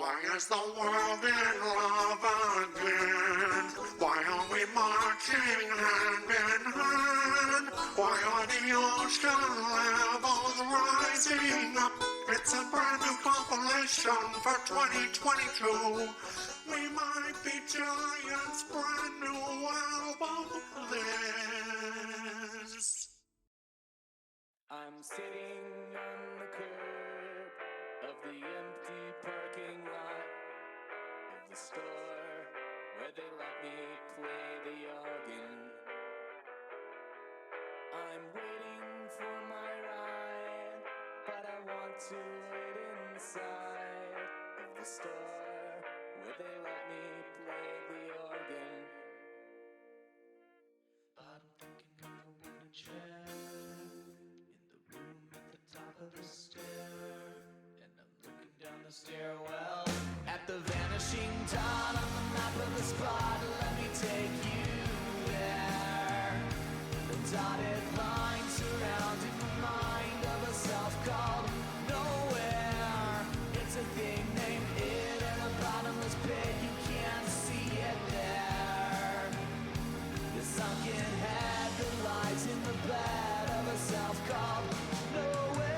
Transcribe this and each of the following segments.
Why is the world in love again? Why are we marching hand in hand? Why are the ocean levels rising up? It's a brand new compilation for 2022. We might be giants, brand new album this. I'm sitting on the curb of the empty parking lot of the store where they let me play the organ. I'm waiting for my ride, but I want to wait inside of the store where they let me play the organ. But I'm thinking of a wooden chair of the stair, and I'm looking down the stairwell at the vanishing dot on the map of the spot. Let me take you there. The dotted line surrounding the mind of a self called nowhere. It's a thing named it in a bottomless pit. You can't see it there. The sunken head that lies in the bed of a self called nowhere.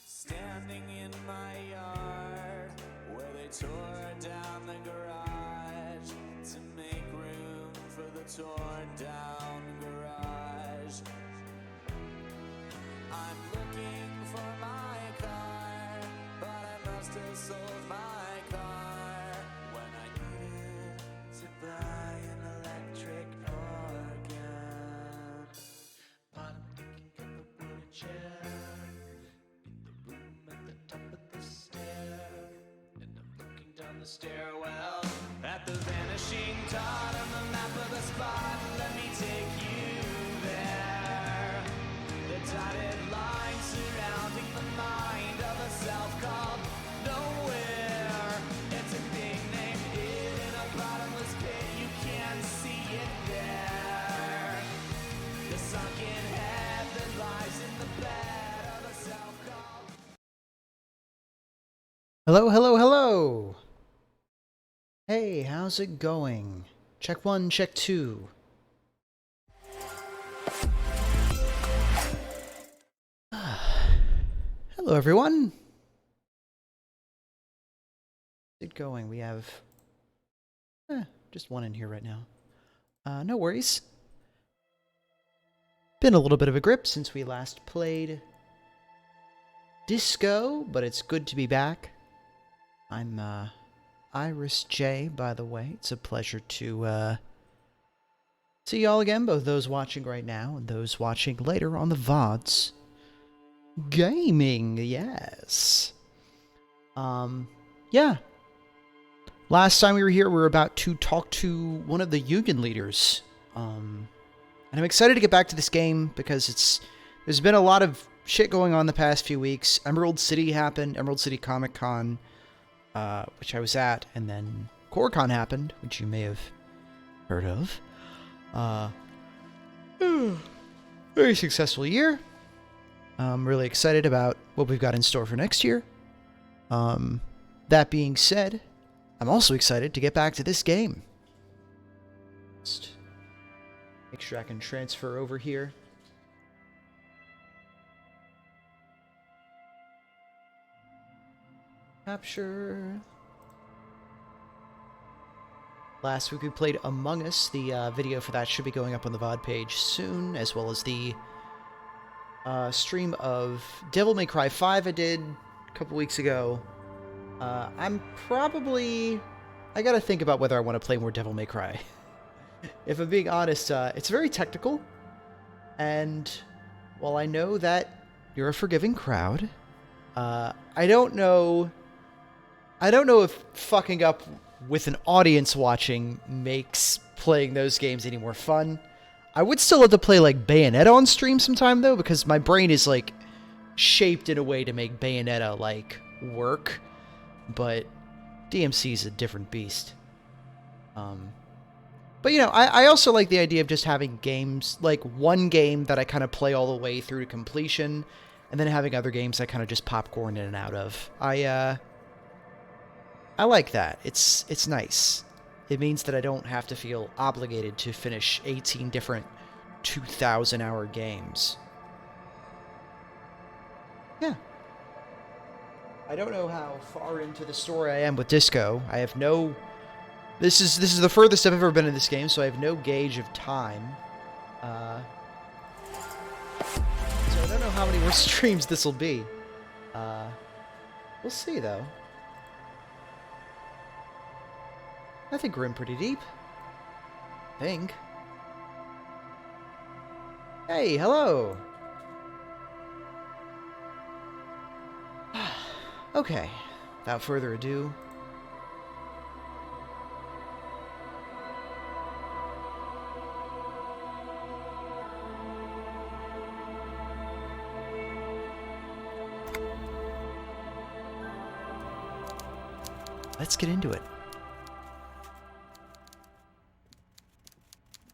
Standing in my yard where they tore down the garage to make room for the torn down garage. I'm looking for my car, but I must have sold my car when I needed to buy an electric organ. But I'm thinking of a wooden chair the stairwell at the vanishing dot on the map of the spot. Let me take you there. The dotted line surrounding the mind of a self called nowhere. It's a thing named it in a bottomless pit. You can't see it there. The sunken head that lies in the bed of a self called. Hello, hello, hello! Hey, how's it going? Check 1, check 2. Hello, everyone! How's it going? We have just one in here right now. No worries. Been a little bit of a grip since we last played Disco, but it's good to be back. I'm, Iris J, by the way. It's a pleasure to see y'all again, both those watching right now and those watching later on the VODs. Gaming, yes. Yeah. Last time we were here, we were about to talk to one of the union leaders. And I'm excited to get back to this game because there's been a lot of shit going on the past few weeks. Emerald City happened, Emerald City Comic Con. Which I was at, and then CoreCon happened, which you may have heard of. Very successful year. I'm really excited about what we've got in store for next year. That being said, I'm also excited to get back to this game. Just make sure I can transfer over here. Capture. Last week we played Among Us. The video for that should be going up on the VOD page soon, as well as the stream of Devil May Cry 5 I did a couple weeks ago. I gotta think about whether I want to play more Devil May Cry. If I'm being honest, it's very technical, and while I know that you're a forgiving crowd, I don't know if fucking up with an audience watching makes playing those games any more fun. I would still love to play, like, Bayonetta on stream sometime, though, because my brain is, like, shaped in a way to make Bayonetta, like, work. But DMC is a different beast. But, you know, I also like the idea of just having games, like one game that I kind of play all the way through to completion, and then having other games I kind of just popcorn in and out of. I like that. It's nice. It means that I don't have to feel obligated to finish 18 different 2,000-hour games. Yeah. I don't know how far into the story I am with Disco. I have no... This is the furthest I've ever been in this game, so I have no gauge of time. So I don't know how many more streams this will be. We'll see, though. I think we're in pretty deep. I think. Hey, hello! Okay, without further ado... let's get into it.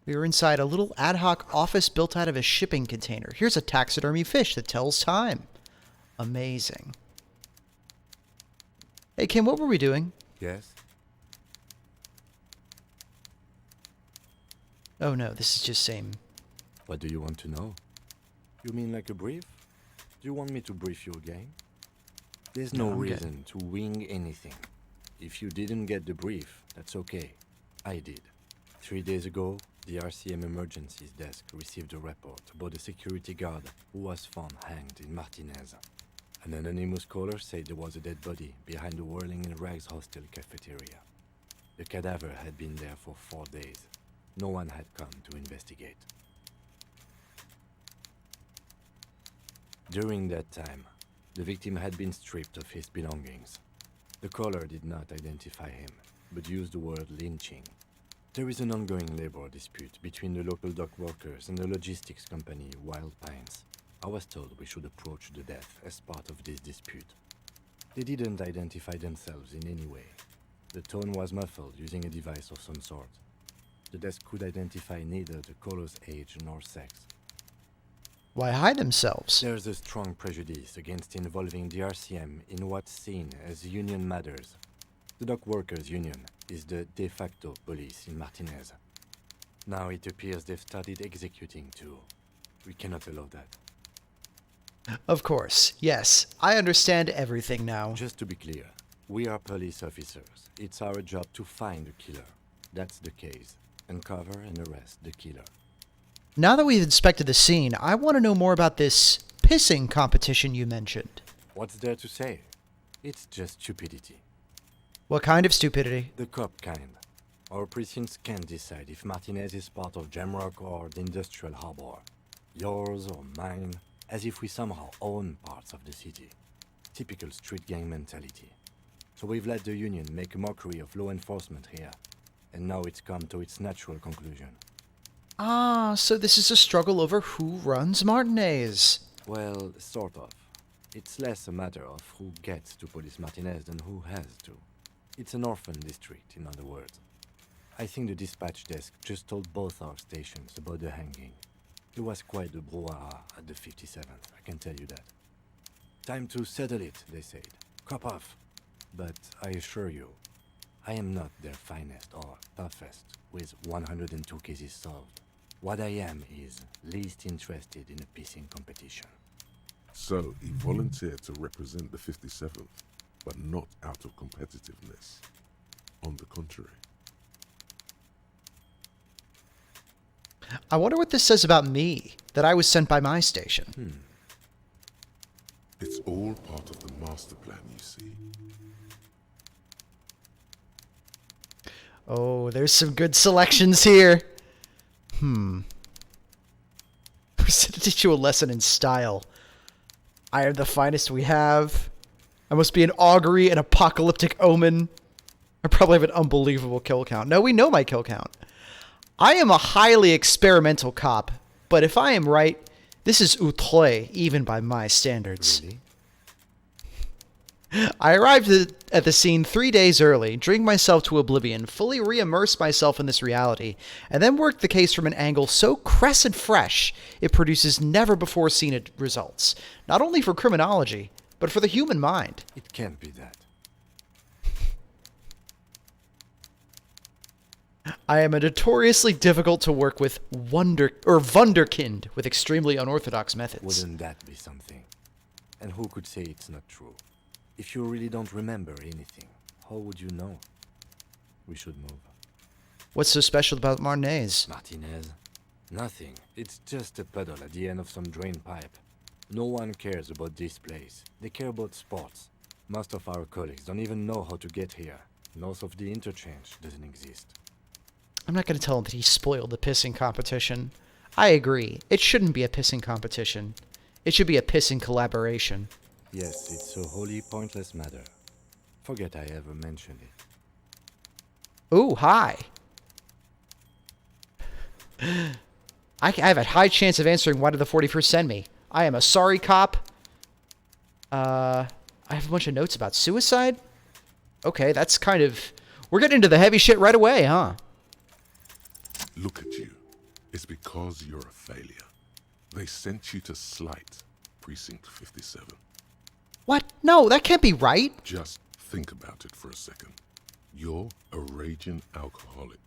We are inside a little ad hoc office built out of a shipping container. Here's a taxidermy fish that tells time. Amazing. Hey, Kim, what were we doing? Yes? Oh no, this is just same. What do you want to know? You mean like a brief? Do you want me to brief you again? There's no I'm good. reason to wing anything. If you didn't get the brief, that's okay. I did. 3 days ago, the RCM Emergencies Desk received a report about a security guard who was found hanged in Martinez. An anonymous caller said there was a dead body behind the Whirling in Rags hostel cafeteria. The cadaver had been there for 4 days. No one had come to investigate. During that time, the victim had been stripped of his belongings. The caller did not identify him, but used the word lynching. There is an ongoing labor dispute between the local dock workers and the logistics company Wild Pines. I was told we should approach the death as part of this dispute. They didn't identify themselves in any way. The tone was muffled using a device of some sort. The desk could identify neither the caller's age nor sex. Why hide themselves? There's a strong prejudice against involving the RCM in what's seen as union matters. The dock workers' union is the de facto police in Martinez. Now it appears they've started executing too. We cannot allow that. Of course, yes. I understand everything now. Just to be clear, we are police officers. It's our job to find the killer. That's the case. Uncover and arrest the killer. Now that we've inspected the scene, I want to know more about this pissing competition you mentioned. What's there to say? It's just stupidity. What kind of stupidity? The cop kind. Our precincts can't decide if Martinez is part of Jamrock or the Industrial Harbor. Yours or mine, as if we somehow own parts of the city. Typical street gang mentality. So we've let the union make a mockery of law enforcement here. And now it's come to its natural conclusion. Ah, so this is a struggle over who runs Martinez. Well, sort of. It's less a matter of who gets to police Martinez than who has to. It's an orphan district, in other words. I think the dispatch desk just told both our stations about the hanging. It was quite the brouhaha at the 57th, I can tell you that. Time to settle it, they said. Cop off. But I assure you, I am not their finest or toughest, with 102 cases solved. What I am is least interested in a pissing competition. So he volunteered to represent the 57th, but not out of competitiveness. On the contrary. I wonder what this says about me, that I was sent by my station. It's all part of the master plan, you see. Oh, there's some good selections here. I'm going to teach you a lesson in style. I am the finest we have. I must be an augury, an apocalyptic omen. I probably have an unbelievable kill count. No, we know my kill count. I am a highly experimental cop, but if I am right, this is outré, even by my standards. Really? I arrived at the scene 3 days early, drank myself to oblivion, fully re-immersed myself in this reality, and then worked the case from an angle so crescent fresh it produces never-before-seen results, not only for criminology, but for the human mind. It can't be that. I am a notoriously difficult to work with wunderkind with extremely unorthodox methods. Wouldn't that be something? And who could say it's not true? If you really don't remember anything, how would you know? We should move. What's so special about Martinez? Martinez? Nothing. It's just a puddle at the end of some drain pipe. No one cares about this place. They care about sports. Most of our colleagues don't even know how to get here. North of the interchange doesn't exist. I'm not going to tell him that he spoiled the pissing competition. I agree. It shouldn't be a pissing competition. It should be a pissing collaboration. Yes, it's a wholly pointless matter. Forget I ever mentioned it. Ooh, hi. I have a high chance of answering why did the 41st send me. I am a sorry cop. I have a bunch of notes about suicide. Okay, that's kind of... We're getting into the heavy shit right away, huh? Look at you. It's because you're a failure. They sent you to Slight, Precinct 57. What? No, that can't be right. Just think about it for a second. You're a raging alcoholic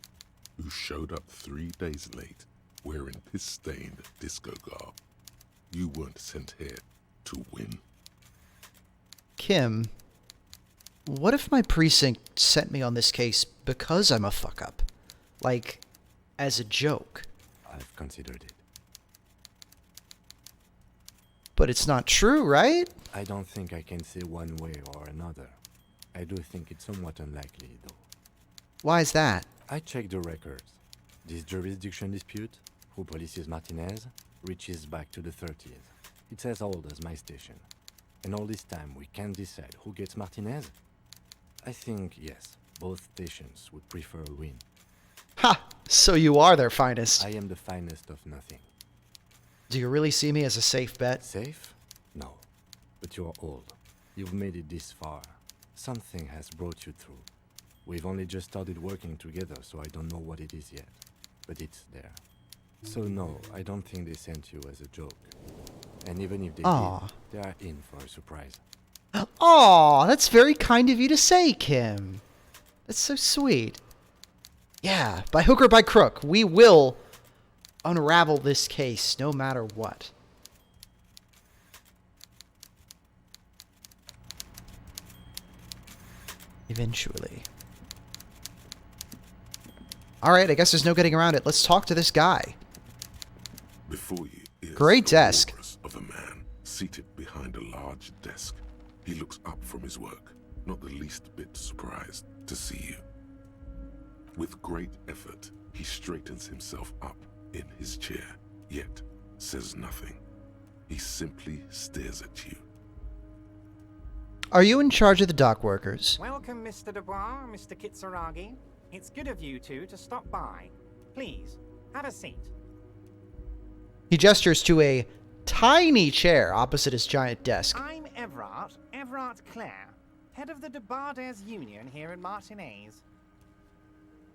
who showed up 3 days late wearing piss-stained disco garb. You weren't sent here to win. Kim, what if my precinct sent me on this case because I'm a fuck-up? Like, as a joke. I've considered it. But it's not true, right? I don't think I can say one way or another. I do think it's somewhat unlikely, though. Why is that? I checked the records. This jurisdiction dispute, who polices Martinez, reaches back to the 30s. It's as old as my station. And all this time we can't decide who gets Martinez? I think, yes, both stations would prefer a win. Ha! So you are their finest. I am the finest of nothing. Do you really see me as a safe bet? Safe? No. But you're old. You've made it this far. Something has brought you through. We've only just started working together, so I don't know what it is yet. But it's there. So no, I don't think they sent you as a joke. And even if they Aw. did, they are in for a surprise. Aw, that's very kind of you to say, Kim. That's so sweet. Yeah, by hook or by crook, we will unravel this case no matter what. Eventually. Alright, I guess there's no getting around it. Let's talk to this guy. Before you is Great the desk. walrus of a man seated behind a large desk. He looks up from his work, not the least bit surprised to see you. With great effort, he straightens himself up in his chair, yet says nothing. He simply stares at you. Are you in charge of the dock workers? Welcome, Mr. Dubois, Mr. Kitsuragi. It's good of you two to stop by. Please, have a seat. He gestures to a tiny chair opposite his giant desk. I'm Everard Clare, head of the Debarders Union here in Martinez.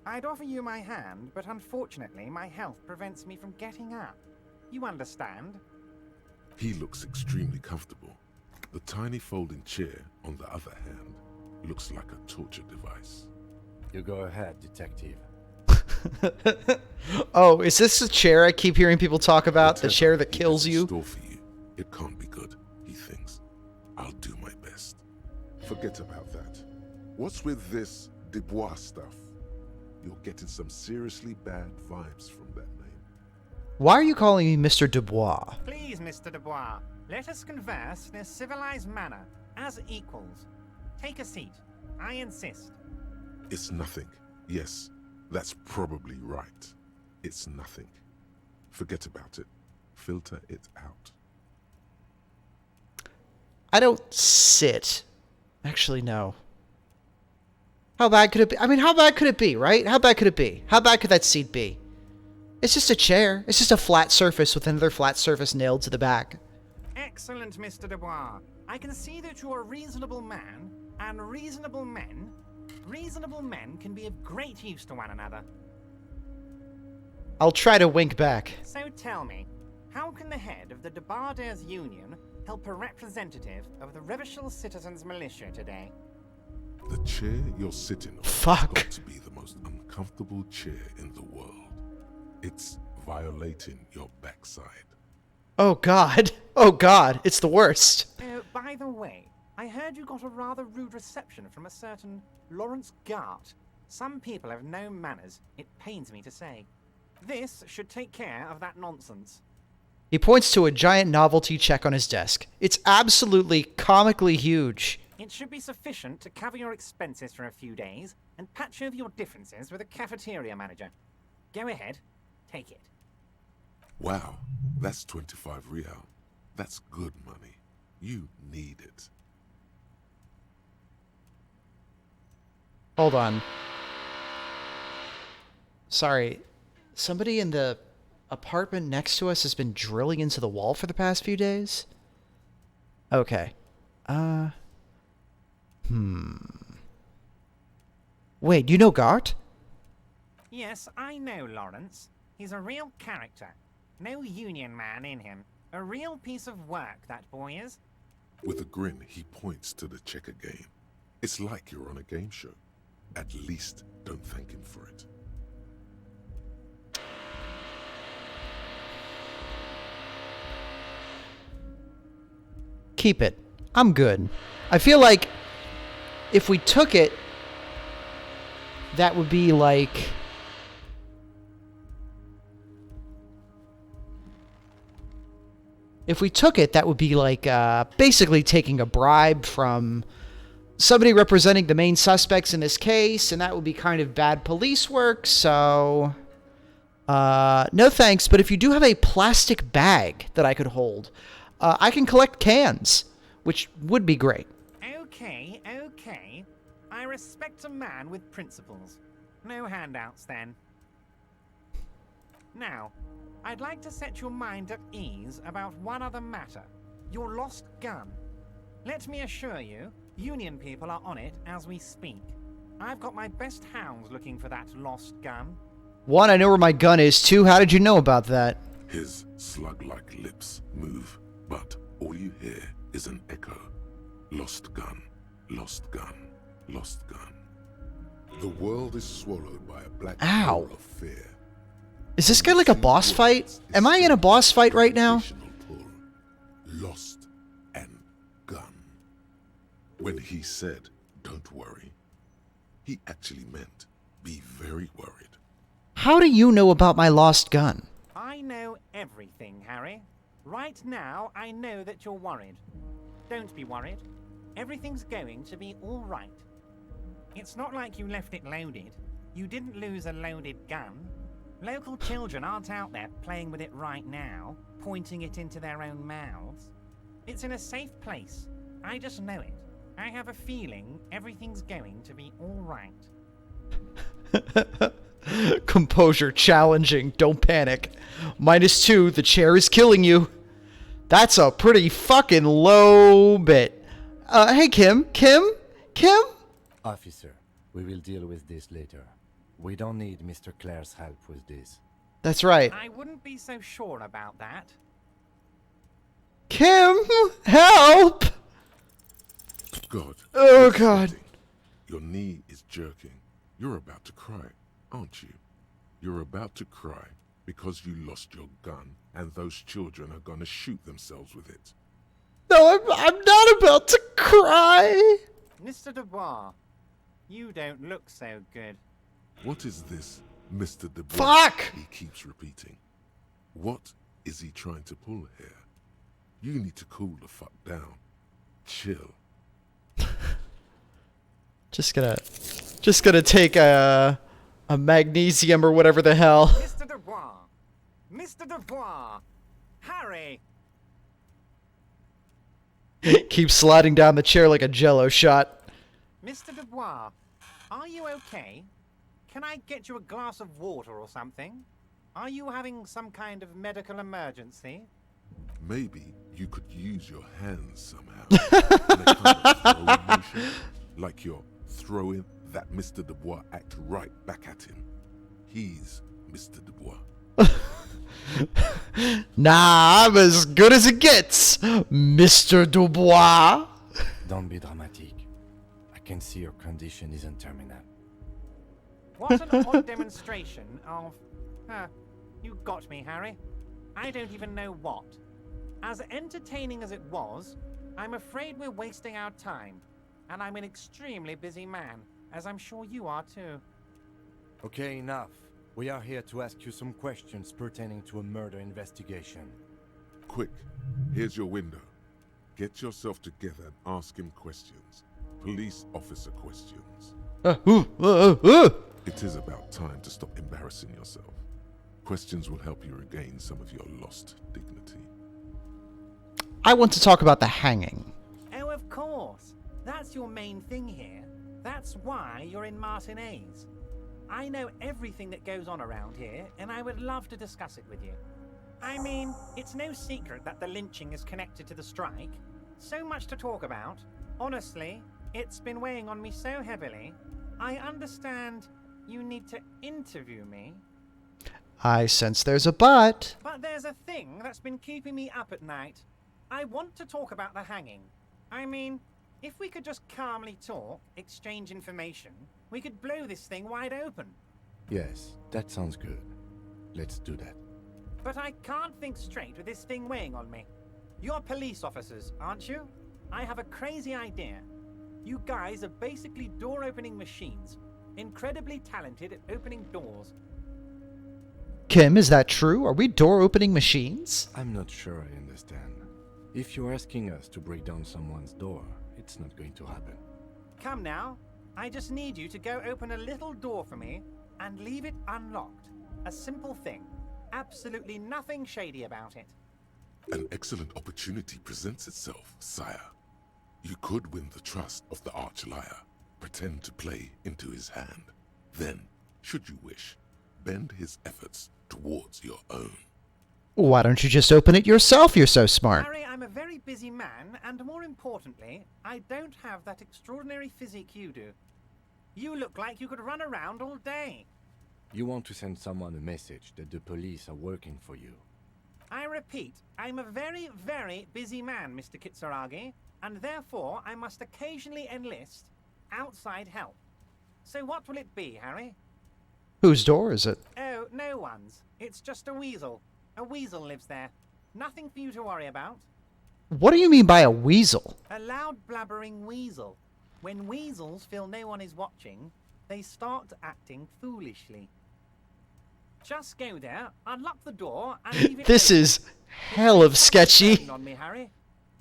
I'd offer you my hand, but unfortunately my health prevents me from getting up. You understand? He looks extremely comfortable. The tiny folding chair, on the other hand, looks like a torture device. You go ahead, detective. Oh, is this the chair I keep hearing people talk about? The Whatever chair that he kills has in you? store for you? It can't be good, he thinks. I'll do my best. Forget about that. What's with this Dubois stuff? You're getting some seriously bad vibes from that name. Why are you calling me Mr. Dubois? Please, Mr. Dubois, let us converse in a civilized manner, as equals. Take a seat. I insist. It's nothing. Yes, that's probably right. It's nothing. Forget about it. Filter it out. I don't sit. Actually, no. How bad could it be? I mean, how bad could it be, right? How bad could it be? How bad could that seat be? It's just a chair. It's just a flat surface with another flat surface nailed to the back. Excellent, Mr. Dubois. I can see that you're a reasonable man, and reasonable men can be of great use to one another. I'll try to wink back. So tell me, how can the head of the Debarders Union help a representative of the Revachol Citizens Militia today? The chair you're sitting on Fuck. has got to be the most uncomfortable chair in the world. It's violating your backside. Oh god. Oh god. It's the worst. By the way, I heard you got a rather rude reception from a certain Lawrence Gart. Some people have no manners, it pains me to say. This should take care of that nonsense. He points to a giant novelty check on his desk. It's absolutely comically huge. It should be sufficient to cover your expenses for a few days and patch over your differences with a cafeteria manager. Go ahead, take it. Wow, that's 25 real. That's good money. You need it. Hold on. Sorry. Somebody in the apartment next to us has been drilling into the wall for the past few days? Okay. Wait, you know Gart? Yes, I know Lawrence. He's a real character. No union man in him. A real piece of work, that boy is. With a grin, he points to the checker game. It's like you're on a game show. At least don't thank him for it. Keep it. I'm good. I feel like if we took it, that would be like... If we took it, that would be like basically taking a bribe from somebody representing the main suspects in this case, and that would be kind of bad police work, so... no thanks, but if you do have a plastic bag that I could hold, I can collect cans, which would be great. Okay. I respect a man with principles. No handouts, then. Now, I'd like to set your mind at ease about one other matter. Your lost gun. Let me assure you, Union people are on it as we speak. I've got my best hounds looking for that lost gun. One, I know where my gun is. Two, how did you know about that? His slug-like lips move, but all you hear is an echo. Lost gun, lost gun, lost gun. The world is swallowed by a black Ow. hole of fear. Is this guy like a boss fight? Am I in a boss fight right now? Pull. Lost and gun. When he said, "Don't worry," he actually meant, "Be very worried." How do you know about my lost gun? I know everything, Harry. Right now, I know that you're worried. Don't be worried. Everything's going to be all right. It's not like you left it loaded. You didn't lose a loaded gun. Local children aren't out there playing with it right now, pointing it into their own mouths. It's in a safe place. I just know it. I have a feeling everything's going to be all right. Composure challenging. Don't panic. -2. The chair is killing you. That's a pretty fucking low bit. Hey, Kim? Kim? Officer, we will deal with this later. We don't need Mr. Clare's help with this. That's right. I wouldn't be so sure about that. Kim, help! God. Oh, you're God. sweating. Your knee is jerking. You're about to cry, aren't you? You're about to cry because you lost your gun and those children are gonna shoot themselves with it. No, I'm not about to cry. Mr. Dubois, you don't look so good. What is this, Mr. Dubois? Fuck! He keeps repeating. What is he trying to pull here? You need to cool the fuck down. Chill. Just gonna take a magnesium or whatever the hell. Mr. Dubois! Mr. Dubois! Harry! Keeps sliding down the chair like a jello shot. Mr. Dubois, are you okay? Can I get you a glass of water or something? Are you having some kind of medical emergency? Maybe you could use your hands somehow. In a kind of throwing motion, like you're throwing that Mr. Dubois act right back at him. He's Mr. Dubois. Nah, I'm as good as it gets, Mr. Dubois. Don't be dramatic. I can see your condition isn't terminal. What an odd demonstration of... you got me, Harry. I don't even know what. As entertaining as it was, I'm afraid we're wasting our time. And I'm an extremely busy man, as I'm sure you are too. Okay, enough. We are here to ask you some questions pertaining to a murder investigation. Quick, here's your window. Get yourself together and ask him questions. Police officer questions. It is about time to stop embarrassing yourself. Questions will help you regain some of your lost dignity. I want to talk about the hanging. Oh, of course. That's your main thing here. That's why you're in Martinez. I know everything that goes on around here, and I would love to discuss it with you. I mean, it's no secret that the lynching is connected to the strike. So much to talk about. Honestly, it's been weighing on me so heavily. I understand you need to interview me. I sense there's a but. But there's a thing that's been keeping me up at night. I want to talk about the hanging. I mean, if we could just calmly talk, exchange information, we could blow this thing wide open. Yes, that sounds good. Let's do that. But I can't think straight with this thing weighing on me. You're police officers, aren't you? I have a crazy idea. You guys are basically door-opening machines. Incredibly talented at opening doors. Kim, is that true? Are we door-opening machines? I'm not sure I understand. If you're asking us to break down someone's door, it's not going to happen. Come now. I just need you to go open a little door for me and leave it unlocked. A simple thing. Absolutely nothing shady about it. An excellent opportunity presents itself, sire. You could win the trust of the arch-liar, pretend to play into his hand. Then, should you wish, bend his efforts towards your own. Why don't you just open it yourself? You're so smart. Harry, I'm a very busy man, and more importantly, I don't have that extraordinary physique you do. You look like you could run around all day. You want to send someone a message that the police are working for you. I repeat, I'm a very, very busy man, Mr. Kitsuragi, and therefore I must occasionally enlist outside help. So what will it be, Harry? Whose door is it? Oh, no one's. It's just a weasel. A weasel lives there. Nothing for you to worry about. What do you mean by a weasel? A loud blabbering weasel. When weasels feel no one is watching, they start acting foolishly. Just go there, unlock the door, and leave it This open. is hell of sketchy. On me, Harry.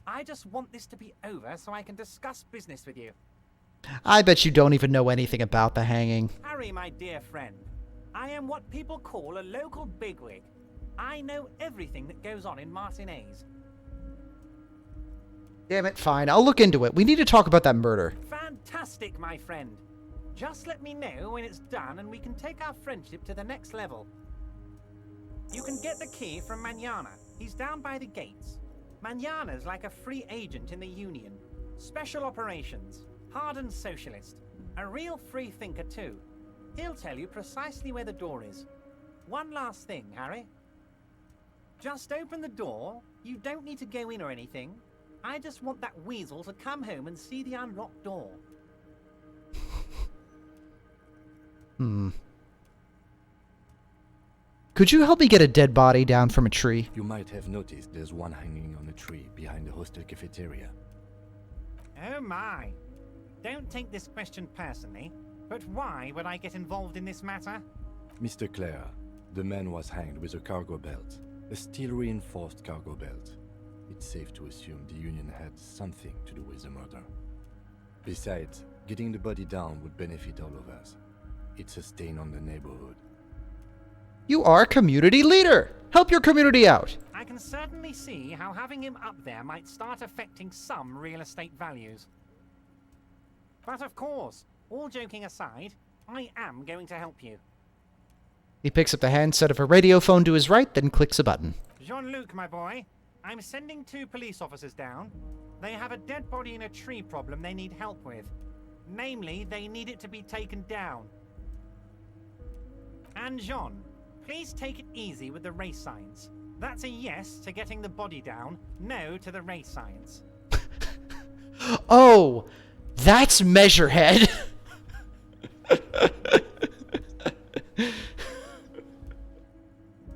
I just want this to be over so I can discuss business with you. I bet you don't even know anything about the hanging. Harry, my dear friend, I am what people call a local bigwig. I know everything that goes on in Martinez. Damn it, fine. I'll look into it. We need to talk about that murder. Fantastic, my friend. Just let me know when it's done and we can take our friendship to the next level. You can get the key from Manana. He's down by the gates. Manana's like a free agent in the Union. Special operations. Hardened socialist. A real free thinker too. He'll tell you precisely where the door is. One last thing, Harry. Just open the door. You don't need to go in or anything. I just want that weasel to come home and see the unlocked door. Could you help me get a dead body down from a tree? You might have noticed there's one hanging on a tree behind the hostel cafeteria. Oh my. Don't take this question personally, but why would I get involved in this matter? Mr. Clare, the man was hanged with a cargo belt. A steel-reinforced cargo belt. It's safe to assume the Union had something to do with the murder. Besides, getting the body down would benefit all of us. It's a stain on the neighborhood. You are a community leader. Help your community out. I can certainly see how having him up there might start affecting some real estate values. But of course, all joking aside, I am going to help you. He picks up the handset of a radio phone to his right, then clicks a button. Jean-Luc, my boy, I'm sending 2 police officers down. They have a dead body in a tree problem they need help with. Namely, they need it to be taken down. And Jean, please take it easy with the race signs. That's a yes to getting the body down, no to the race signs. Oh, that's Measurehead.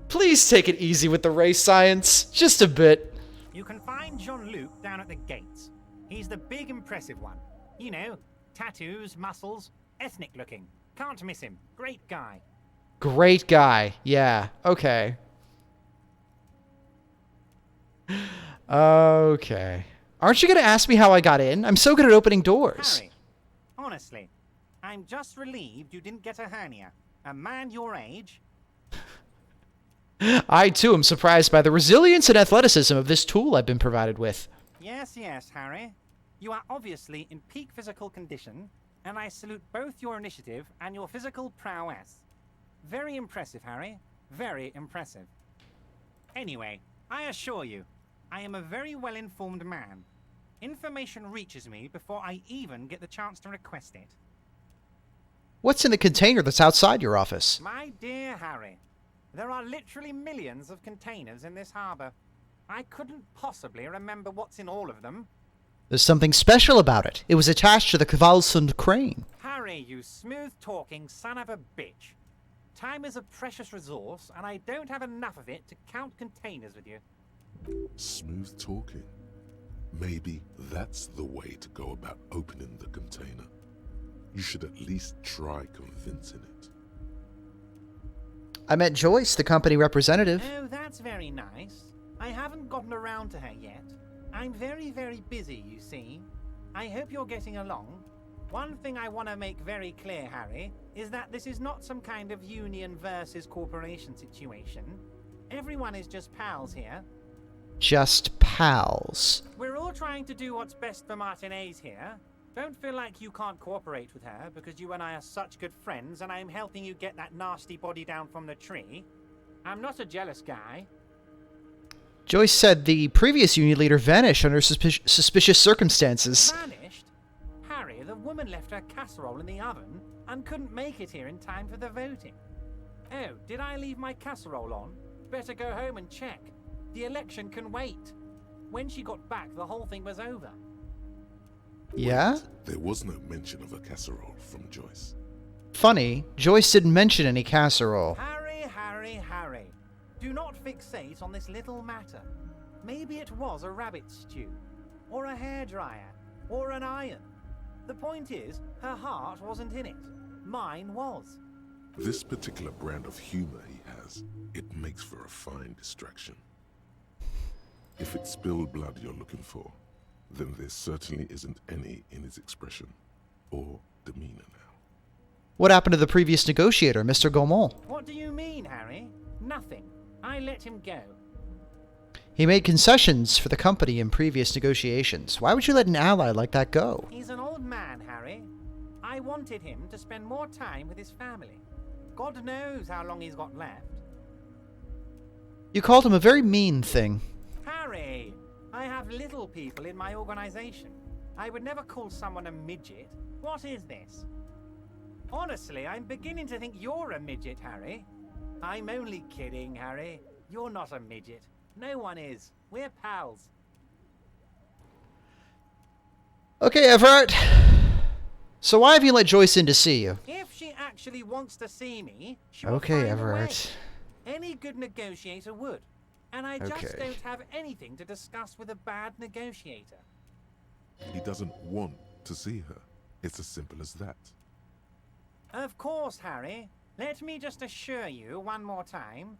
Please take it easy with the race science. Just a bit. You can find Jean-Luc down at the gates. He's the big impressive one. You know, tattoos, muscles, ethnic looking. Can't miss him. Great guy. Great guy. Yeah, okay. Okay. Aren't you going to ask me how I got in? I'm so good at opening doors. Harry, honestly, I'm just relieved you didn't get a hernia. A man your age... I, too, am surprised by the resilience and athleticism of this tool I've been provided with. Yes, Harry. You are obviously in peak physical condition, and I salute both your initiative and your physical prowess. Very impressive, Harry. Very impressive. Anyway, I assure you, I am a very well-informed man. Information reaches me before I even get the chance to request it. What's in the container that's outside your office? My dear Harry, there are literally millions of containers in this harbor. I couldn't possibly remember what's in all of them. There's something special about it. It was attached to the Kvalsund crane. Harry, you smooth-talking son of a bitch. Time is a precious resource, and I don't have enough of it to count containers with you. Smooth talking. Maybe that's the way to go about opening the container. You should at least try convincing it. I met Joyce, the company representative. Oh, that's very nice. I haven't gotten around to her yet. I'm very, very busy, you see. I hope you're getting along. One thing I want to make very clear, Harry, is that this is not some kind of union versus corporation situation. Everyone is just pals here. Just pals. We're all trying to do what's best for Martinez here. Don't feel like you can't cooperate with her because you and I are such good friends and I'm helping you get that nasty body down from the tree. I'm not a jealous guy. Joyce said the previous union leader vanished under suspicious circumstances. Vanished? Harry, the woman left her casserole in the oven and couldn't make it here in time for the voting. Oh, did I leave my casserole on? Better go home and check. The election can wait. When she got back, the whole thing was over. Yeah? There was no mention of a casserole from Joyce. Funny, Joyce didn't mention any casserole. Harry. Do not fixate on this little matter. Maybe it was a rabbit stew, or a hairdryer, or an iron. The point is, her heart wasn't in it. Mine was. This particular brand of humor he has, it makes for a fine distraction. If it's spilled blood you're looking for, then there certainly isn't any in his expression or demeanor now. What happened to the previous negotiator, Mr. Gaumont? What do you mean, Harry? Nothing. I let him go. He made concessions for the company in previous negotiations. Why would you let an ally like that go? He's an old man, Harry. I wanted him to spend more time with his family. God knows how long he's got left. You called him a very mean thing. Harry, I have little people in my organization. I would never call someone a midget. What is this? Honestly, I'm beginning to think you're a midget, Harry. I'm only kidding, Harry. You're not a midget. No one is. We're pals. Okay, Everett. So why have you let Joyce in to see you? If she actually wants to see me, she'll Okay, find a Everett. way. Any good negotiator would. And I just Okay. don't have anything to discuss with a bad negotiator. He doesn't want to see her. It's as simple as that. Of course, Harry. Let me just assure you one more time.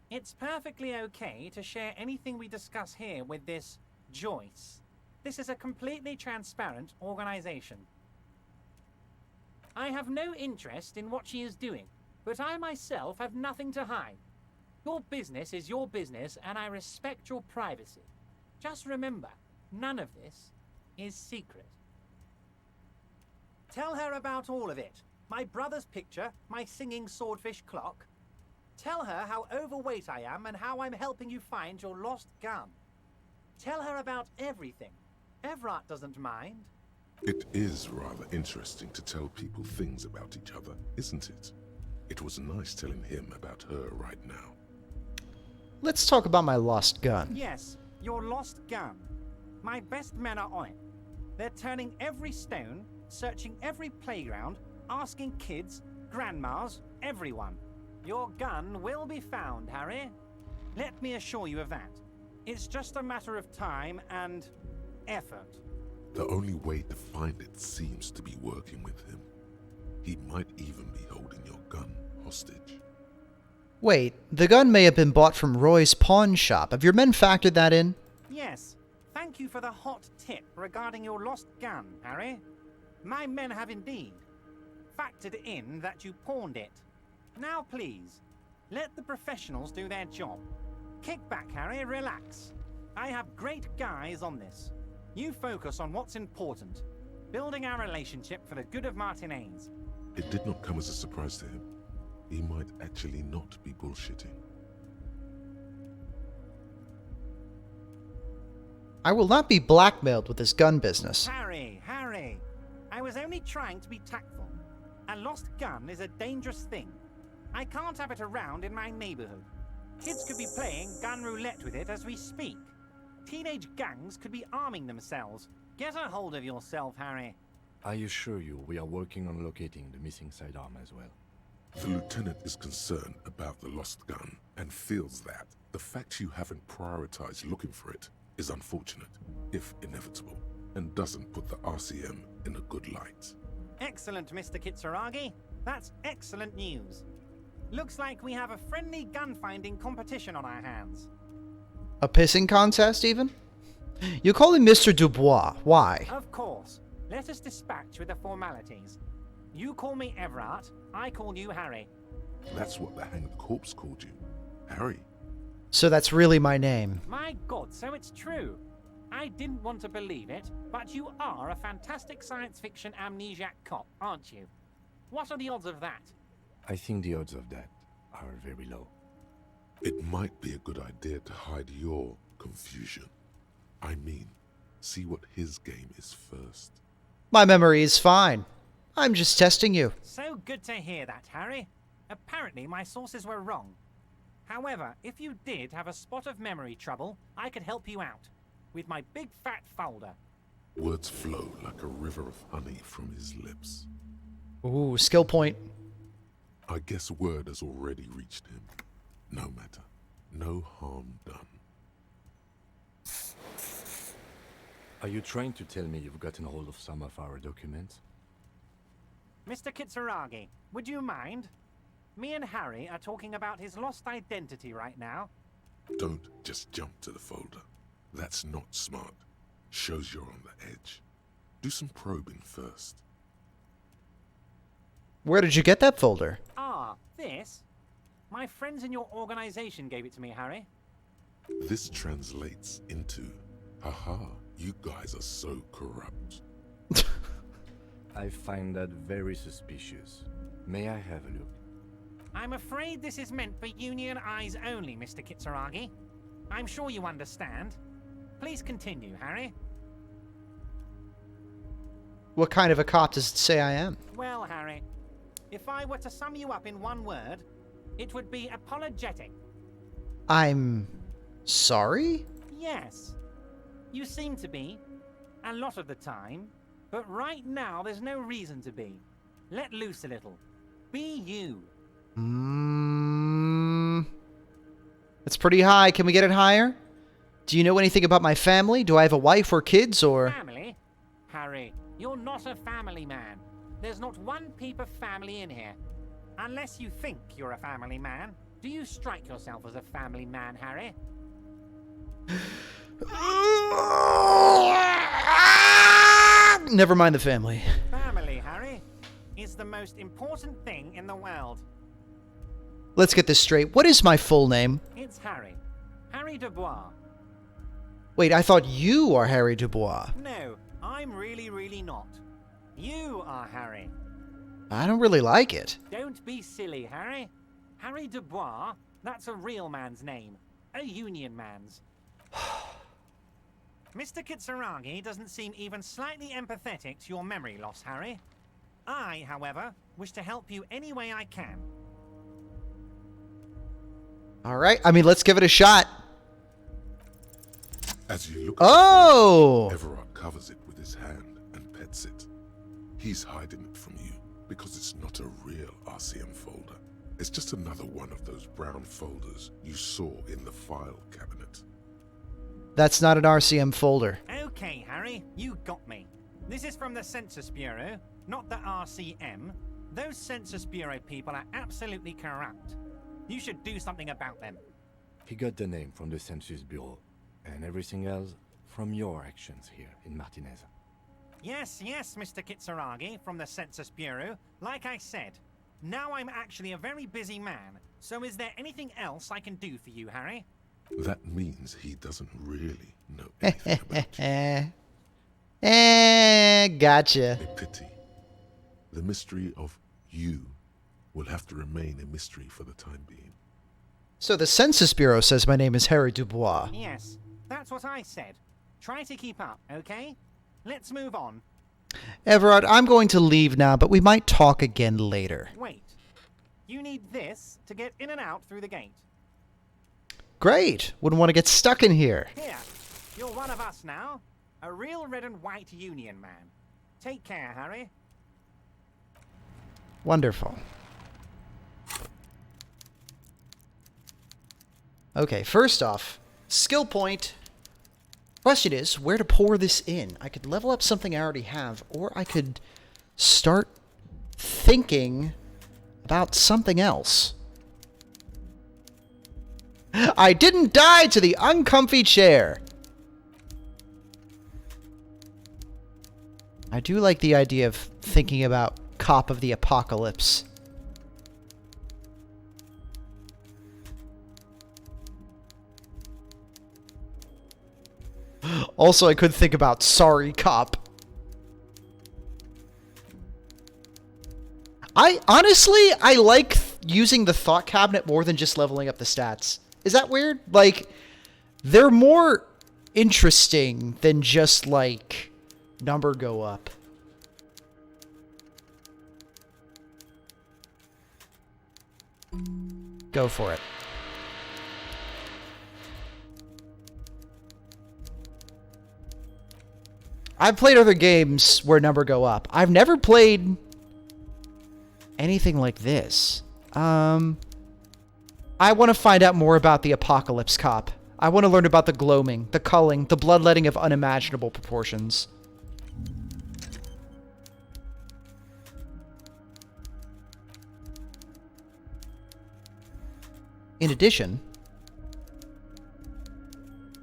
It's perfectly okay to share anything we discuss here with this Joyce. This is a completely transparent organization. I have no interest in what she is doing, but I myself have nothing to hide. Your business is your business, and I respect your privacy. Just remember, none of this is secret. Tell her about all of it. My brother's picture, my singing swordfish clock. Tell her how overweight I am and how I'm helping you find your lost gun. Tell her about everything. Everard doesn't mind. It is rather interesting to tell people things about each other, isn't it? It was nice telling him about her right now. Let's talk about my lost gun. Yes, your lost gun. My best men are on it. They're turning every stone, searching every playground, asking kids, grandmas, everyone. Your gun will be found, Harry. Let me assure you of that. It's just a matter of time and effort. The only way to find it seems to be working with him. He might even be holding your gun hostage. Wait, the gun may have been bought from Roy's pawn shop. Have your men factored that in? Yes, thank you for the hot tip regarding your lost gun, Harry. My men have indeed factored in that you pawned it. Now please, let the professionals do their job. Kick back, Harry, relax. I have great guys on this. You focus on what's important, building our relationship for the good of Martinez. It did not come as a surprise to him. He might actually not be bullshitting. I will not be blackmailed with this gun business. Harry, I was only trying to be tactful. A lost gun is a dangerous thing. I can't have it around in my neighborhood. Kids could be playing gun roulette with it as we speak. Teenage gangs could be arming themselves. Get a hold of yourself, Harry. I assure you, we are working on locating the missing sidearm as well. The lieutenant is concerned about the lost gun and feels that the fact you haven't prioritized looking for it is unfortunate, if inevitable, and doesn't put the RCM in a good light. Excellent, Mr. Kitsuragi. That's excellent news. Looks like we have a friendly gun-finding competition on our hands. A pissing contest, even? You call him Mr. Dubois. Why? Of course. Let us dispatch with the formalities. You call me Everard, I call you Harry. That's what the hanged corpse called you. Harry. So that's really my name. My God, so it's true. I didn't want to believe it, but you are a fantastic science fiction amnesiac cop, aren't you? What are the odds of that? I think the odds of that are very low. It might be a good idea to hide your confusion. I mean, see what his game is first. My memory is fine. I'm just testing you. So good to hear that, Harry. Apparently my sources were wrong. However, if you did have a spot of memory trouble, I could help you out. With my big fat folder. Words flow like a river of honey from his lips. Ooh, skill point. I guess word has already reached him. No matter. No harm done. Are you trying to tell me you've gotten hold of some of our documents? Mr. Kitsuragi, would you mind? Me and Harry are talking about his lost identity right now. Don't just jump to the folder. That's not smart. Shows you're on the edge. Do some probing first. Where did you get that folder? Ah, this? My friends in your organization gave it to me, Harry. This translates into, haha, you guys are so corrupt. I find that very suspicious. May I have a look? I'm afraid this is meant for Union eyes only, Mr. Kitsuragi. I'm sure you understand. Please continue, Harry. What kind of a cop does it say I am? Well, Harry, if I were to sum you up in one word, it would be apologetic. I'm sorry? Yes. You seem to be. A lot of the time. But right now, there's no reason to be. Let loose a little. Be you. It's pretty high. Can we get it higher? Do you know anything about my family? Do I have a wife or kids or... Family? Harry, you're not a family man. There's not one peep of family in here. Unless you think you're a family man. Do you strike yourself as a family man, Harry? Never mind the family. Family, Harry, is the most important thing in the world. Let's get this straight. What is my full name? It's Harry. Harry Dubois. Wait, I thought you are Harry Dubois. No, I'm really not. You are Harry. I don't really like it. Don't be silly, Harry. Harry Dubois, that's a real man's name. A Union man's. Mr. Kitsuragi doesn't seem even slightly empathetic to your memory loss, Harry. I, however, wish to help you any way I can. All right. I mean, let's give it a shot. As you look Oh! at the folder, Everard covers it with his hand and pets it. He's hiding it from you because it's not a real RCM folder. It's just another one of those brown folders you saw in the file cabinet. That's not an RCM folder. Okay, Harry, you got me. This is from the Census Bureau, not the RCM. Those Census Bureau people are absolutely corrupt. You should do something about them. He got the name from the Census Bureau, and everything else from your actions here in Martinez. Yes, Mr. Kitsuragi from the Census Bureau. Like I said, now I'm actually a very busy man. So is there anything else I can do for you, Harry? That means he doesn't really know anything about you. Gotcha. A pity. The mystery of you will have to remain a mystery for the time being. So the Census Bureau says my name is Harry Dubois. Yes, that's what I said. Try to keep up, okay? Let's move on. Everard, I'm going to leave now, but we might talk again later. Wait. You need this to get in and out through the gate. Great. Wouldn't want to get stuck in here. Here, you're one of us now. A real red and white union man. Take care, Harry. Wonderful. Okay, first off, skill point. Question is, where to pour this in? I could level up something I already have, or I could start thinking about something else. I didn't die to the uncomfy chair. I do like the idea of thinking about Cop of the Apocalypse. Also, I could think about Sorry Cop. I like using the thought cabinet more than just leveling up the stats. Is that weird? Like, they're more interesting than just, like, number go up. Go for it. I've played other games where number go up. I've never played anything like this. I want to find out more about the Apocalypse Cop. I want to learn about the gloaming, the culling, the bloodletting of unimaginable proportions. In addition,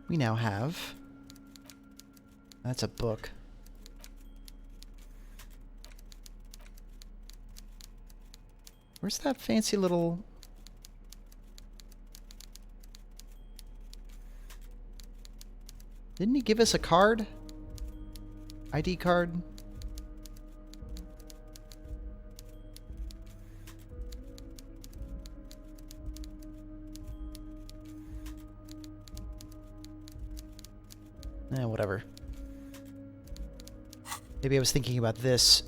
we now have... That's a book. Where's that fancy little... Didn't he give us a card? ID card? Whatever. Maybe I was thinking about this.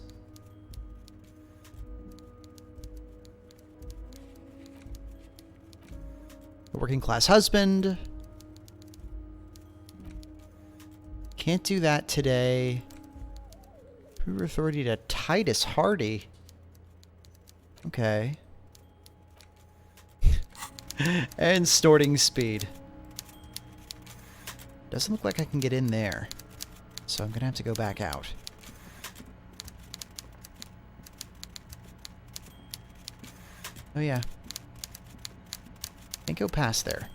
A working class husband. Can't do that today. Prove authority to Titus Hardy. Okay. And snorting speed. Doesn't look like I can get in there. So I'm gonna have to go back out. Oh yeah. Can't go past there.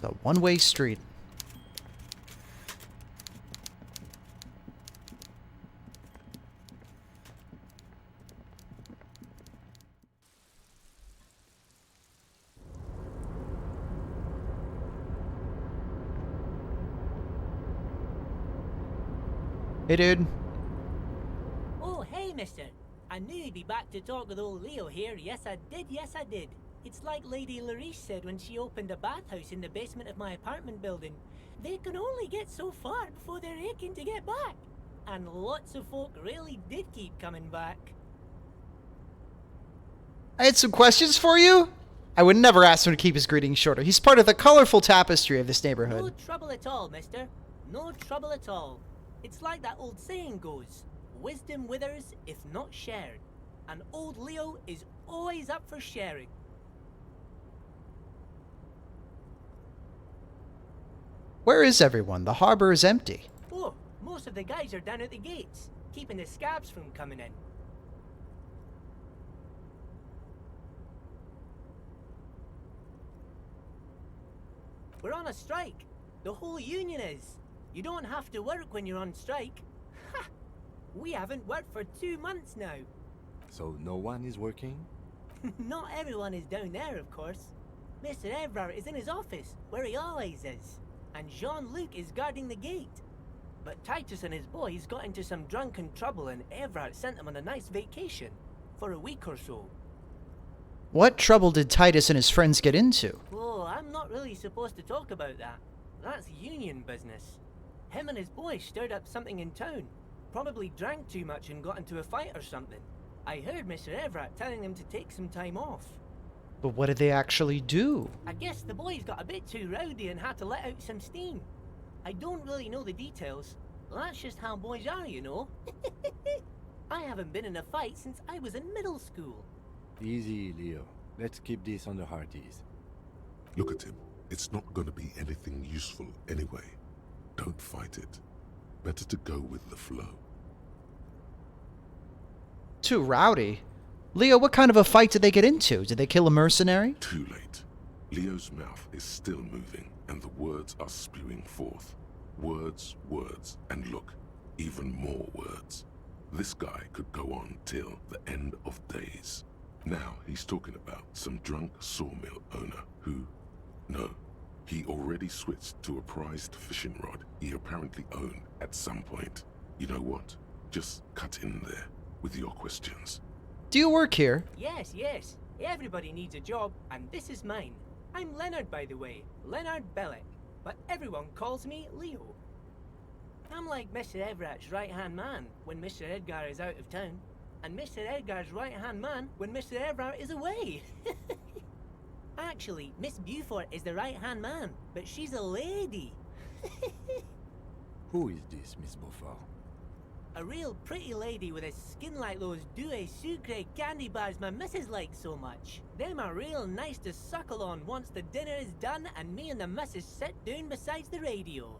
The one-way street. Hey, dude. Oh, hey, mister. I knew you'd be back to talk with old Leo here. Yes, I did. Yes, I did. It's like Lady Larice said when she opened a bathhouse in the basement of my apartment building. They can only get so far before they're aching to get back. And lots of folk really did keep coming back. I had some questions for you. I would never ask him to keep his greetings shorter. He's part of the colorful tapestry of this No neighborhood. trouble at all, mister. No trouble at all. It's like that old saying goes, wisdom withers if not shared. And old Leo is always up for sharing. Where is everyone? The harbor is empty. Oh, most of the guys are down at the gates, keeping the scabs from coming in. We're on a strike. The whole union is. You don't have to work when you're on strike. Ha! We haven't worked for 2 months now. So no one is working? Not everyone is down there, of course. Mr. Evrard is in his office, where he always is. And Jean-Luc is guarding the gate. But Titus and his boys got into some drunken trouble and Evrard sent them on a nice vacation. For a week or so. What trouble did Titus and his friends get into? Oh, I'm not really supposed to talk about that. That's union business. Him and his boys stirred up something in town. Probably drank too much and got into a fight or something. I heard Mr. Everett telling them to take some time off. But what did they actually do? I guess the boys got a bit too rowdy and had to let out some steam. I don't really know the details. That's just how boys are, you know. I haven't been in a fight since I was in middle school. Easy, Leo. Let's keep this under hearties. Look at him. It's not going to be anything useful anyway. Don't fight it. Better to go with the flow. Too rowdy. Leo, what kind of a fight did they get into? Did they kill a mercenary? Too late. Leo's mouth is still moving, and the words are spewing forth. Words, words, and look, even more words. This guy could go on till the end of days. Now he's talking about some drunk sawmill owner who... No, he already switched to a prized fishing rod he apparently owned at some point. You know what? Just cut in there with your questions. Do you work here? Yes, yes. Everybody needs a job, and this is mine. I'm Leonard, by the way. Leonard Bellick. But everyone calls me Leo. I'm like Mr. Everett's right-hand man when Mr. Edgar is out of town. And Mr. Edgar's right-hand man when Mr. Everett is away. Actually, Miss Beaufort is the right-hand man, but she's a lady. Who is this, Miss Beaufort? A real pretty lady with a skin like those Douai Sucre candy bars my missus likes so much. Them are real nice to suckle on once the dinner is done and me and the missus sit down beside the radio.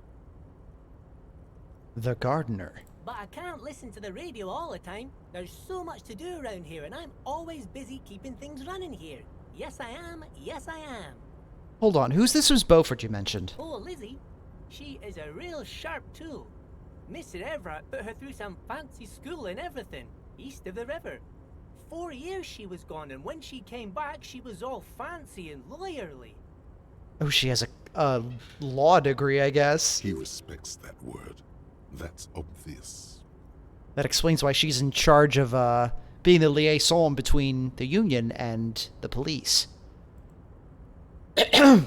The gardener. But I can't listen to the radio all the time. There's so much to do around here and I'm always busy keeping things running here. Yes I am, yes I am. Hold on, who's this Miss Beaufort you mentioned? Oh, Lizzie. She is a real sharp tool. Mr. Everett put her through some fancy school and everything, east of the river. 4 years she was gone, and when she came back, she was all fancy and lawyerly. Oh, she has a law degree, I guess. He respects that word. That's obvious. That explains why she's in charge of being the liaison between the union and the police. But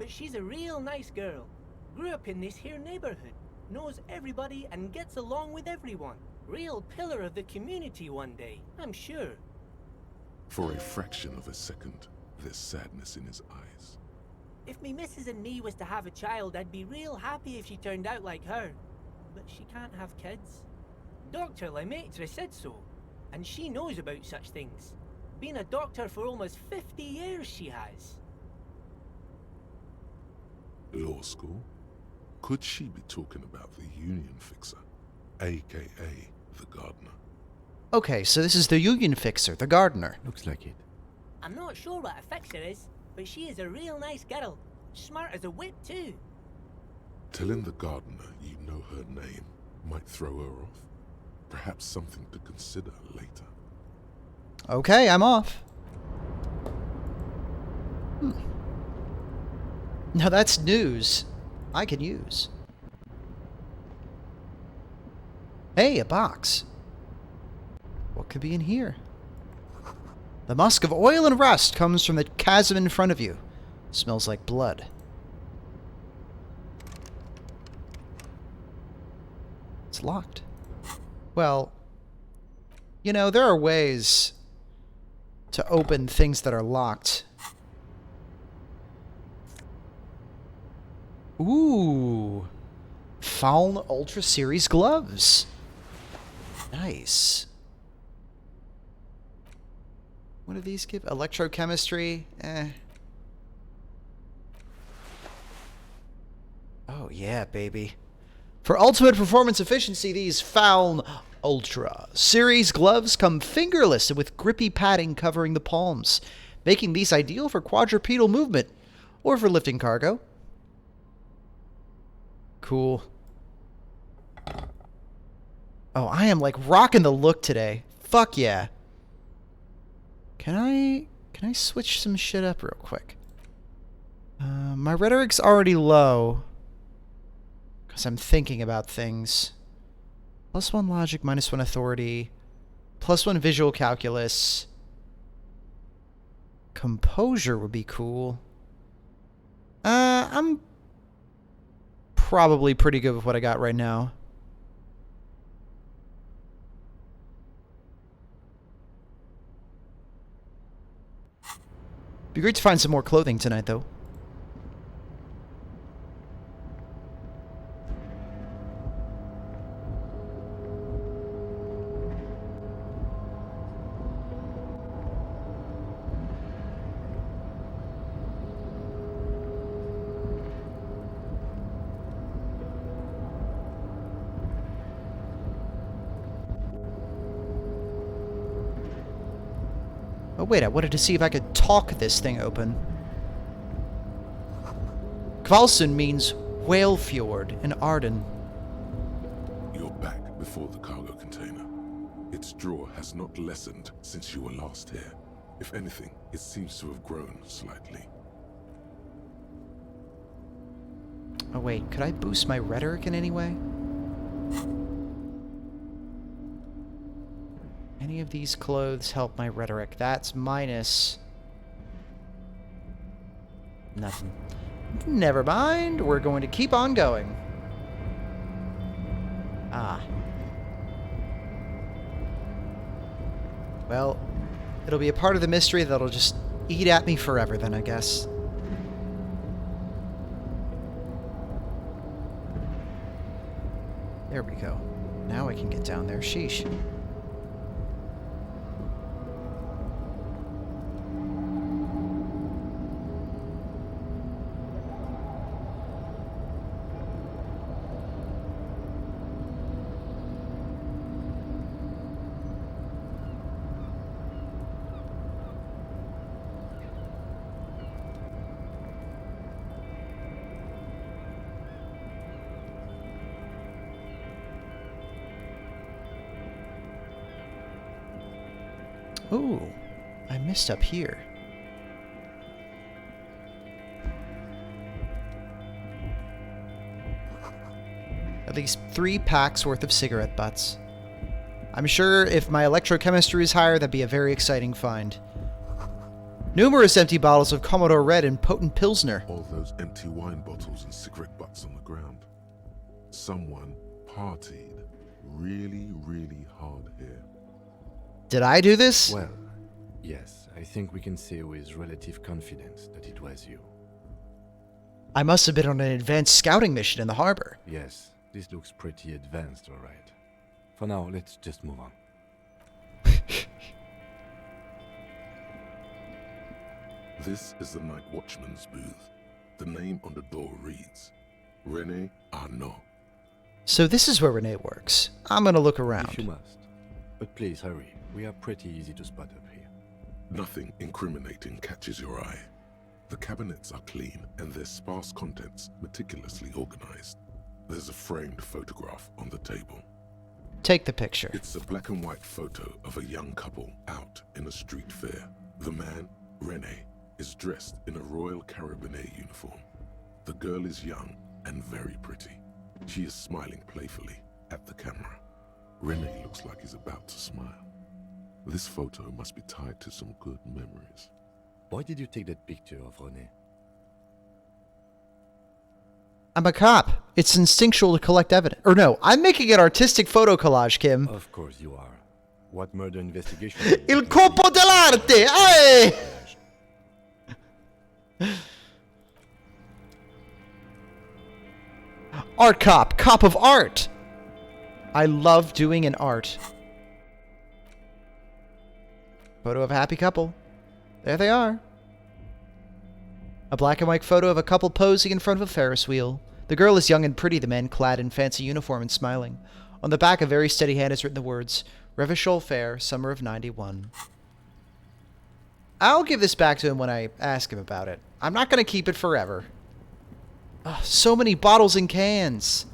she's a real nice girl. Grew up in this here neighborhood. Knows everybody and gets along with everyone. Real pillar of the community one day, I'm sure. For a fraction of a second, there's sadness in his eyes. If me missus and me was to have a child, I'd be real happy if she turned out like her. But she can't have kids. Dr. Lemaitre said so, and she knows about such things. Been a doctor for almost 50 years she has. Law school? Could she be talking about the union fixer, aka the gardener? Okay, so this is the union fixer, the gardener. Looks like it. I'm not sure what a fixer is, but she is a real nice girl. Smart as a whip too. Telling the gardener you know her name might throw her off. Perhaps something to consider later. Okay, I'm off. Now that's news I can use. Hey, a box. What could be in here? The musk of oil and rust comes from the chasm in front of you. Smells like blood. It's locked. Well, you know, there are ways to open things that are locked. Ooh. Faun Ultra Series gloves. Nice. What do these give? Electrochemistry? Eh. Oh, yeah, baby. For ultimate performance efficiency, these Faun Ultra Series gloves come fingerless and with grippy padding covering the palms, making these ideal for quadrupedal movement or for lifting cargo. Cool. Oh, I am like rocking the look today. Fuck yeah. Can I switch some shit up real quick? My rhetoric's already low. Because I'm thinking about things. +1 logic, -1 authority. +1 visual calculus. Composure would be cool. I'm probably pretty good with what I got right now. Be great to find some more clothing tonight, though. Oh wait, I wanted to see if I could talk this thing open. Kvalsund means whale fjord in Arden. You're back before the cargo container. Its draw has not lessened since you were last here. If anything, it seems to have grown slightly. Oh wait, could I boost my rhetoric in any way? Any of these clothes help my rhetoric? That's minus... nothing. Never mind, we're going to keep on going. Ah. Well, it'll be a part of the mystery that'll just eat at me forever then, I guess. There we go. Now I can get down there. Sheesh. Ooh, I missed up here. At least 3 packs worth of cigarette butts. I'm sure if my electrochemistry is higher, that'd be a very exciting find. Numerous empty bottles of Commodore Red and potent Pilsner. All those empty wine bottles and cigarette butts on the ground. Someone partied really, really hard here. Did I do this? Well, yes, I think we can say with relative confidence that it was you. I must have been on an advanced scouting mission in the harbor. Yes, this looks pretty advanced, all right. For now, let's just move on. This is the night watchman's booth. The name on the door reads, René Arnaud. So this is where Renee works. I'm gonna look around. If you must. But please hurry. We are pretty easy to spot up here. Nothing incriminating catches your eye. The cabinets are clean and their sparse contents meticulously organized. There's a framed photograph on the table. Take the picture. It's a black and white photo of a young couple out in a street fair. The man, René, is dressed in a Royal Carabinier uniform. The girl is young and very pretty. She is smiling playfully at the camera. René looks like he's about to smile. This photo must be tied to some good memories. Why did you take that picture of René? I'm a cop. It's instinctual to collect evidence. Or no, I'm making an artistic photo collage, Kim. Of course you are. What murder investigation? are you Il looking colpo for? dell'arte! Hey! Art cop. Cop of art. I love doing an art. Photo of a happy couple. There they are. A black and white photo of a couple posing in front of a Ferris wheel. The girl is young and pretty, the man clad in fancy uniform and smiling. On the back, a very steady hand has written the words, Revachol Fair, Summer of 91. I'll give this back to him when I ask him about it. I'm not going to keep it forever. Ugh, so many bottles and cans.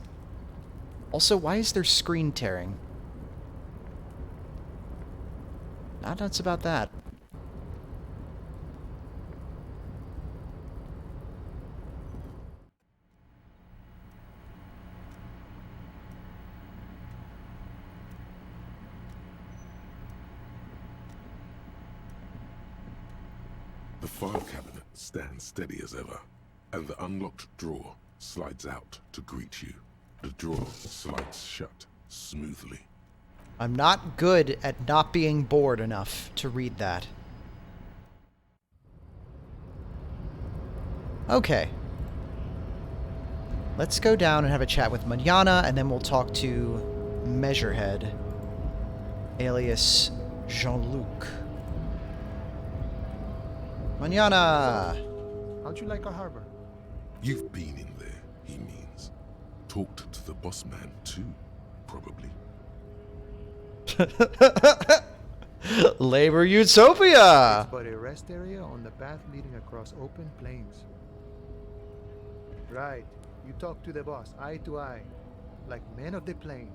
Also, why is there screen tearing? Not nuts about that. The file cabinet stands steady as ever, and the unlocked drawer slides out to greet you. The drawer slides shut smoothly. I'm not good at not being bored enough to read that. Okay. Let's go down and have a chat with Manana, and then we'll talk to Measurehead, alias Jean-Luc. Manana! How'd you like our harbor? You've been in there, he means. Talked to the boss man too, probably. Labor Utopia! It's but a rest area on the path leading across open plains. Right. You talk to the boss, eye to eye, like men of the plain.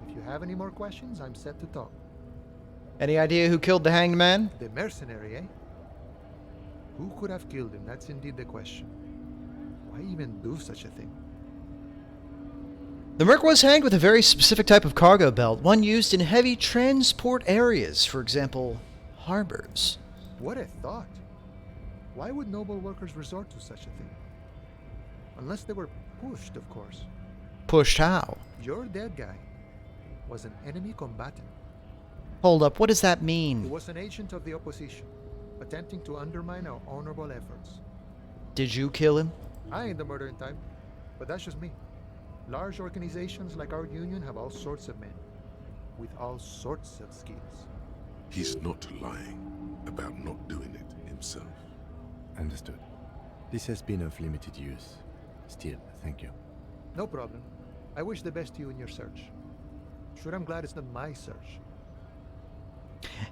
If you have any more questions, I'm set to talk. Any idea who killed the hanged man? The mercenary, eh? Who could have killed him? That's indeed the question. Why even do such a thing? The Merc was hanged with a very specific type of cargo belt, one used in heavy transport areas, for example, harbors. What a thought. Why would noble workers resort to such a thing? Unless they were pushed, of course. Pushed how? Your dead guy was an enemy combatant. Hold up, what does that He mean? was an agent of the opposition, attempting to undermine our honorable efforts. Did you kill him? I ain't the murdering type, but that's just me. Large organizations like our union have all sorts of men, with all sorts of skills. He's not lying about not doing it himself. Understood. This has been of limited use. Still, thank you. No problem. I wish the best to you in your search. Sure, I'm glad it's not my search.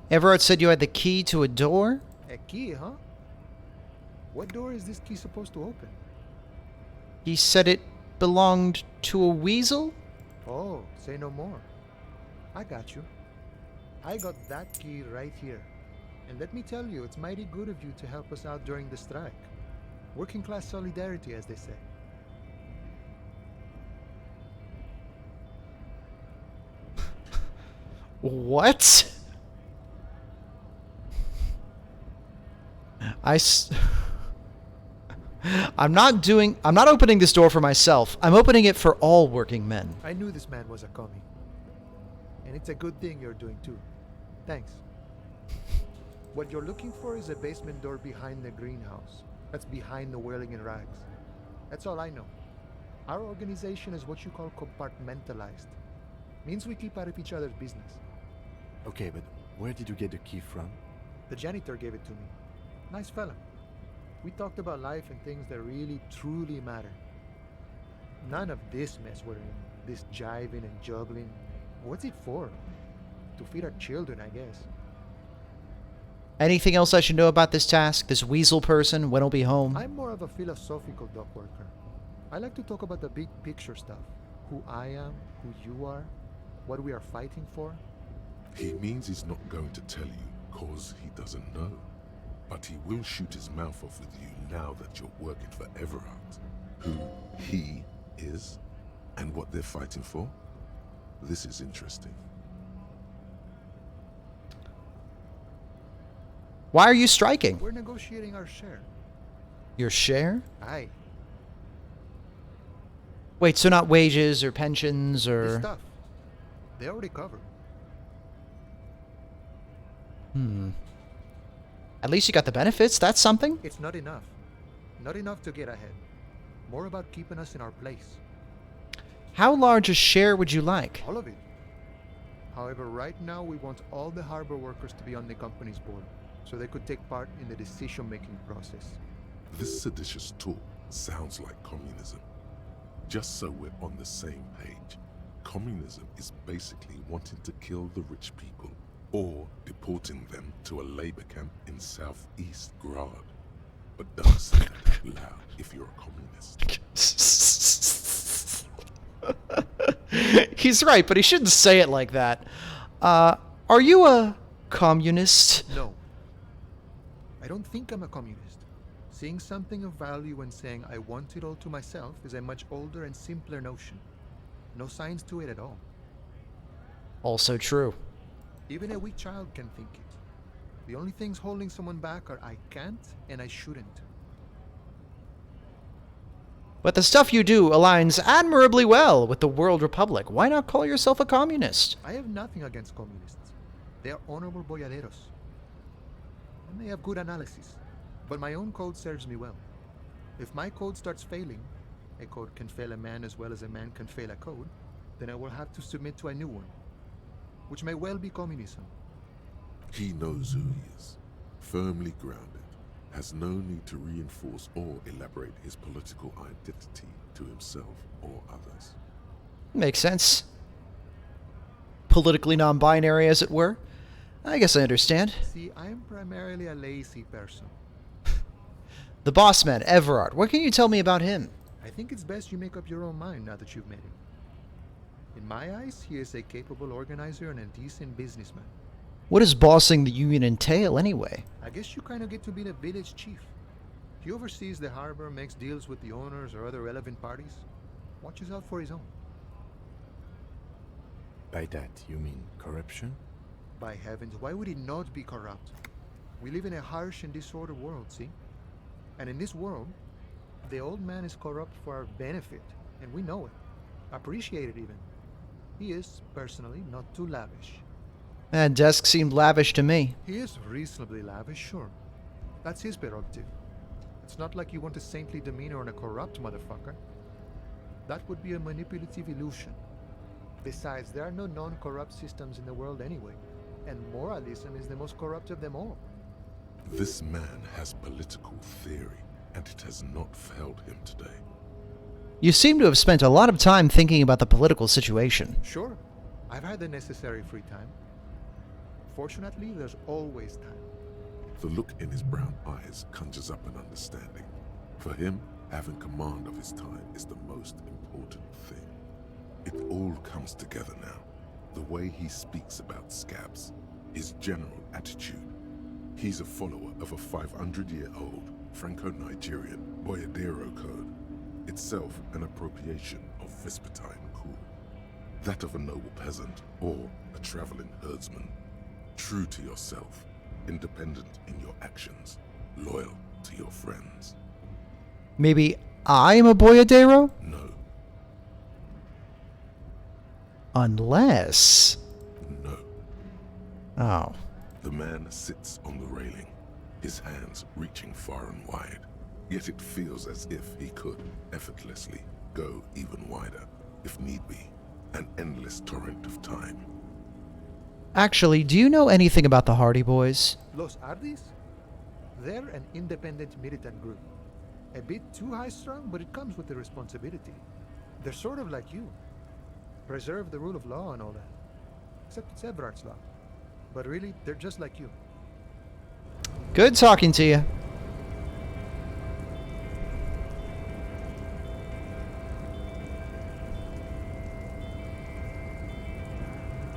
Everard said you had the key to a door? A key, huh? What door is this key supposed to open? He said it belonged to a weasel? Oh, say no more. I got you. I got that key right here. And let me tell you, it's mighty good of you to help us out during the strike. Working class solidarity, as they say. What? I'm not opening this door for myself. I'm opening it for all working men. I knew this man was a commie. And it's a good thing you're doing too. Thanks. What you're looking for is a basement door behind the greenhouse. That's behind the whirling in rags. That's all I know. Our organization is what you call compartmentalized. Means we keep out of each other's business. Okay, but where did you get the key from? The janitor gave it to me. Nice fella. We talked about life and things that really, truly matter. None of this mess we're in. This jiving and juggling. What's it for? To feed our children, I guess. Anything else I should know about this task? This weasel person? When he'll be home? I'm more of a philosophical dock worker. I like to talk about the big picture stuff. Who I am, who you are, what we are fighting for. He means he's not going to tell you, cause he doesn't know. But he will shoot his mouth off with you now that you're working for Everard. Who he is, and what they're fighting for. This is interesting. Why are you striking? We're negotiating our share. Your share? Aye. Wait, so not wages or pensions This or... stuff. They already covered. At least you got the benefits. That's something. It's not enough. Not enough to get ahead. More about keeping us in our place. How large a share would you like? All of it. However, right now we want all the harbor workers to be on the company's board, so they could take part in the decision-making process. This seditious talk sounds like communism. Just so we're on the same page, communism is basically wanting to kill the rich people or deporting them to a labor camp in southeast Grad. But don't say that out loud if you're a communist. He's right, but he shouldn't say it like that. Are you a communist? No. I don't think I'm a communist. Seeing something of value and saying I want it all to myself is a much older and simpler notion. No science to it at all. Also true. Even a weak child can think it. The only things holding someone back are I can't and I shouldn't. But the stuff you do aligns admirably well with the World Republic. Why not call yourself a communist? I have nothing against communists. They are honorable boyaderos. And they have good analysis. But my own code serves me well. If my code starts failing, a code can fail a man as well as a man can fail a code, then I will have to submit to a new one, which may well be communism. He knows who he is, firmly grounded, has no need to reinforce or elaborate his political identity to himself or others. Makes sense. Politically non-binary, as it were. I guess I understand. See, I am primarily a lazy person. The boss man, Everard. What can you tell me about him? I think it's best you make up your own mind now that you've met him. In my eyes, he is a capable organizer and a decent businessman. What does bossing the union entail, anyway? I guess you kind of get to be the village chief. He oversees the harbor, makes deals with the owners or other relevant parties, watches out for his own. By that, you mean corruption? By heavens, why would he not be corrupt? We live in a harsh and disordered world, see? And in this world, the old man is corrupt for our benefit, and we know it. Appreciate it even. He is, personally, not too lavish. That desk seemed lavish to me. He is reasonably lavish, sure. That's his prerogative. It's not like you want a saintly demeanor on a corrupt motherfucker. That would be a manipulative illusion. Besides, there are no non-corrupt systems in the world anyway, and moralism is the most corrupt of them all. This man has political theory, and it has not failed him today. You seem to have spent a lot of time thinking about the political situation. Sure, I've had the necessary free time. Fortunately, there's always time. The look in his brown eyes conjures up an understanding. For him, having command of his time is the most important thing. It all comes together now. The way he speaks about scabs, his general attitude. He's a follower of a 500-year-old Franco-Nigerian Boyadero code, itself an appropriation of Vespertine cool. That of a noble peasant or a traveling herdsman. True to yourself, independent in your actions, loyal to your friends. Maybe I'm a boyadero? No, Unless... no. Oh. The man sits on the railing, his hands reaching far and wide. Yet it feels as if he could, effortlessly, go even wider, if need be. An endless torrent of time. Actually, do you know anything about the Hardy Boys? Los Ardis? They're an independent militant group. A bit too high-strung, but it comes with the responsibility. They're sort of like you. Preserve the rule of law and all that. Except it's Everard's law. But really, they're just like you. Good talking to you.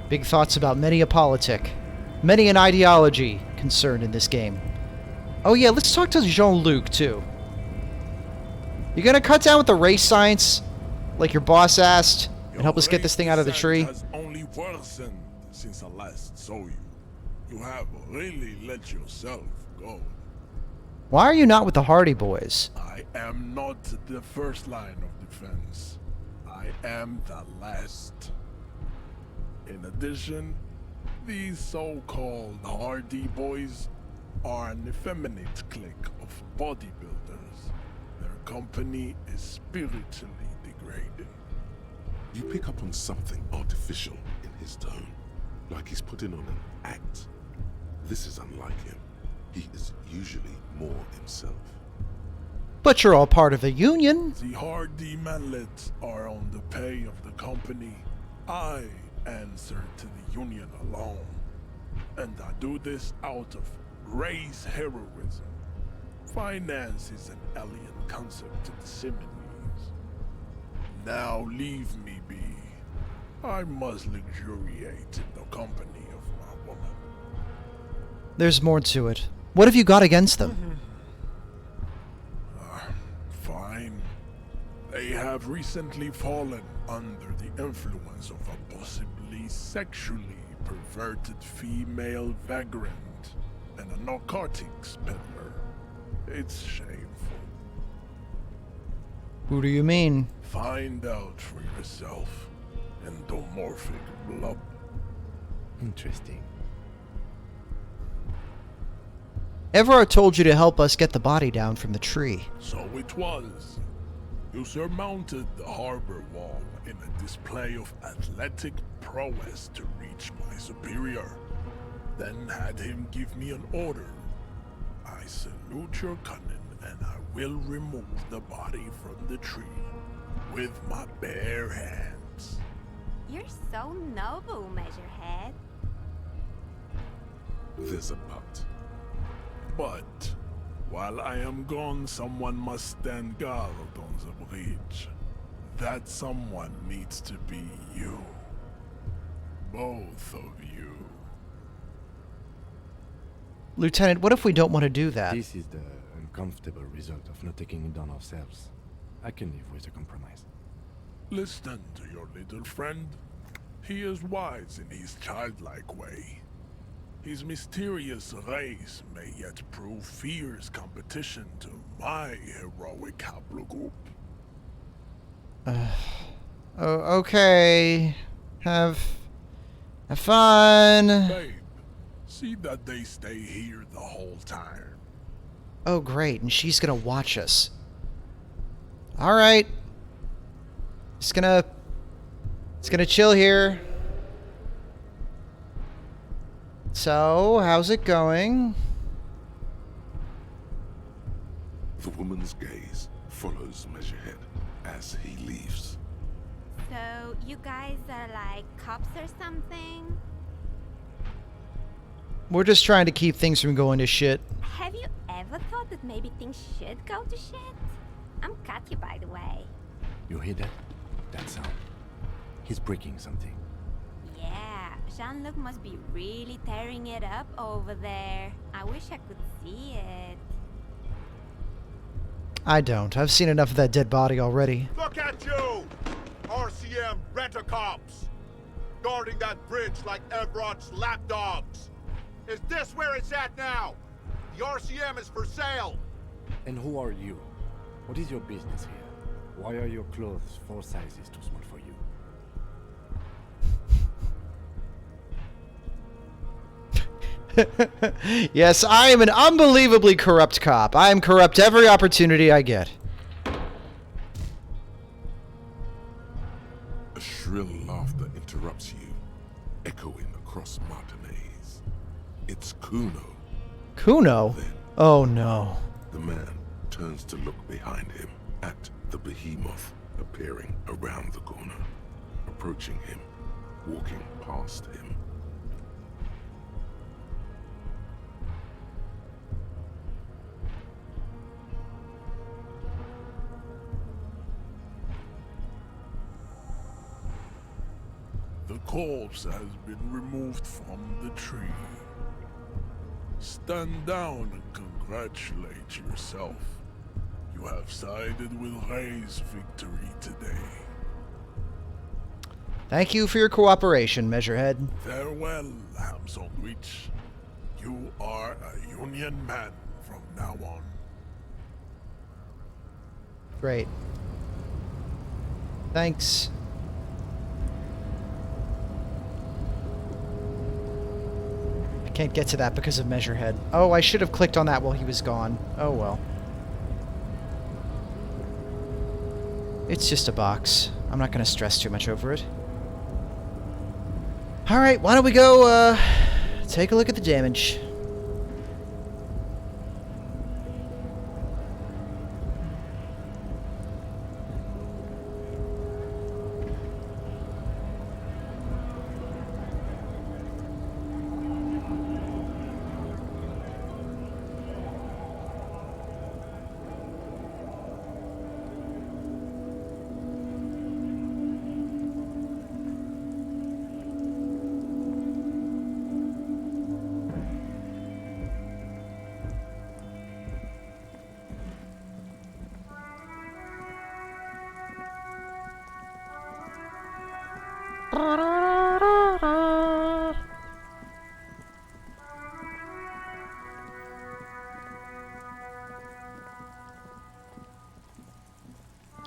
Big thoughts about many a politic, many an ideology concerned in this game. Oh yeah, let's talk to Jean-Luc too. You gonna cut down with the race science, like your boss asked, and help us get this thing out of the tree? Has only worsened since I last saw you. You have really let yourself go. Why are you not with the Hardy Boys? I am not the first line of defense. I am the last. In addition, these so-called Hardy Boys are an effeminate clique of bodybuilders. Their company is spiritually degrading. You pick up on something artificial in his tone, like he's putting on an act. This is unlike him. He is usually more himself. But you're all part of the union. The Hardy Manlets are on the pay of the company. I answer to the union alone. And I do this out of race heroism. Finance is an alien concept to the Simonies. Now leave me be. I must luxuriate in the company of my woman. There's more to it. What have you got against them? Fine. They have recently fallen under the influence of a possibly sexually perverted female vagrant and a narcotics peddler. It's shameful. Who do you mean? Find out for yourself. Endomorphic blob. Interesting. Everard told you to help us get the body down from the tree. So it was. You surmounted the harbor wall in a display of athletic prowess to reach my superior. Then had him give me an order. I salute your cunning and I will remove the body from the tree with my bare hands. You're so noble, Measurehead. There's a but. But while I am gone, someone must stand guard on the bridge. That someone needs to be you. Both of you. Lieutenant, what if we don't want to do that? This is the uncomfortable result of not taking it on ourselves. I can live with a compromise. Listen to your little friend. He is wise in his childlike way. His mysterious race may yet prove fierce competition to my heroic haplogroup. Okay. Have fun. Babe, see that they stay here the whole time. Oh, great. And she's gonna watch us. All right. Just gonna chill here. So, how's it going? The woman's gaze follows Measurehead as he leaves. So, you guys are like cops or something? We're just trying to keep things from going to shit. Have you ever thought that maybe things should go to shit? I'm Katya, by the way. You hear that? That sound. He's breaking something. Yeah, Jean-Luc must be really tearing it up over there. I wish I could see it. I don't. I've seen enough of that dead body already. Look at you! RCM rent-a-cops! Guarding that bridge like Everott's lapdogs! Is this where it's at now? The RCM is for sale! And who are you? What is your business here? Why are your clothes 4 sizes too small for you? Yes, I am an unbelievably corrupt cop. I am corrupt every opportunity I get. A shrill laughter interrupts you, echoing across Martinez. It's Kuno. Kuno? Then Oh no. the man turns to look behind him at the behemoth appearing around the corner, approaching him, walking past him. The corpse has been removed from the tree. Stand down and congratulate yourself. You have sided with Ray's victory today. Thank you for your cooperation, Measurehead. Farewell, ham sandwich. You are a Union man from now on. Great. Thanks. I can't get to that because of Measurehead. Oh, I should have clicked on that while he was gone. Oh well. It's just a box. I'm not going to stress too much over it. Alright, why don't we go, take a look at the damage.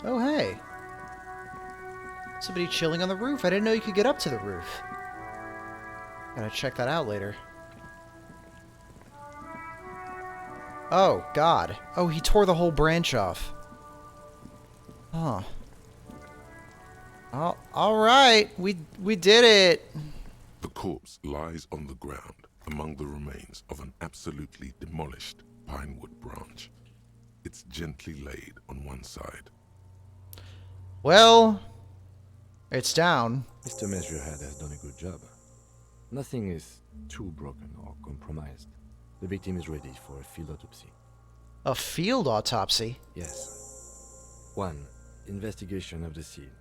Oh, hey. Somebody chilling on the roof. I didn't know you could get up to the roof. Gotta check that out later. Oh, God. Oh, he tore the whole branch off. Huh. Oh, alright. We did it. The corpse lies on the ground among the remains of an absolutely demolished pinewood branch. It's gently laid on one side. Well, it's down. Mr. Measurehead has done a good job. Nothing is too broken or compromised. The victim is ready for a field autopsy. A field autopsy? Yes. 1. Investigation of the scene.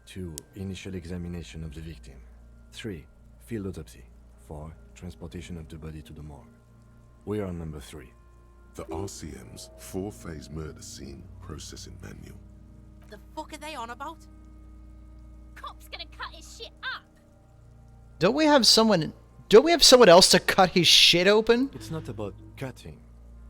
2. Initial examination of the victim. 3. Field autopsy. 4. Transportation of the body to the morgue. We are on number 3. The RCM's 4-phase murder scene processing manual. The fuck are they on about? Cop's gonna cut his shit up. Don't we have someone else to cut his shit open? It's not about cutting.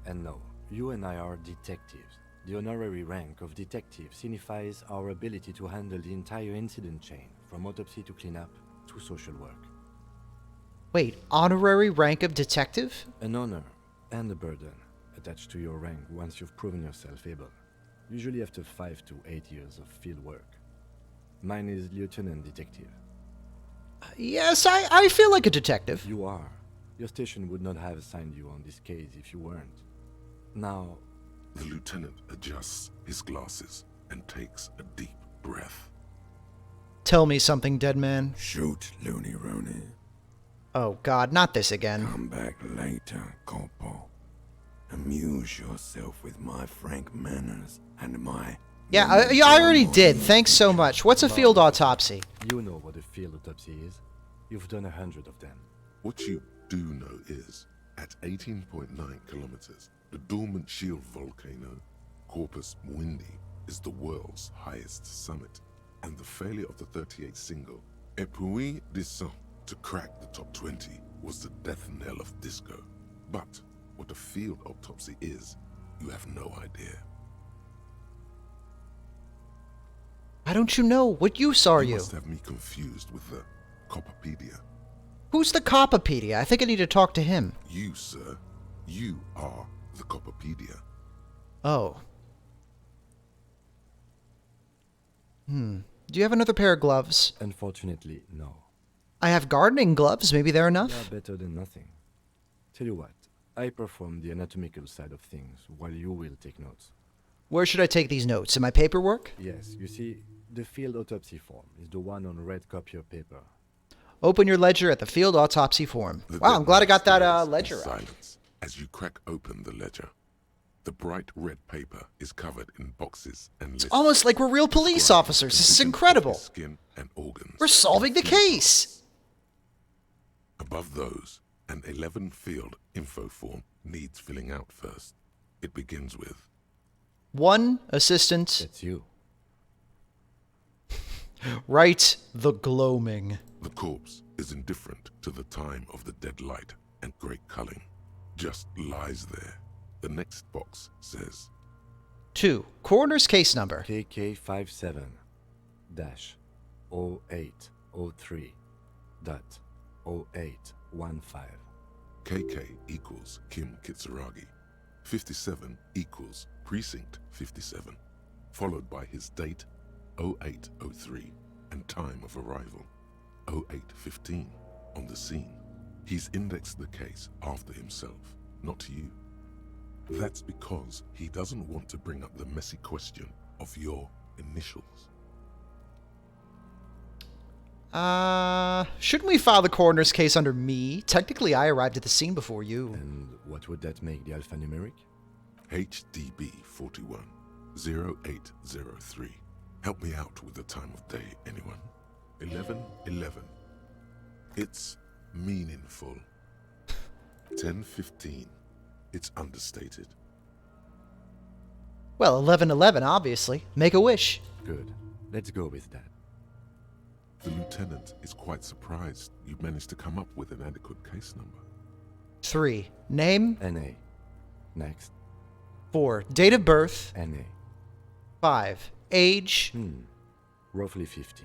And no, you and I are detectives. The honorary rank of detective signifies our ability to handle the entire incident chain, from autopsy to cleanup to social work. Wait, honorary rank of detective? An honor and a burden attached to your rank once you've proven yourself able. Usually after 5 to 8 years of field work. Mine is Lieutenant Detective. Yes, I feel like a detective. You are. Your station would not have assigned you on this case if you weren't. Now, The lieutenant adjusts his glasses and takes a deep breath. Tell me something, dead man. Shoot, Looney Rooney. Oh God, not this again. Come back later, Corporal. Amuse yourself with my frank manners and my... Yeah, I already did. Thanks so much. What's a field autopsy? you know what a field autopsy is. You've done 100 of them. What you do know is, at 18.9 kilometers, the dormant shield volcano, Corpus Mundi, is the world's highest summit, and the failure of the 38 single, Et puis descend, to crack the top 20 was the death knell of disco. But what a field autopsy is, you have no idea. Why don't you know? What use are You you? must have me confused with the Copopedia. Who's the Copopedia? I think I need to talk to him. You, sir, you are the Copopedia. Oh. Do you have another pair of gloves? Unfortunately, no. I have gardening gloves. Maybe they're They enough. are better than nothing. Tell you what, I perform the anatomical side of things, while you will take notes. Where should I take these notes? In my paperwork? Yes, you see, the field autopsy form is the one on red copier paper. Open your ledger at the field autopsy form. The Wow, I'm glad I got that stares in ledger out. silence as you crack open the ledger. The bright red paper is covered in boxes and lists. Almost like we're real police describing officers. This is condition of incredible. his Skin and organs. We're solving the case. Above those, an 11 field info form needs filling out first. It begins with, One assistant. That's you. Write the gloaming. the corpse is indifferent to the time of the dead light. and great culling. Just lies there. The next box says 2. Coroner's case number. KK57-0803.0815. KK equals Kim Kitsuragi. 57 equals Precinct 57, followed by his date 0803 and time of arrival 0815 on the scene. He's indexed the case after himself, not you. That's because he doesn't want to bring up the messy question of your initials. Shouldn't we file the coroner's case under me? Technically, I arrived at the scene before you. And what would that make the alphanumeric? HDB 41 0803. Help me out with the time of day, anyone? 11:11. It's meaningful. 10:15. It's understated. Well, 11:11, obviously. Make a wish. Good. Let's go with that. The lieutenant is quite surprised you managed to come up with an adequate case number. 3. Name. NA. Next. 4. Date of birth. NA. 5. Age. Roughly 50.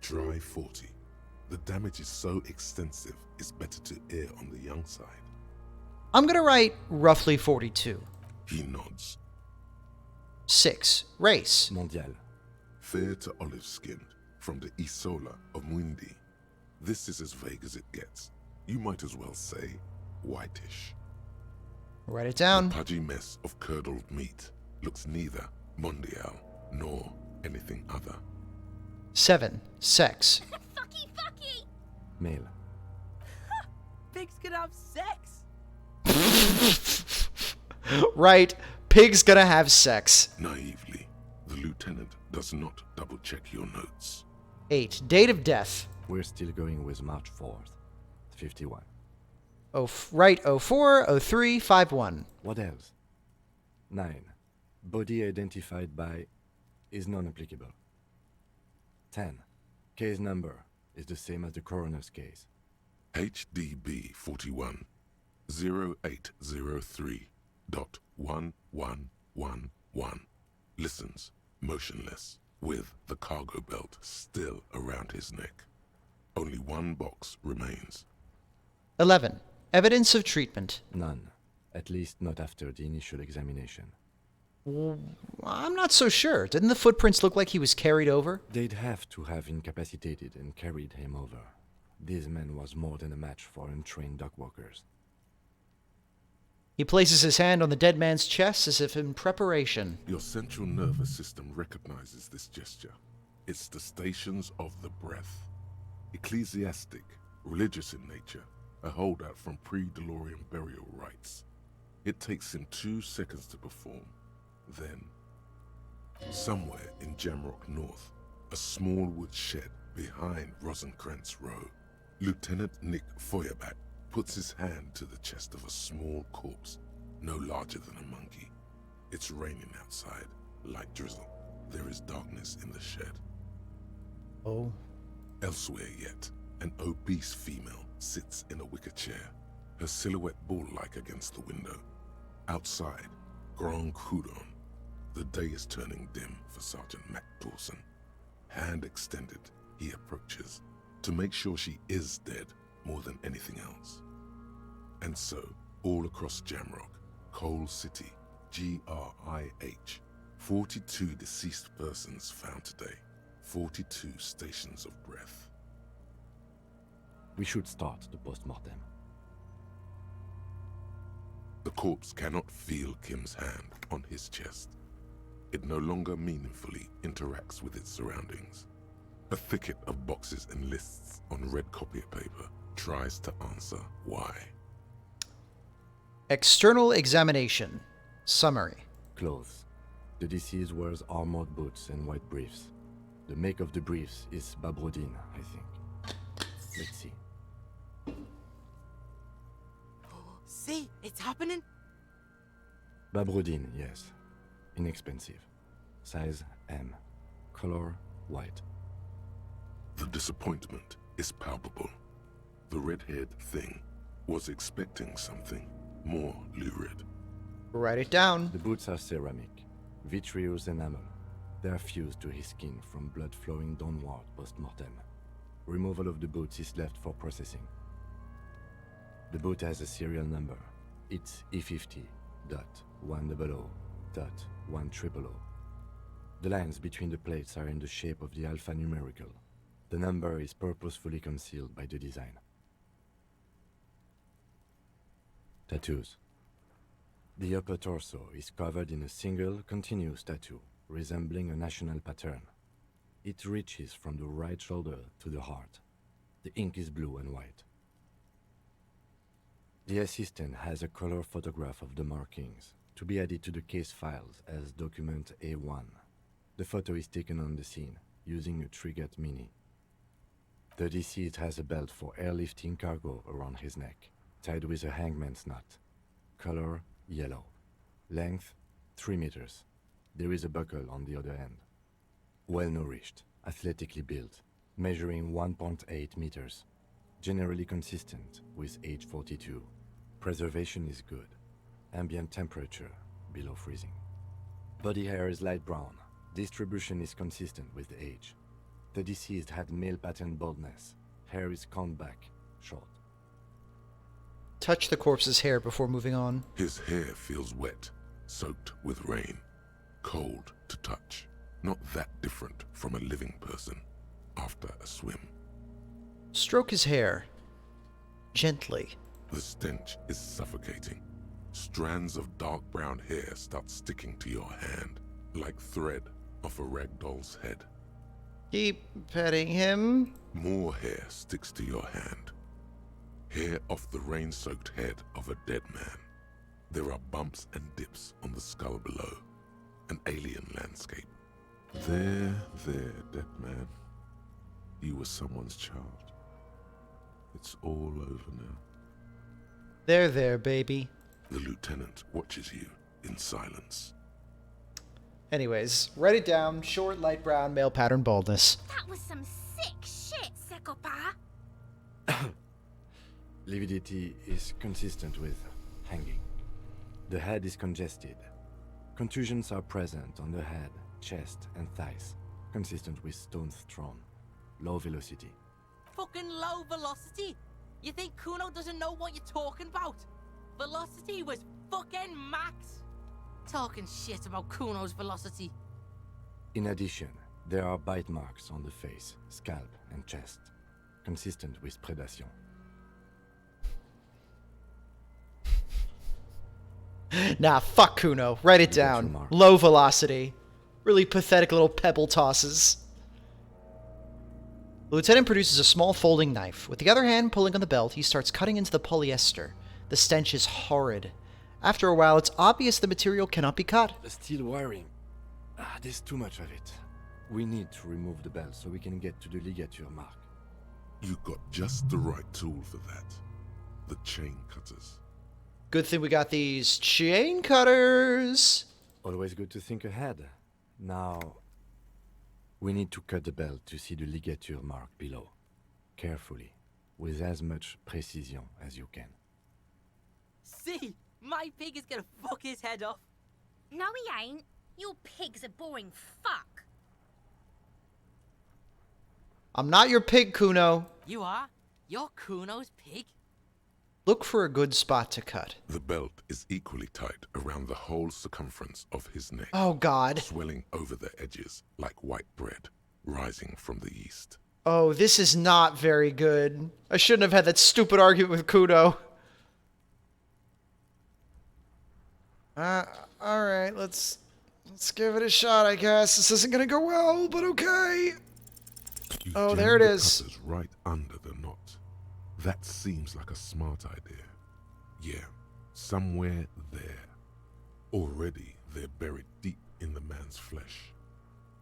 Try 40. The damage is so extensive, it's better to err on the young side. I'm gonna write roughly 42. He nods. 6. Race. Mondial. Fair to olive-skinned, from the Isola of Mwindi. This is as vague as it gets. You might as well say whitish. Write it down. The pudgy mess of curdled meat looks neither mondial nor anything other. 7. Sex. Fucky! Male. Pigs can have sex. Right. Pig's gonna have sex. Naively, the lieutenant does not double-check your notes. 8. Date of death. We're still going with March 4th. 51. Right. 04, 03, 51. What else? 9. Body identified by is non-applicable. 10. Case number is the same as the coroner's case. HDB 41 0803.1111. Listens, motionless, with the cargo belt still around his neck. Only one box remains. 11. Evidence of treatment. None. At least not after the initial examination. I'm not so sure. Didn't the footprints look like he was carried over? They'd have to have incapacitated and carried him over. This man was more than a match for untrained dogwalkers. He places his hand on the dead man's chest as if in preparation. Your central nervous system recognizes this gesture. It's the stations of the breath. Ecclesiastic, religious in nature, a holdout from pre-DeLorean burial rites. It takes him 2 seconds to perform. Then, somewhere in Jamrock North, a small wood shed behind Rosencrantz Row, Lieutenant Nick Feuerbach puts his hand to the chest of a small corpse, no larger than a monkey. It's raining outside, light drizzle. There is darkness in the shed. Oh. Elsewhere yet, an obese female sits in a wicker chair, her silhouette bull-like against the window. Outside, Grand Coudon. The day is turning dim for Sergeant Mac Dawson. Hand extended, he approaches, to make sure she is dead more than anything else. And so, all across Jamrock, Coal City, GRIH, 42 deceased persons found today, 42 stations of breath. We should start the post-mortem. The corpse cannot feel Kim's hand on his chest. It no longer meaningfully interacts with its surroundings. A thicket of boxes and lists on red copier paper tries to answer why. External examination. Summary. Clothes. The deceased wears armored boots and white briefs. The make of the briefs is Babrodine, I think. Let's see. See, it's happening. Babrodine, yes. Inexpensive. Size M. Color white. The disappointment is palpable. The red-haired thing, Was expecting something more lurid. Write it down. The boots are ceramic, vitreous enamel. They are fused to his skin from blood flowing downward post-mortem. Removal of the boots is left for processing. The boot has a serial number. It's E50.100.100. The lines between the plates are in the shape of the alphanumerical. The number is purposefully concealed by the design. Tattoos. The upper torso is covered in a single, continuous tattoo, resembling a national pattern. It reaches from the right shoulder to the heart. The ink is blue and white. The assistant has a color photograph of the markings, to be added to the case files as document A1. The photo is taken on the scene, using a Trigat Mini. The deceased has a belt for airlifting cargo around his neck, tied with a hangman's knot. Color, yellow. Length, 3 meters. There is a buckle on the other end. Well-nourished, athletically built, measuring 1.8 meters. Generally consistent with age 42. Preservation is good. Ambient temperature, below freezing. Body hair is light brown. Distribution is consistent with age. The deceased had male pattern baldness. Hair is combed back, short. Touch the corpse's hair before moving on. His hair feels wet, soaked with rain, cold to touch. Not that different from a living person after a swim. Stroke his hair. Gently. The stench is suffocating. Strands of dark brown hair start sticking to your hand, like thread off a ragdoll's head. Keep petting him. More hair sticks to your hand. Hair off the rain-soaked head of a dead man. There are bumps and dips on the skull below. An alien landscape. There, dead man. You were someone's child. It's all over now. There, baby. The lieutenant watches you in silence. Anyways, write it down. Short, light brown, male pattern baldness. That was some sick shit, Sekopa. Lividity is consistent with hanging. The head is congested. Contusions are present on the head, chest, and thighs, consistent with stones thrown. Low velocity. Fucking low velocity? You think Kuno doesn't know what you're talking about? Velocity was fucking max. Talking shit about Kuno's velocity. In addition, there are bite marks on the face, scalp, and chest, consistent with predation. Nah, fuck Kuno. Write it down. Low velocity. Really pathetic little pebble tosses. The lieutenant produces a small folding knife. With the other hand pulling on the belt, he starts cutting into the polyester. The stench is horrid. After a while, it's obvious the material cannot be cut. The steel wiring. There's too much of it. We need to remove the belt so we can get to the ligature mark. You got just the right tool for that. The chain cutters. Good thing we got these chain cutters. Always good to think ahead. Now, we need to cut the belt to see the ligature mark below. Carefully, with as much precision as you can. See, my pig is gonna fuck his head off. No, he ain't. Your pig's a boring fuck. I'm not your pig, Kuno. You are? You're Kuno's pig? Look for a good spot to cut. The belt is equally tight around the whole circumference of his neck. Oh, God. Swelling over the edges like white bread rising from the east. Oh, this is not very good. I shouldn't have had that stupid argument with Kuno. Alright, let's give it a shot, I guess. This isn't gonna go well, but okay. Oh, there it is. Cutters right under the knot. That seems like a smart idea. Yeah, somewhere there. Already, they're buried deep in the man's flesh.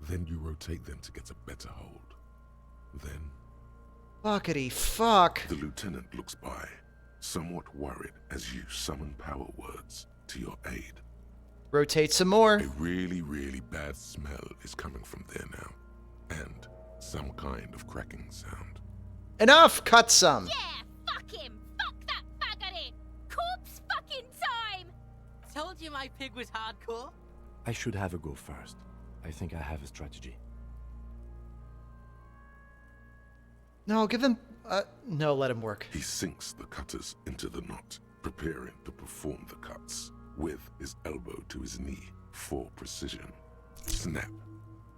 Then you rotate them to get a better hold. Then... Fuckity fuck. The lieutenant looks by, somewhat worried as you summon power words to your aid. Rotate some more. A really, really bad smell is coming from there now. And some kind of cracking sound. Enough! Cut some! Yeah, fuck him! Fuck that told you my pig was hardcore. I should have a go first. I think I have a strategy. No, give them... no, let him work. He sinks the cutters into the knot, preparing to perform the cuts, with his elbow to his knee for precision. Snap.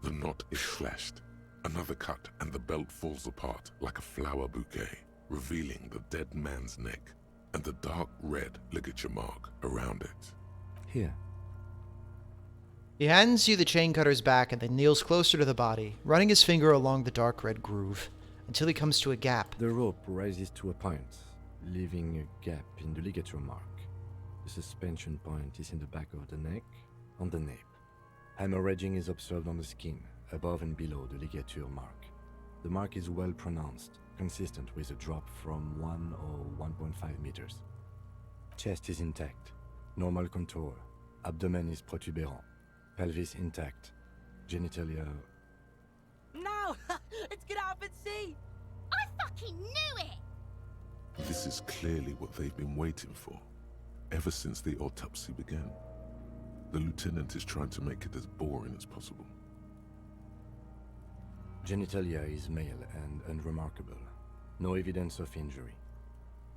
The knot is slashed. Another cut and the belt falls apart like a flower bouquet, revealing the dead man's neck and the dark red ligature mark around it. Here. He hands you the chain cutter's back and then kneels closer to the body, running his finger along the dark red groove, until he comes to a gap. The rope rises to a point, leaving a gap in the ligature mark. The suspension point is in the back of the neck, on the nape. Hemorrhaging is observed on the skin, above and below the ligature mark. The mark is well pronounced, consistent with a drop from 1 or 1.5 meters. Chest is intact, normal contour. Abdomen is protuberant, pelvis intact, genitalia... No! Let's get up and see! I fucking knew it! This is clearly what they've been waiting for, ever since the autopsy began. The lieutenant is trying to make it as boring as possible. Genitalia is male and unremarkable. No evidence of injury.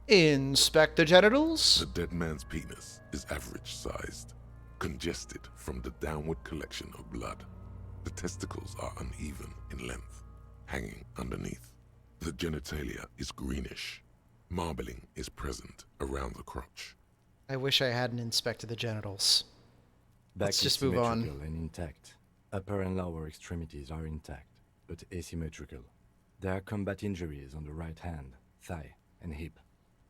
Inspect the genitals. The dead man's penis is average-sized, congested from the downward collection of blood. The testicles are uneven in length, hanging underneath. The genitalia is greenish. Marbling is present around the crotch. I wish I hadn't inspected the genitals. Back Let's is just move on. symmetrical and intact. Upper and lower extremities are intact, but asymmetrical. There are combat injuries on the right hand, thigh, and hip.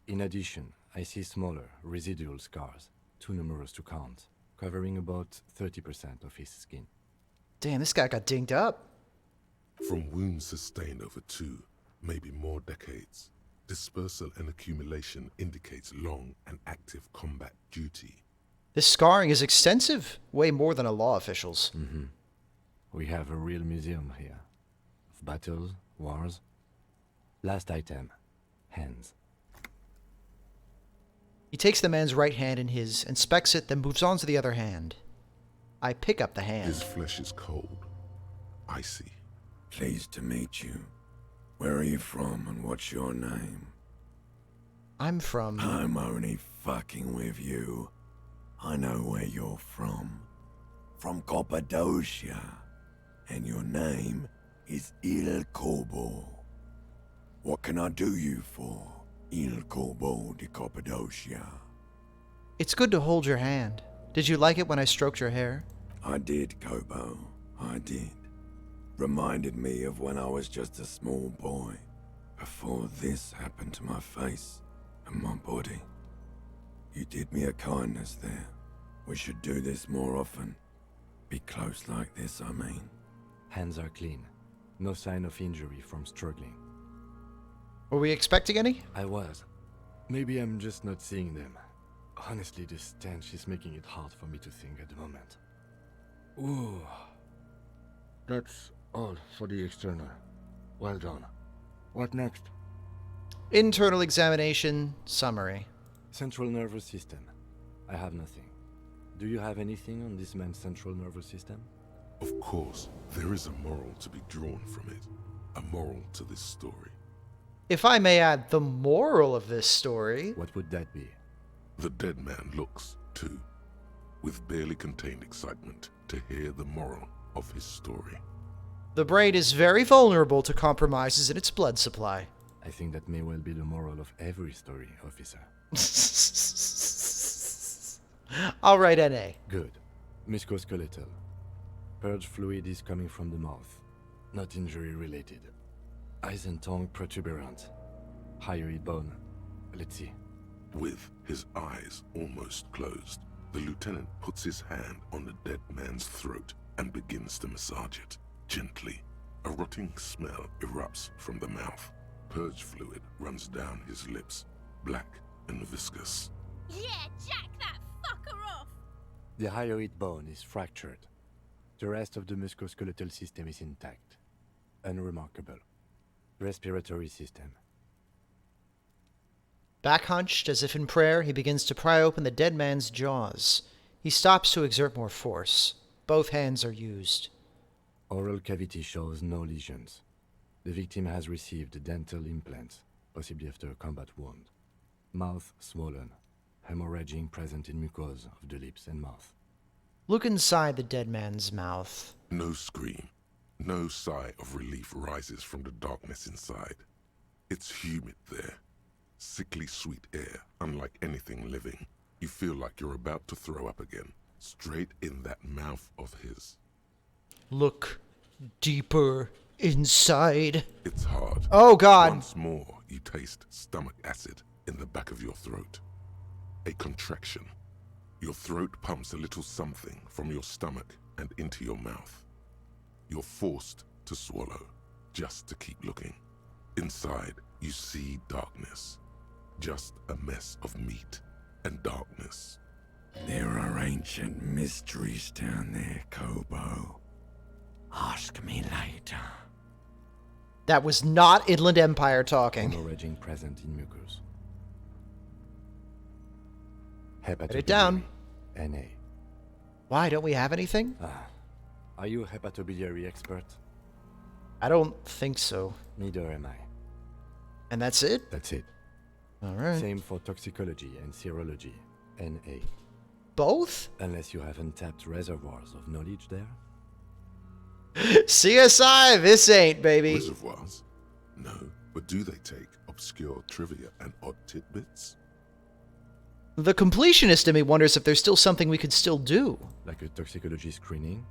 In addition, I see smaller, residual scars, too numerous to count, covering about 30% of his skin. Damn, this guy got dinged up. From wounds sustained over 2, maybe more decades, dispersal and accumulation indicates long and active combat duty. This scarring is extensive, way more than a law official's. Mm-hmm. We have a real museum here. Of battles, wars. Last item. Hands. He takes the man's right hand in his, inspects it, then moves on to the other hand. I pick up the hand. His flesh is cold, icy. Pleased to meet you. Where are you from and what's your name? I'm from... I'm only fucking with you. I know where you're from. From Cappadocia. And your name is Il Corbo. What can I do you for, Il Corbo de Cappadocia? It's good to hold your hand. Did you like it when I stroked your hair? I did, Kobo. I did. Reminded me of when I was just a small boy, before this happened to my face and my body. You did me a kindness there. We should do this more often. Be close like this, I mean. Hands are clean. No sign of injury from struggling. Were we expecting any? I was. Maybe I'm just not seeing them. Honestly, this stench is making it hard for me to think at the moment. Ooh. That's all for the external. Well done. What next? Internal examination summary. Central nervous system. I have nothing. Do you have anything on this man's central nervous system? Of course, there is a moral to be drawn from it. A moral to this story. If I may add, the moral of this story... What would that be? The dead man looks, too, with barely contained excitement to hear the moral of his story. The brain is very vulnerable to compromises in its blood supply. I think that may well be the moral of every story, officer. All right, N.A. Good. Musculoskeletal. Purge fluid is coming from the mouth. Not injury related. Eyes and tongue protuberant. Hyoid bone. Let's see. With his eyes almost closed, the lieutenant puts his hand on the dead man's throat and begins to massage it, gently. A rotting smell erupts from the mouth. Purge fluid runs down his lips, black and viscous. Yeah, jack that fucker off! The hyoid bone is fractured. The rest of the musculoskeletal system is intact. Unremarkable. Respiratory system. Back hunched, as if in prayer, he begins to pry open the dead man's jaws. He stops to exert more force. Both hands are used. Oral cavity shows no lesions. The victim has received dental implants, possibly after a combat wound. Mouth swollen, hemorrhaging present in mucosa of the lips and mouth. Look inside the dead man's mouth. No scream, no sigh of relief rises from the darkness inside. It's humid there. Sickly sweet air, unlike anything living. You feel like you're about to throw up again, straight in that mouth of his. Look deeper inside. It's hard. Oh, God. Once more, you taste stomach acid in the back of your throat. A contraction. Your throat pumps a little something from your stomach and into your mouth. You're forced to swallow, just to keep looking. Inside, you see darkness. Just a mess of meat and darkness. There are ancient mysteries down there, Kobo. Ask me later. That was not Inland Empire talking. Hemorrhaging present in mucus. Write it down. NA. Why, don't we have anything? Are you a hepatobiliary expert? I don't think so. Neither am I. And that's it? That's it. All right. Same for toxicology and serology. NA. Both? Unless you have untapped reservoirs of knowledge there. CSI, this ain't, baby. Reservoirs? No, but do they take obscure trivia and odd tidbits? The completionist in me wonders if there's still something we could still do. Like a toxicology screening?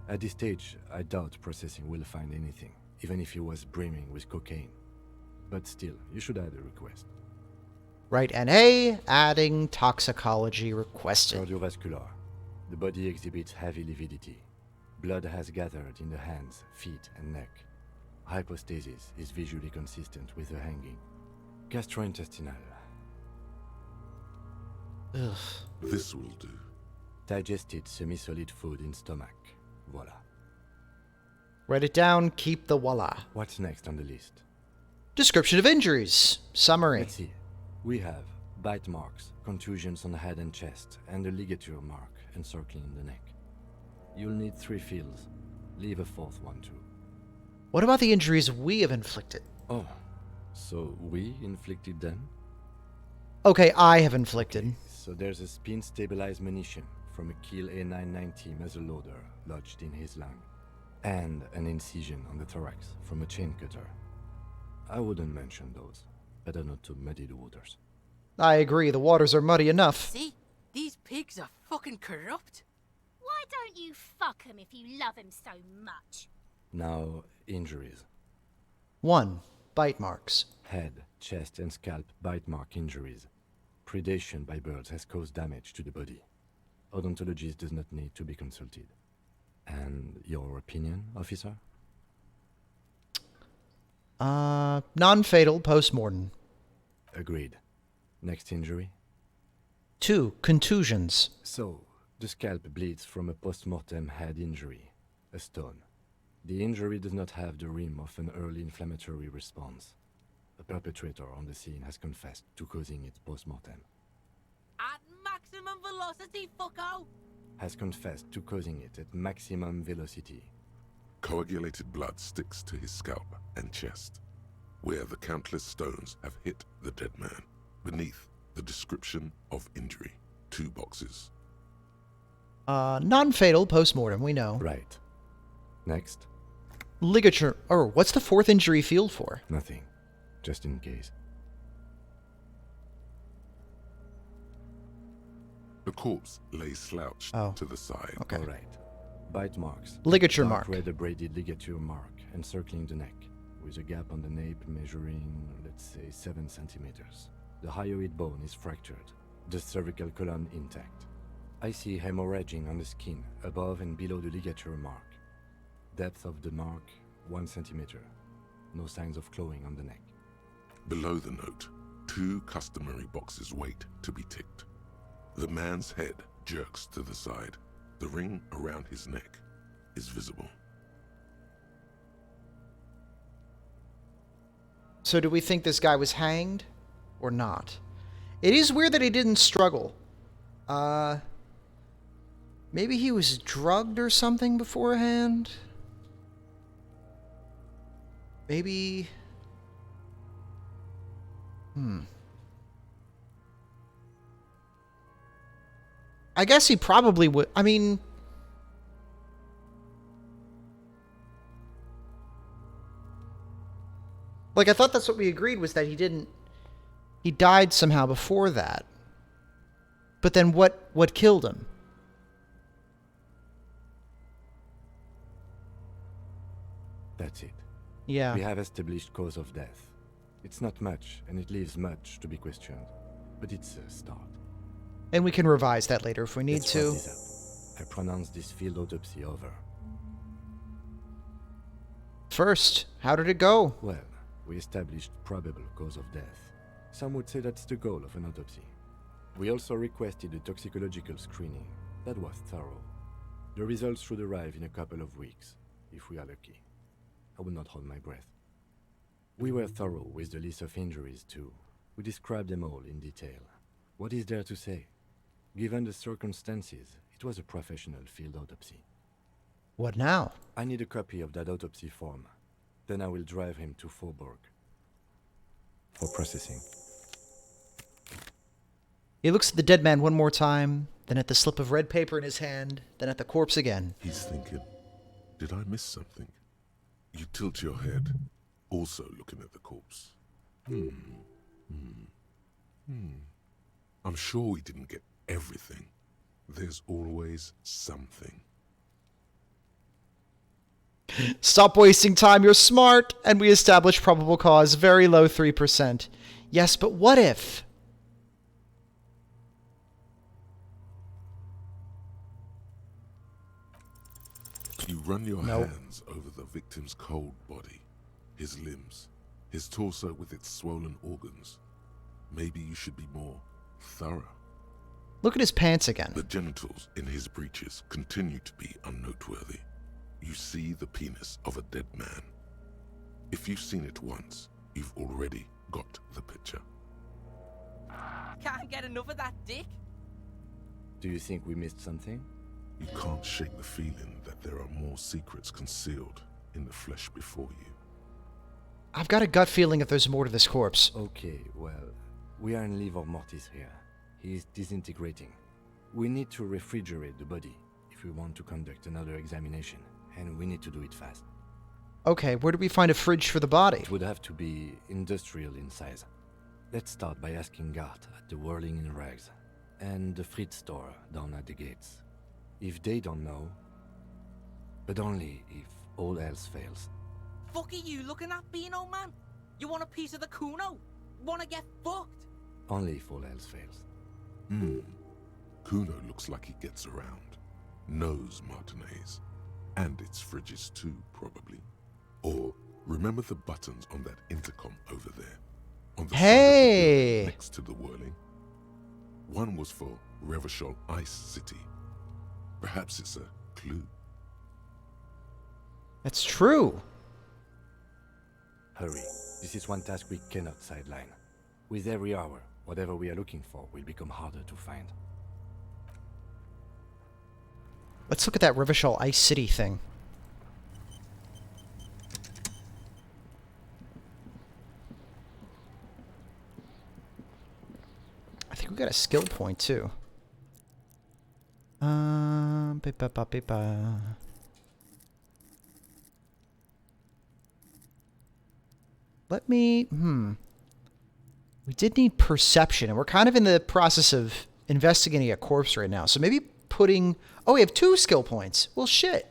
At this stage, I doubt processing will find anything, even if it was brimming with cocaine. But still, you should add a request. Right, NA, adding toxicology requested. Cardiovascular. The body exhibits heavy lividity. Blood has gathered in the hands, feet, and neck. Hypostasis is visually consistent with the hanging. Gastrointestinal. Ugh. This will do. Digested semi-solid food in stomach. Voila. Write it down, keep the voila. What's next on the list? Description of injuries. Summary. Let's see. We have bite marks, contusions on the head and chest, and a ligature mark encircling the neck. You'll need 3 fields. Leave a 4th one too. What about the injuries we have inflicted? Oh, so we inflicted them? Okay, I have inflicted. So there's a spin-stabilized munition from a Kiel A990 muzzleloader lodged in his lung, and an incision on the thorax from a chain cutter. I wouldn't mention those. Better not to muddy the waters. I agree, the waters are muddy enough. See? These pigs are fucking corrupt. Why don't you fuck him if you love him so much? Now, injuries. 1. Bite marks. Head, chest, and scalp bite mark injuries. Predation by birds has caused damage to the body. Odontologist does not need to be consulted. And your opinion, officer? Non-fatal post-mortem. Agreed. Next injury? 2. Contusions. So, the scalp bleeds from a post-mortem head injury, a stone. The injury does not have the rim of an early inflammatory response. The perpetrator on the scene has confessed to causing it post-mortem. At maximum velocity, fucko! Has confessed to causing it at maximum velocity. Coagulated blood sticks to his scalp and chest, where the countless stones have hit the dead man. Beneath, the description of injury. 2 boxes. Non-fatal post-mortem, we know. Right. Next? Ligature. Oh, what's the 4th injury field for? Nothing. Just in case. The corpse lay slouched to the side. Okay. All right. Bite marks. Ligature Dark mark. red abraded ligature mark encircling the neck, with a gap on the nape measuring, let's say, 7 centimeters. The hyoid bone is fractured. The cervical column intact. I see hemorrhaging on the skin, above and below the ligature mark. Depth of the mark, 1 centimeter. No signs of clawing on the neck. Below the note, 2 customary boxes wait to be ticked. The man's head jerks to the side. The ring around his neck is visible. So do we think this guy was hanged or not? It is weird that he didn't struggle. Maybe he was drugged or something beforehand? Maybe... I guess he probably would... I mean... Like, I thought that's what we agreed, was that he didn't... He died somehow before that. But then what killed him? That's it. Yeah. We have established cause of death. It's not much, and it leaves much to be questioned. But it's a start. And we can revise that later if we need Let's to. wrap this up. I pronounce this field autopsy over. First, how did it go? Well, we established probable cause of death. Some would say that's the goal of an autopsy. We also requested a toxicological screening. That was thorough. The results should arrive in a couple of weeks, if we are lucky. I would not hold my breath. We were thorough with the list of injuries, too. We described them all in detail. What is there to say? Given the circumstances, it was a professional field autopsy. What now? I need a copy of that autopsy form. Then I will drive him to Faubourg for processing. He looks at the dead man one more time, then at the slip of red paper in his hand, then at the corpse again. He's thinking, did I miss something? You tilt your head, also looking at the corpse. I'm sure we didn't get everything. There's always something. Stop wasting time, you're smart! And we establish probable cause, very low 3%. Yes, but what if? You run your hands over the victim's cold body, his limbs, his torso with its swollen organs. Maybe you should be more thorough. Look at his pants again. The genitals in his breeches continue to be unnoteworthy. You see the penis of a dead man. If you've seen it once, you've already got the picture. Can't get enough of that dick. Do you think we missed something? You can't shake the feeling that there are more secrets concealed in the flesh before you. I've got a gut feeling that there's more to this corpse. Okay, well, we are in livor mortis here. He is disintegrating. We need to refrigerate the body if we want to conduct another examination, and we need to do it fast. Okay, where do we find a fridge for the body? It would have to be industrial in size. Let's start by asking Gart at the Whirling in Rags and the Fritz store down at the gates. If they don't know, but only if all else fails. Fuck are you looking at, Beano man? You want a piece of the Kuno? Wanna get fucked? Only if all else fails. Kuno looks like he gets around. Knows Martinez. And its fridges too, probably. Or remember the buttons on that intercom over there? On the side of the building next to the Whirling? One was for Revachol Ice City. Perhaps it's a clue. That's true. Hurry. This is one task we cannot sideline. With every hour, whatever we are looking for will become harder to find. Let's look at that Revachol Ice City thing. I think we got a skill point too. Let me, We did need perception, and we're kind of in the process of investigating a corpse right now. So maybe putting, oh, we have 2 skill points. Well, shit.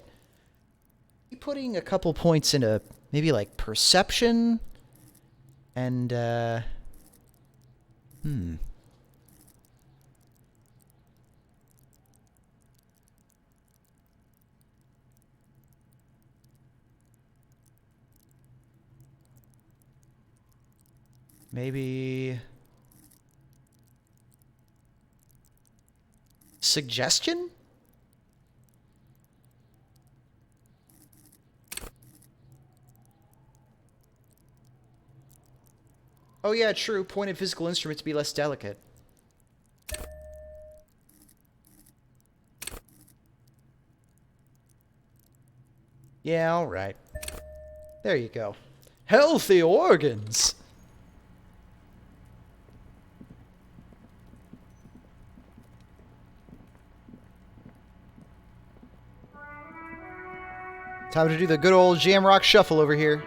Putting a couple points into maybe like perception and, maybe suggestion? Oh yeah, true. Point of physical instrument to be less delicate. Yeah, alright. There you go. Healthy organs! Time to do the good old Jamrock Shuffle over here.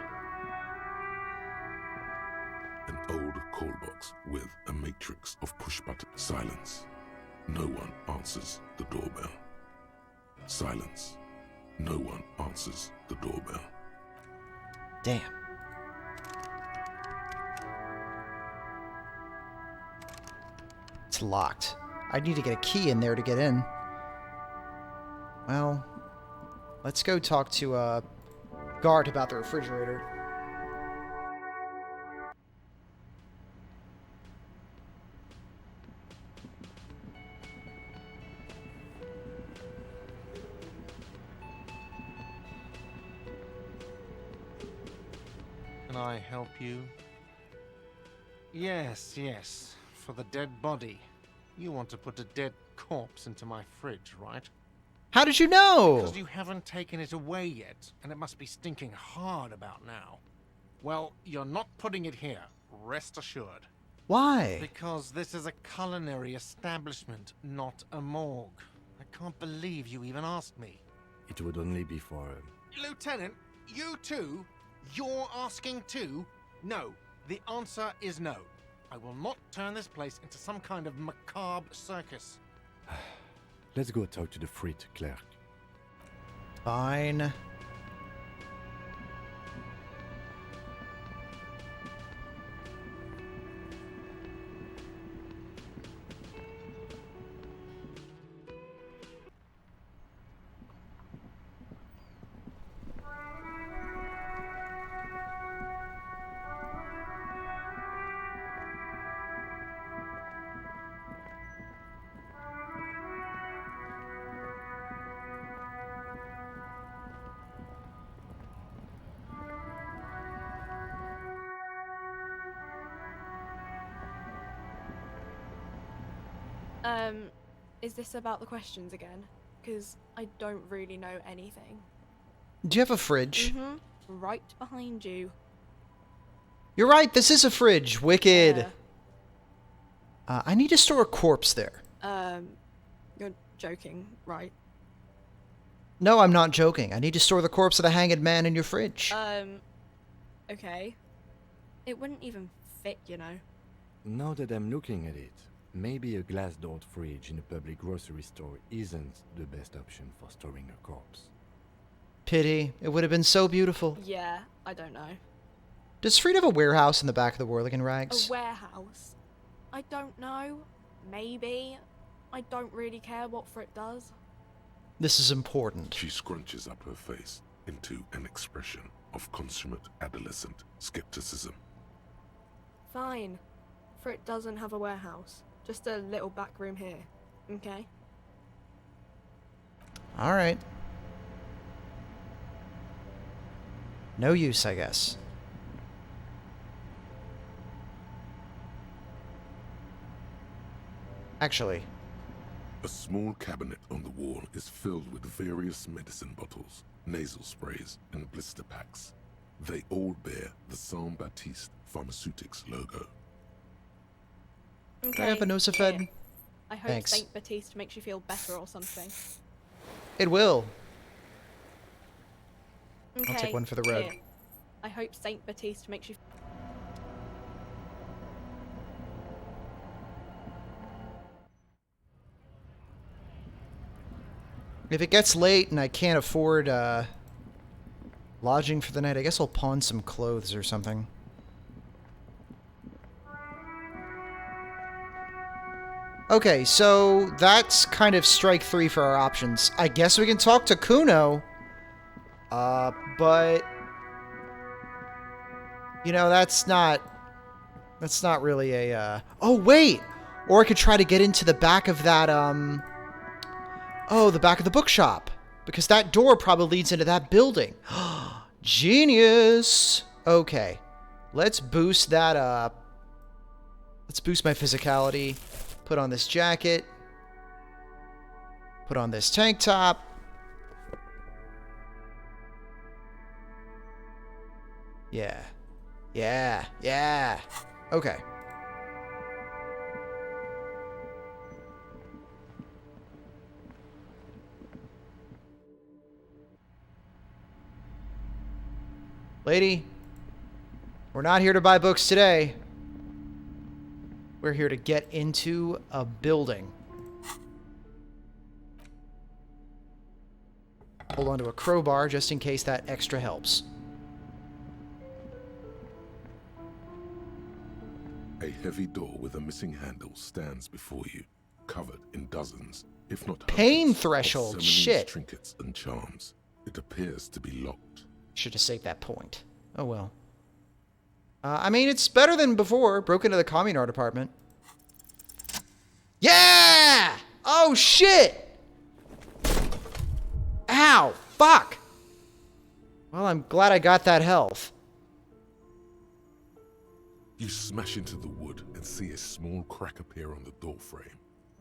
An old call box with a matrix of push-button. Silence. No one answers the doorbell. Silence. No one answers the doorbell. Damn. It's locked. I need to get a key in there to get in. Well, let's go talk to Gart about the refrigerator. Can I help you? Yes, yes. For the dead body. You want to put a dead corpse into my fridge, right? How did you know? Because you haven't taken it away yet, and it must be stinking hard about now. Well, you're not putting it here, rest assured. Why? Because this is a culinary establishment, not a morgue. I can't believe you even asked me. It would only be for... Lieutenant, you too? You're asking too? No. The answer is no. I will not turn this place into some kind of macabre circus. Let's go talk to the frit clerk. Fine. Is this about the questions again? Because I don't really know anything. Do you have a fridge? Mm-hmm. Right behind you. You're right, this is a fridge. Wicked. Yeah. I need to store a corpse there. You're joking, right? No, I'm not joking. I need to store the corpse of the hanged man in your fridge. Okay. It wouldn't even fit, you know. Now that I'm looking at it, maybe a glass-doored fridge in a public grocery store isn't the best option for storing a corpse. Pity. It would have been so beautiful. Yeah, I don't know. Does Fried have a warehouse in the back of the Whirligin Rags? A warehouse? I don't know. Maybe. I don't really care what Frit does. This is important. She scrunches up her face into an expression of consummate adolescent skepticism. Fine. Frit doesn't have a warehouse. Just a little back room here. Okay? Alright. No use, I guess. Actually. A small cabinet on the wall is filled with various medicine bottles, nasal sprays, and blister packs. They all bear the Saint Baptiste Pharmaceutics logo. Okay, Can I have a Nosafed? here. I hope Thanks. Saint Baptiste makes you feel better or something. It will. Okay, I'll take one for the road. here. I hope Saint Baptiste makes you... If it gets late and I can't afford lodging for the night, I guess I'll pawn some clothes or something. Okay, so that's kind of strike 3 for our options. I guess we can talk to Kuno. But... You know, that's not really a, Oh, wait! Or I could try to get into the back of that, Oh, the back of the bookshop. Because that door probably leads into that building. Genius! Okay. Let's boost that up. Let's boost my physicality. Put on this jacket. Put on this tank top. Yeah. Yeah. Yeah. Okay. Lady, we're not here to buy books today. We're here to get into a building. Hold on to a crowbar just in case that extra helps. A heavy door with a missing handle stands before you, covered in dozens, if not Pain hundreds, threshold, of Seminoles shit. trinkets and charms. It appears to be locked. Should have saved that point. Oh well. I mean, it's better than before. Broke into the communard apartment. Yeah! Oh shit! Ow! Fuck! Well, I'm glad I got that health. You smash into the wood and see a small crack appear on the doorframe.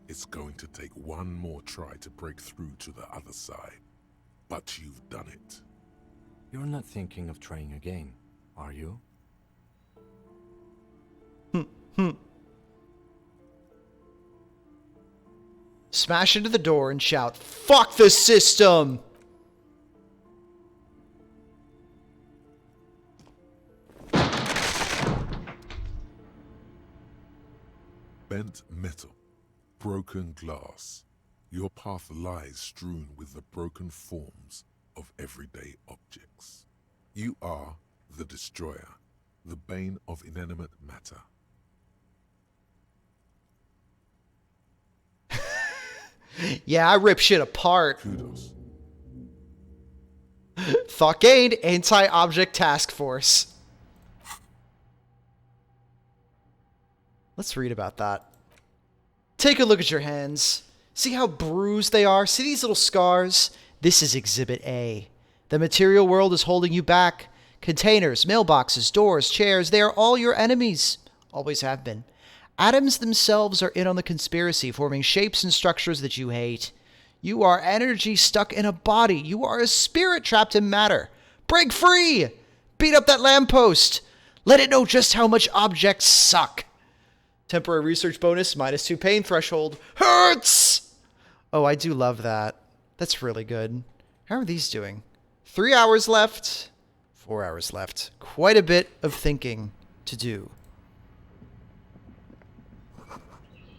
It's going to take one more try to break through to the other side. But you've done it. You're not thinking of trying again, are you? Smash into the door and shout, "Fuck the system!" Bent metal, broken glass. Your path lies strewn with the broken forms of everyday objects. You are the destroyer, the bane of inanimate matter. Yeah, I rip shit apart. Kudos. Thought gained, anti-object task force. Let's read about that. Take a look at your hands. See how bruised they are? See these little scars? This is Exhibit A. The material world is holding you back. Containers, mailboxes, doors, chairs, they are all your enemies. Always have been. Atoms themselves are in on the conspiracy, forming shapes and structures that you hate. You are energy stuck in a body. You are a spirit trapped in matter. Break free! Beat up that lamppost! Let it know just how much objects suck. Temporary research bonus, -2 pain threshold. Hurts! Oh, I do love that. That's really good. How are these doing? 3 hours left. 4 hours left. Quite a bit of thinking to do.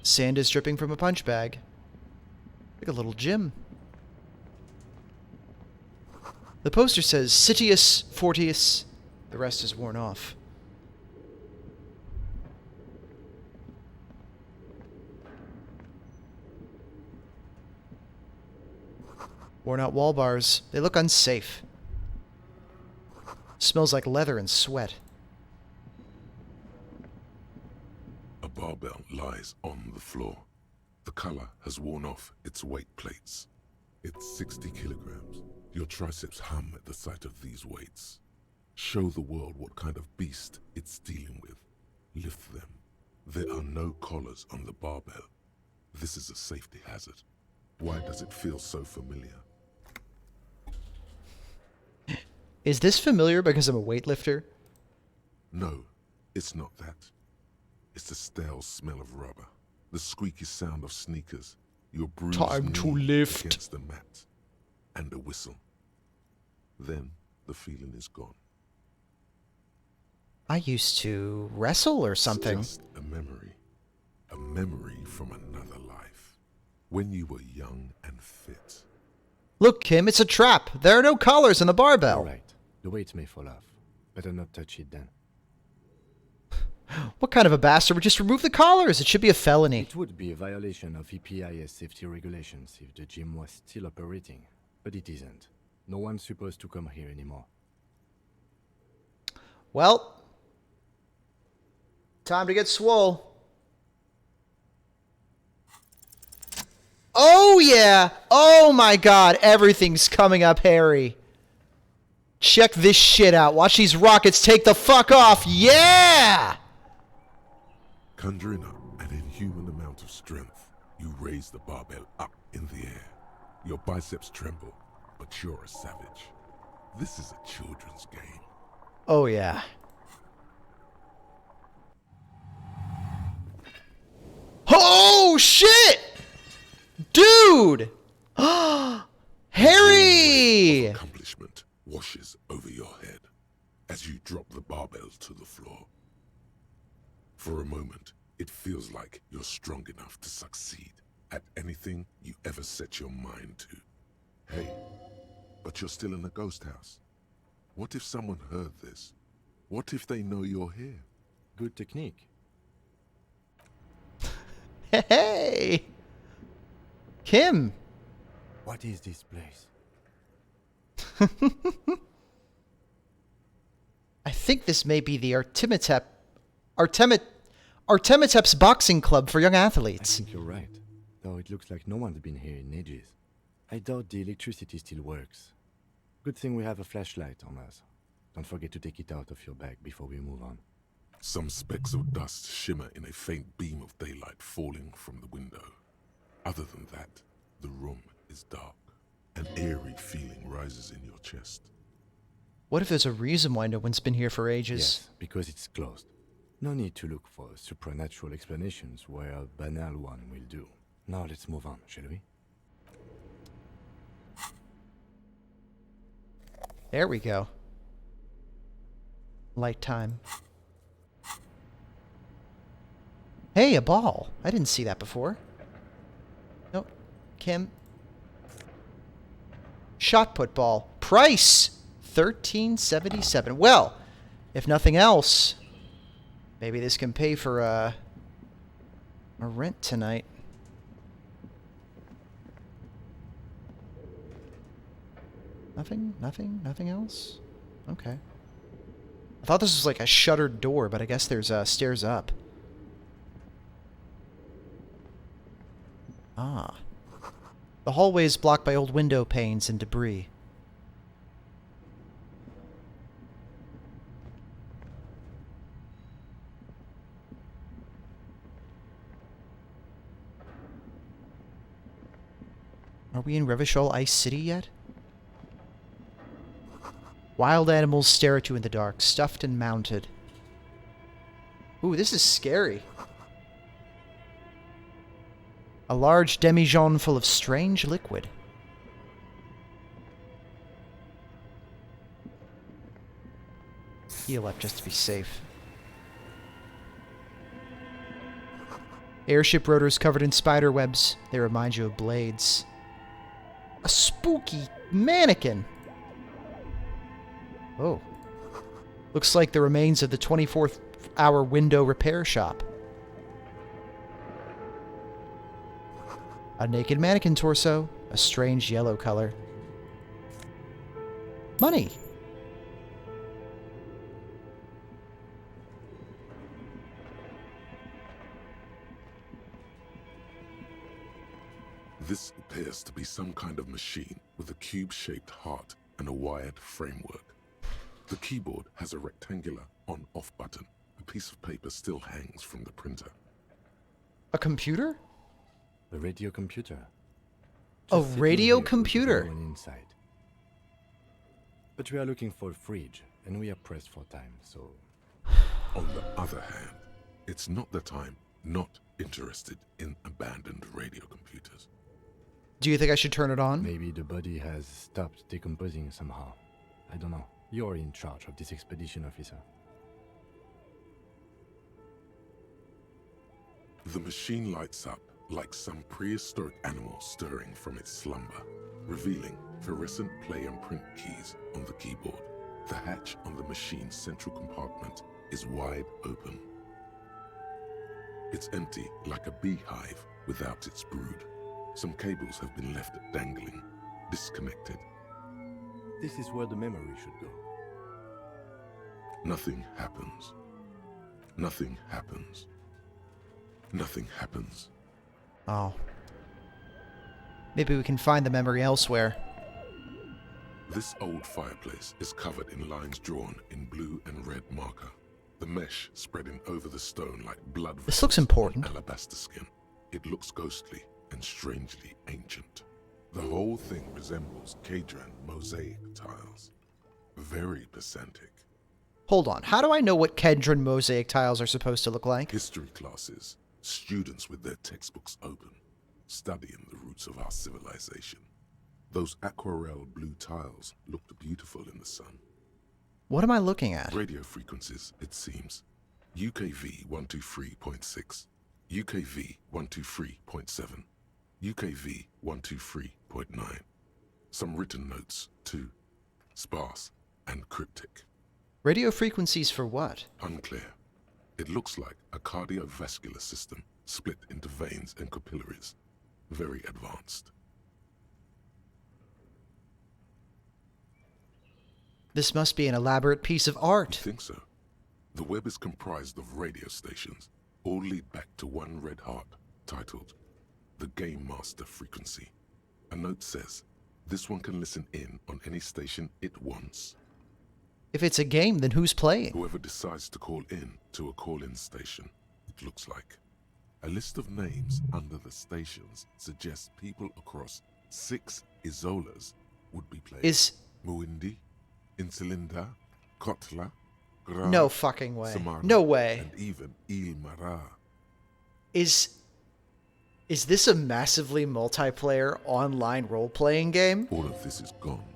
Sand is dripping from a punch bag. Like a little gym. The poster says Citius Fortius. The rest is worn off. Worn out wall bars. They look unsafe. Smells like leather and sweat. A barbell lies on the floor. The color has worn off its weight plates. It's 60 kilograms. Your triceps hum at the sight of these weights. Show the world what kind of beast it's dealing with. Lift them. There are no collars on the barbell. This is a safety hazard. Why does it feel so familiar? Is this familiar because I'm a weightlifter? No, it's not that. It's the stale smell of rubber, the squeaky sound of sneakers, your bruised Time to knee lift. against the mat, and a whistle. Then the feeling is gone. I used to wrestle or something. It's just a memory from another life, when you were young and fit. Look, Kim, it's a trap. There are no collars on the barbell. All right. The weights may fall off. Better not touch it then. What kind of a bastard would just remove the collars? It should be a felony. It would be a violation of EPIS safety regulations if the gym was still operating, but it isn't. No one's supposed to come here anymore. Well, time to get swole. Oh, yeah. Oh, my God. Everything's coming up, Harry. Check this shit out. Watch these rockets take the fuck off. Yeah! Conjuring up an inhuman amount of strength, you raise the barbell up in the air. Your biceps tremble, but you're a savage. This is a children's game. Oh, yeah. Oh, shit! Dude! Harry! Accomplishment washes over your head as you drop the barbell to the floor. For a moment, it feels like you're strong enough to succeed at anything you ever set your mind to. Hey, but you're still in a ghost house. What if someone heard this? What if they know you're here? Good technique. Hey! Kim! What is this place? I think this may be the Artemitep's boxing club for young I athletes. think you're right, though it looks like no one's been here in ages. I doubt the electricity still works. Good thing we have a flashlight on us. Don't forget to take it out of your bag before we move on. Some specks of dust shimmer in a faint beam of daylight falling from the window. Other than that, the room is dark. An eerie feeling rises in your chest. What if there's a reason why no one's been here for ages? Yes, because it's closed. No need to look for supernatural explanations where a banal one will do. Now let's move on, shall we? There we go. Light time. Hey, a ball. I didn't see that before. Nope. Kim. Shot put ball. Price $13.77. Well, if nothing else, maybe this can pay for a rent tonight. Nothing else? Okay. I thought this was like a shuttered door, but I guess there's stairs up. Ah. The hallway is blocked by old window panes and debris. Are we in Revachol Ice City yet? Wild animals stare at you in the dark, stuffed and mounted. Ooh, this is scary. A large demijohn full of strange liquid. Heal up just to be safe. Airship rotors covered in spider webs. They remind you of blades. A spooky mannequin. Oh. Looks like the remains of the 24th hour window repair shop. A naked mannequin torso, a strange yellow color. Money. This appears to be some kind of machine with a cube-shaped heart and a wired framework. The keyboard has a rectangular on-off button. A piece of paper still hangs from the printer. A computer? A radio computer. A Just sitting radio here with computer? no one inside. But we are looking for a fridge, and we are pressed for time, so... On the other hand, it's not that I'm not interested in abandoned radio computers. Do you think I should turn it on? Maybe the body has stopped decomposing somehow. I don't know. You're in charge of this expedition, officer. The machine lights up like some prehistoric animal stirring from its slumber, revealing fluorescent play and print keys on the keyboard. The hatch on the machine's central compartment is wide open. It's empty like a beehive without its brood. Some cables have been left dangling, disconnected. This is where the memory should go. Nothing happens. Nothing happens. Nothing happens. Oh. Maybe we can find the memory elsewhere. This old fireplace is covered in lines drawn in blue and red marker. The mesh spreading over the stone like blood. This looks important. Alabaster skin. It looks ghostly and strangely ancient. The whole thing resembles Cadran mosaic tiles. Very pedantic. Hold on. How do I know what Kedron mosaic tiles are supposed to look like? History classes, students with their textbooks open, studying the roots of our civilization. Those aquarelle blue tiles looked beautiful in the sun. What am I looking at? Radio frequencies, it seems. UKV 123.6, UKV 123.7, UKV 123.9. Some written notes, too. Sparse and cryptic. Radio frequencies for what? Unclear. It looks like a cardiovascular system split into veins and capillaries. Very advanced. This must be an elaborate piece of art. I think so. The web is comprised of radio stations, all lead back to one red heart, titled the Game Master Frequency. A note says, this one can listen in on any station it wants. If it's a game, then who's playing? Whoever decides to call in to a call-in station, it looks like. A list of names under the stations suggests people across 6 Isolas would be playing. Is... Muindi, Insulinda, Kotla, Gra, No fucking way. Samara, No way. and even Ilmara. Is this a massively multiplayer online role-playing game? All of this is gone,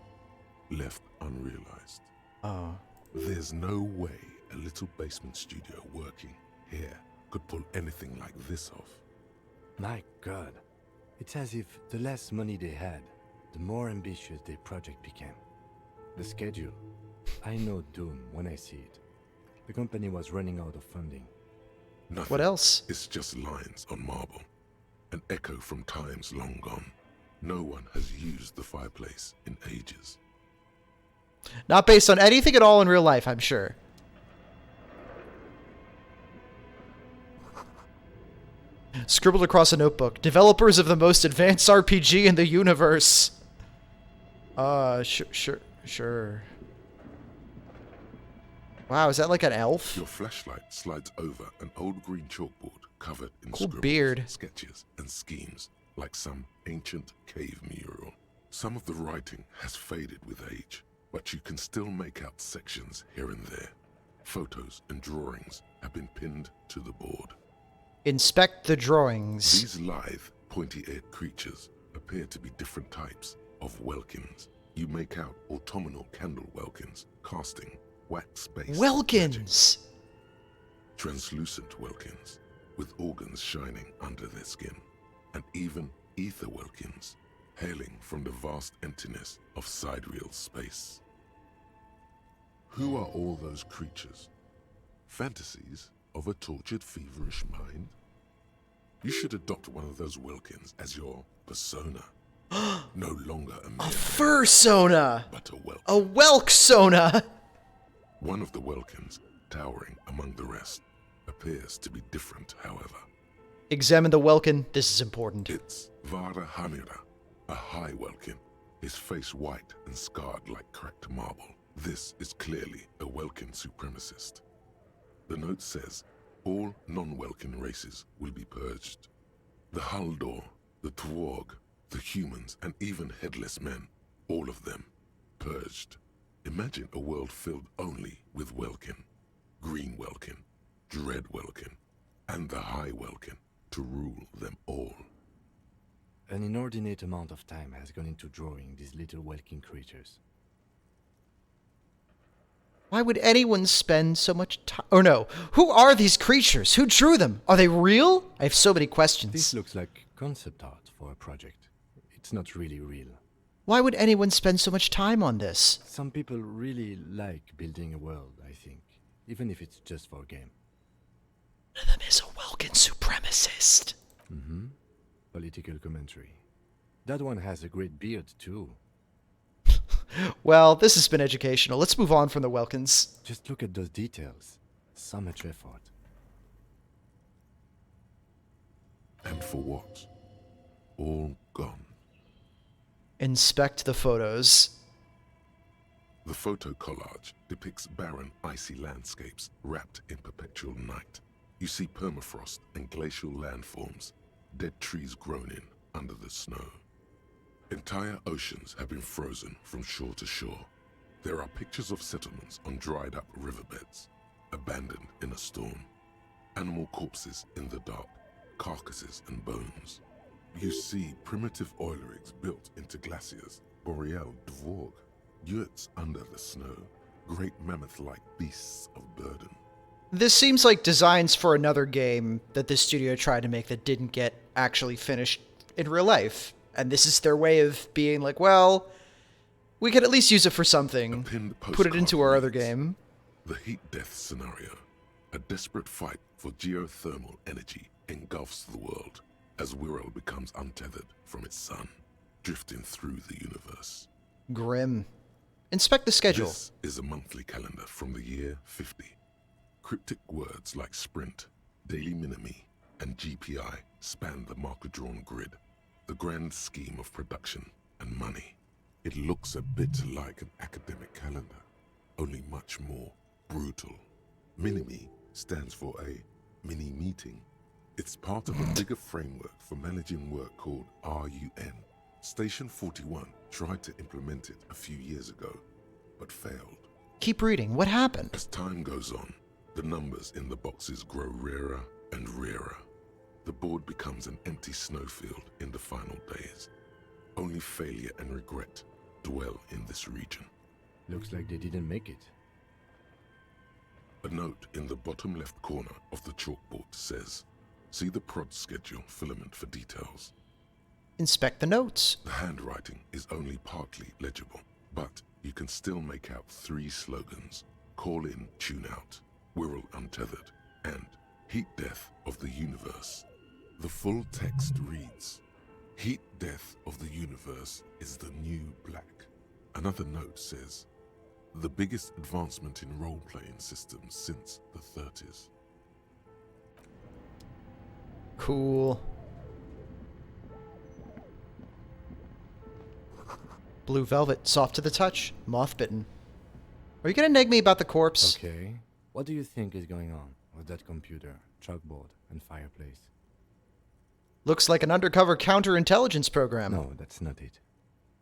left unrealized. Oh. There's no way a little basement studio working here could pull anything like this off. My God. It's as if the less money they had, the more ambitious their project became. The schedule. I know doom when I see it. The company was running out of funding. Nothing. What else? It's just lines on marble. An echo from times long gone. No one has used the fireplace in ages. Not based on anything at all in real life, I'm sure. Scribbled across a notebook. Developers of the most advanced RPG in the universe. Sure. Wow, is that like an elf? Your flashlight slides over an old green chalkboard covered in Cool scribbles, beard. sketches, and schemes, like some ancient cave mural. Some of the writing has faded with age, but you can still make out sections here and there. Photos and drawings have been pinned to the board. Inspect the drawings. These lithe, pointy-eared creatures appear to be different types of welkins. You make out autumnal candle welkins, casting wax-based Welkins! magic. Translucent welkins, with organs shining under their skin, and even ether welkins, hailing from the vast emptiness of sidereal space. Who are all those creatures? Fantasies of a tortured, feverish mind? You should adopt one of those welkins as your persona. No longer a mere Fursona! but a welkin. A Welksona! One of the welkins, towering among the rest, appears to be different, however. Examine the Welkin. This is important. It's Vara Hamira, a high welkin, his face white and scarred like cracked marble. This is clearly a Welkin supremacist. The note says all non-Welkin races will be purged. The Haldor, the Tworg, the humans, and even headless men, all of them, purged. Imagine a world filled only with Welkin, Green Welkin, Dread Welkin, and the High Welkin to rule them all. An inordinate amount of time has gone into drawing these little Welkin creatures. Why would anyone spend so much time? Or no, who are these creatures? Who drew them? Are they real? I have so many questions. This looks like concept art for a project. It's not really real. Why would anyone spend so much time on this? Some people really like building a world, I think, even if it's just for a game. One of them is a Welkin supremacist. Mm-hmm. Political commentary. That one has a great beard, too. Well, this has been educational. Let's move on from the Welkins. Just look at those details. So much effort. And for what? All gone. Inspect the photos. The photo collage depicts barren, icy landscapes wrapped in perpetual night. You see permafrost and glacial landforms, dead trees grown in under the snow. Entire oceans have been frozen from shore to shore. There are pictures of settlements on dried-up riverbeds, abandoned in a storm. Animal corpses in the dark, carcasses and bones. You see primitive oil rigs built into glaciers, boreal dvorg, yurts under the snow, great mammoth-like beasts of burden. This seems like designs for another game that this studio tried to make that didn't get actually finished in real life. And this is their way of being like, well, we could at least use it for something. Put it into our other game. The heat death scenario. A desperate fight for geothermal energy engulfs the world as Wirral becomes untethered from its sun, drifting through the universe. Grim. Inspect the schedule. This is a monthly calendar from the year 50. Cryptic words like sprint, daily minimi, and GPI span the marker-drawn grid, the grand scheme of production and money. It looks a bit like an academic calendar, only much more brutal. Minimi stands for a mini-meeting. It's part of a bigger framework for managing work called RUN. Station 41 tried to implement it a few years ago, but failed. Keep reading. What happened? As time goes on, the numbers in the boxes grow rarer and rarer. The board becomes an empty snowfield in the final days. Only failure and regret dwell in this region. Looks like they didn't make it. A note in the bottom left corner of the chalkboard says, "See the prod schedule filament for details." Inspect the notes. The handwriting is only partly legible, but you can still make out 3 slogans: Call in, Tune out, Wirral Untethered, and Heat Death of the Universe. The full text reads, "Heat Death of the Universe is the new black." Another note says, "The biggest advancement in role-playing systems since the 30s. Cool. Blue velvet, soft to the touch, moth-bitten. Are you gonna neg me about the corpse? Okay. What do you think is going on with that computer, chalkboard, and fireplace? Looks like an undercover counterintelligence program. No, that's not it.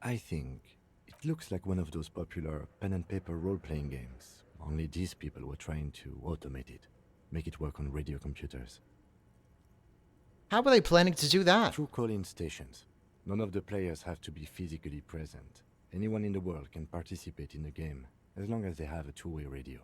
I think it looks like one of those popular pen and paper role-playing games. Only these people were trying to automate it, make it work on radio computers. How were they planning to do that? Through call-in stations. None of the players have to be physically present. Anyone in the world can participate in the game, as long as they have a two-way radio.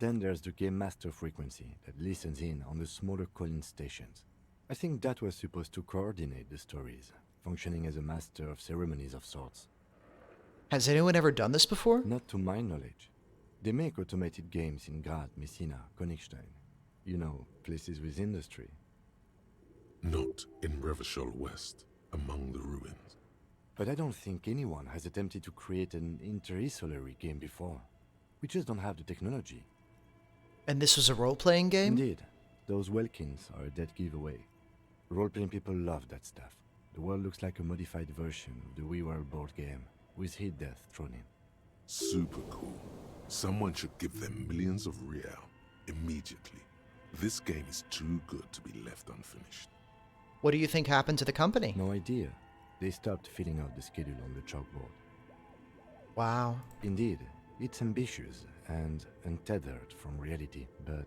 Then there's the game master frequency that listens in on the smaller call-in stations. I think that was supposed to coordinate the stories, functioning as a master of ceremonies of sorts. Has anyone ever done this before? Not to my knowledge. They make automated games in Grad, Messina, Königstein. You know, places with industry. Not in Revachol West, among the ruins. But I don't think anyone has attempted to create an interisolary game before. We just don't have the technology. And this was a role-playing game? Indeed. Those Welkins are a dead giveaway. Role-playing people love that stuff. The world looks like a modified version of the WeWorld board game, with heat death thrown in. Super cool. Someone should give them millions of real immediately. This game is too good to be left unfinished. What do you think happened to the company? No idea. They stopped filling out the schedule on the chalkboard. Wow. Indeed, it's ambitious and untethered from reality, but...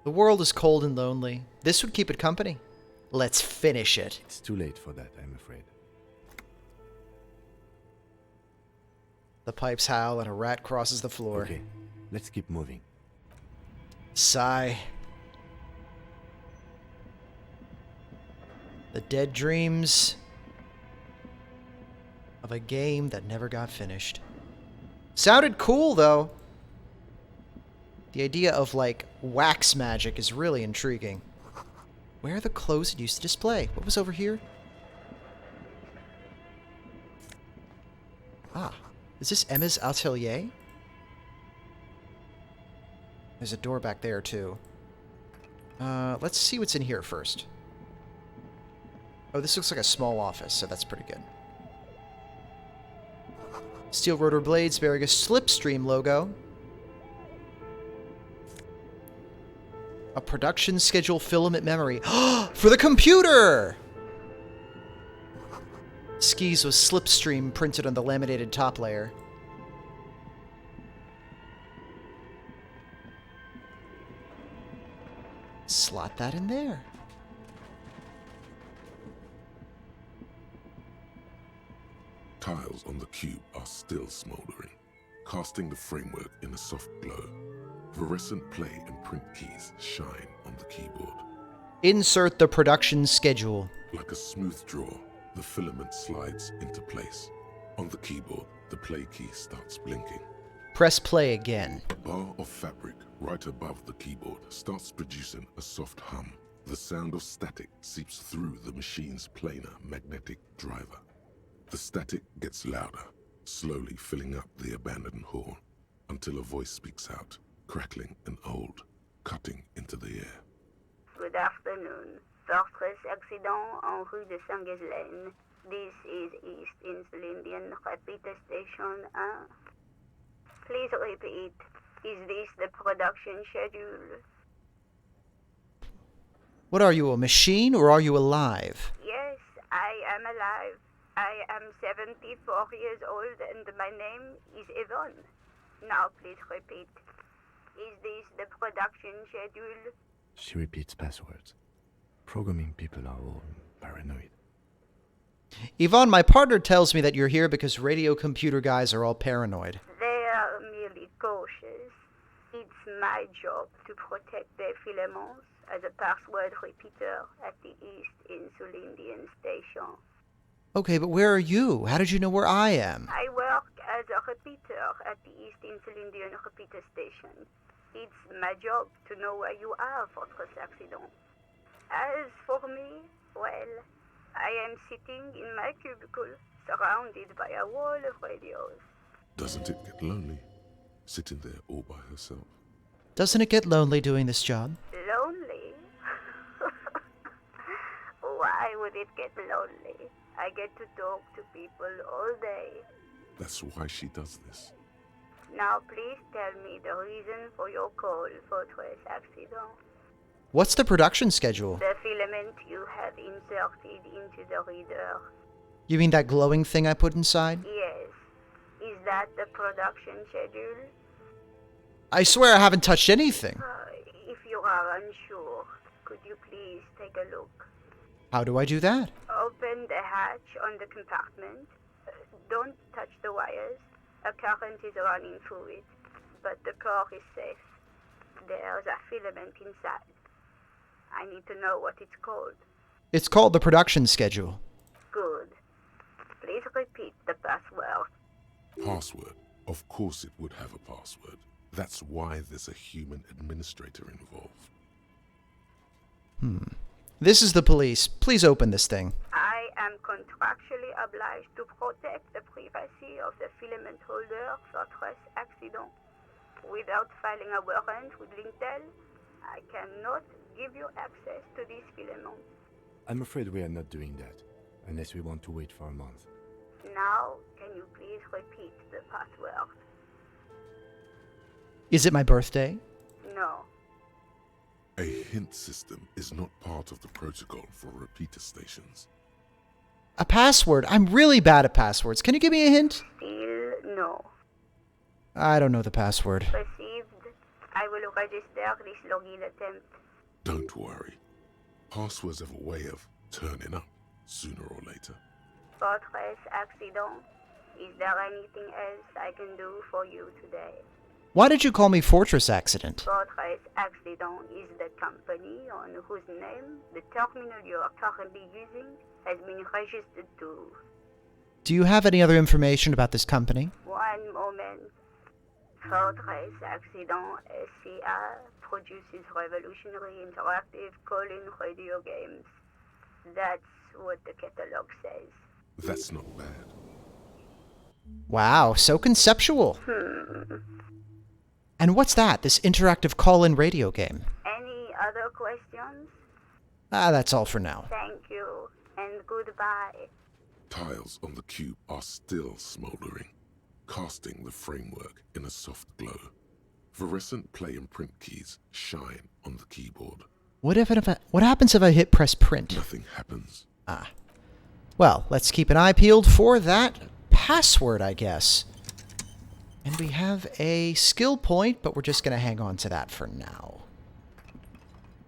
The world is cold and lonely. This would keep it company. Let's finish it. It's too late for that, I'm afraid. The pipes howl and a rat crosses the floor. Okay, let's keep moving. Sigh. The dead dreams of a game that never got finished. Sounded cool, though. The idea of, like, wax magic is really intriguing. Where are the clothes it used to display? What was over here? Ah. Is this Emma's atelier? There's a door back there, too. Let's see what's in here first. Oh, this looks like a small office, so that's pretty good. Steel rotor blades bearing a Slipstream logo. A production schedule filament memory. For the computer! Skis with Slipstream printed on the laminated top layer. Slot that in there. Tiles on the cube are still smoldering, casting the framework in a soft glow. Fluorescent play and print keys shine on the keyboard. Insert the production schedule. Like a smooth draw, the filament slides into place. On the keyboard, the play key starts blinking. Press play again. A bar of fabric right above the keyboard starts producing a soft hum. The sound of static seeps through the machine's planar magnetic driver. The static gets louder, slowly filling up the abandoned hall, until a voice speaks out, crackling and old, cutting into the air. Good afternoon. Fortress accident en rue de Saint-Ghislaine. This is East Insulindian Repeater Station 1. Please repeat. Is this the production schedule? What are you, a machine or are you alive? Yes, I am alive. I am 74 years old and my name is Yvonne. Now please repeat. Is this the production schedule? She repeats passwords. Programming people are all paranoid. Yvonne, my partner tells me that you're here because radio computer guys are all paranoid. They are merely cautious. It's my job to protect their filaments as a password repeater at the East Insulindian Station. Okay, but where are you? How did you know where I am? I work as a repeater at the East Insulindian Repeater Station. It's my job to know where you are, Fortress Accident. As for me, well, I am sitting in my cubicle, surrounded by a wall of radios. Doesn't it get lonely, sitting there all by herself? Doesn't it get lonely doing this job? Lonely? Why would it get lonely? I get to talk to people all day. That's why she does this. Now please tell me the reason for your call, Fortress Accident. What's the production schedule? The filament you have inserted into the reader. You mean that glowing thing I put inside? Yes. Is that the production schedule? I swear I haven't touched anything. If you are unsure, could you please take a look? How do I do that? Open the hatch on the compartment. Don't touch the wires. A current is running through it, but the core is safe. There's a filament inside. I need to know what it's called. It's called the production schedule. Good. Please repeat the password. Password? Of course it would have a password. That's why there's a human administrator involved. This is the police. Please open this thing. I am contractually obliged to protect the privacy of the filament holder, Fortress Accident. Without filing a warrant with Lintel, I cannot give you access to these filaments. I'm afraid we are not doing that, unless we want to wait for a month. Now, can you please repeat the password? Is it my birthday? No. A hint system is not part of the protocol for repeater stations. A password? I'm really bad at passwords. Can you give me a hint? Still no. I don't know the password. Received. I will register this login attempt. Don't worry. Passwords have a way of turning up sooner or later. Fortress Accident. Is there anything else I can do for you today? Why did you call me Fortress Accident? Fortress Accident is the company on whose name the terminal you are currently using has been registered to. Do you have any other information about this company? One moment. Fortress Accident SCA produces revolutionary interactive call-in radio games. That's what the catalog says. That's not bad. Wow, so conceptual. And what's that, this interactive call-in radio game? Any other questions? That's all for now. Thank you, and goodbye. Tiles on the cube are still smoldering, casting the framework in a soft glow. Fluorescent play and print keys shine on the keyboard. What happens if I hit press print? Nothing happens. Well, let's keep an eye peeled for that password, I guess. And we have a skill point, but we're just going to hang on to that for now. In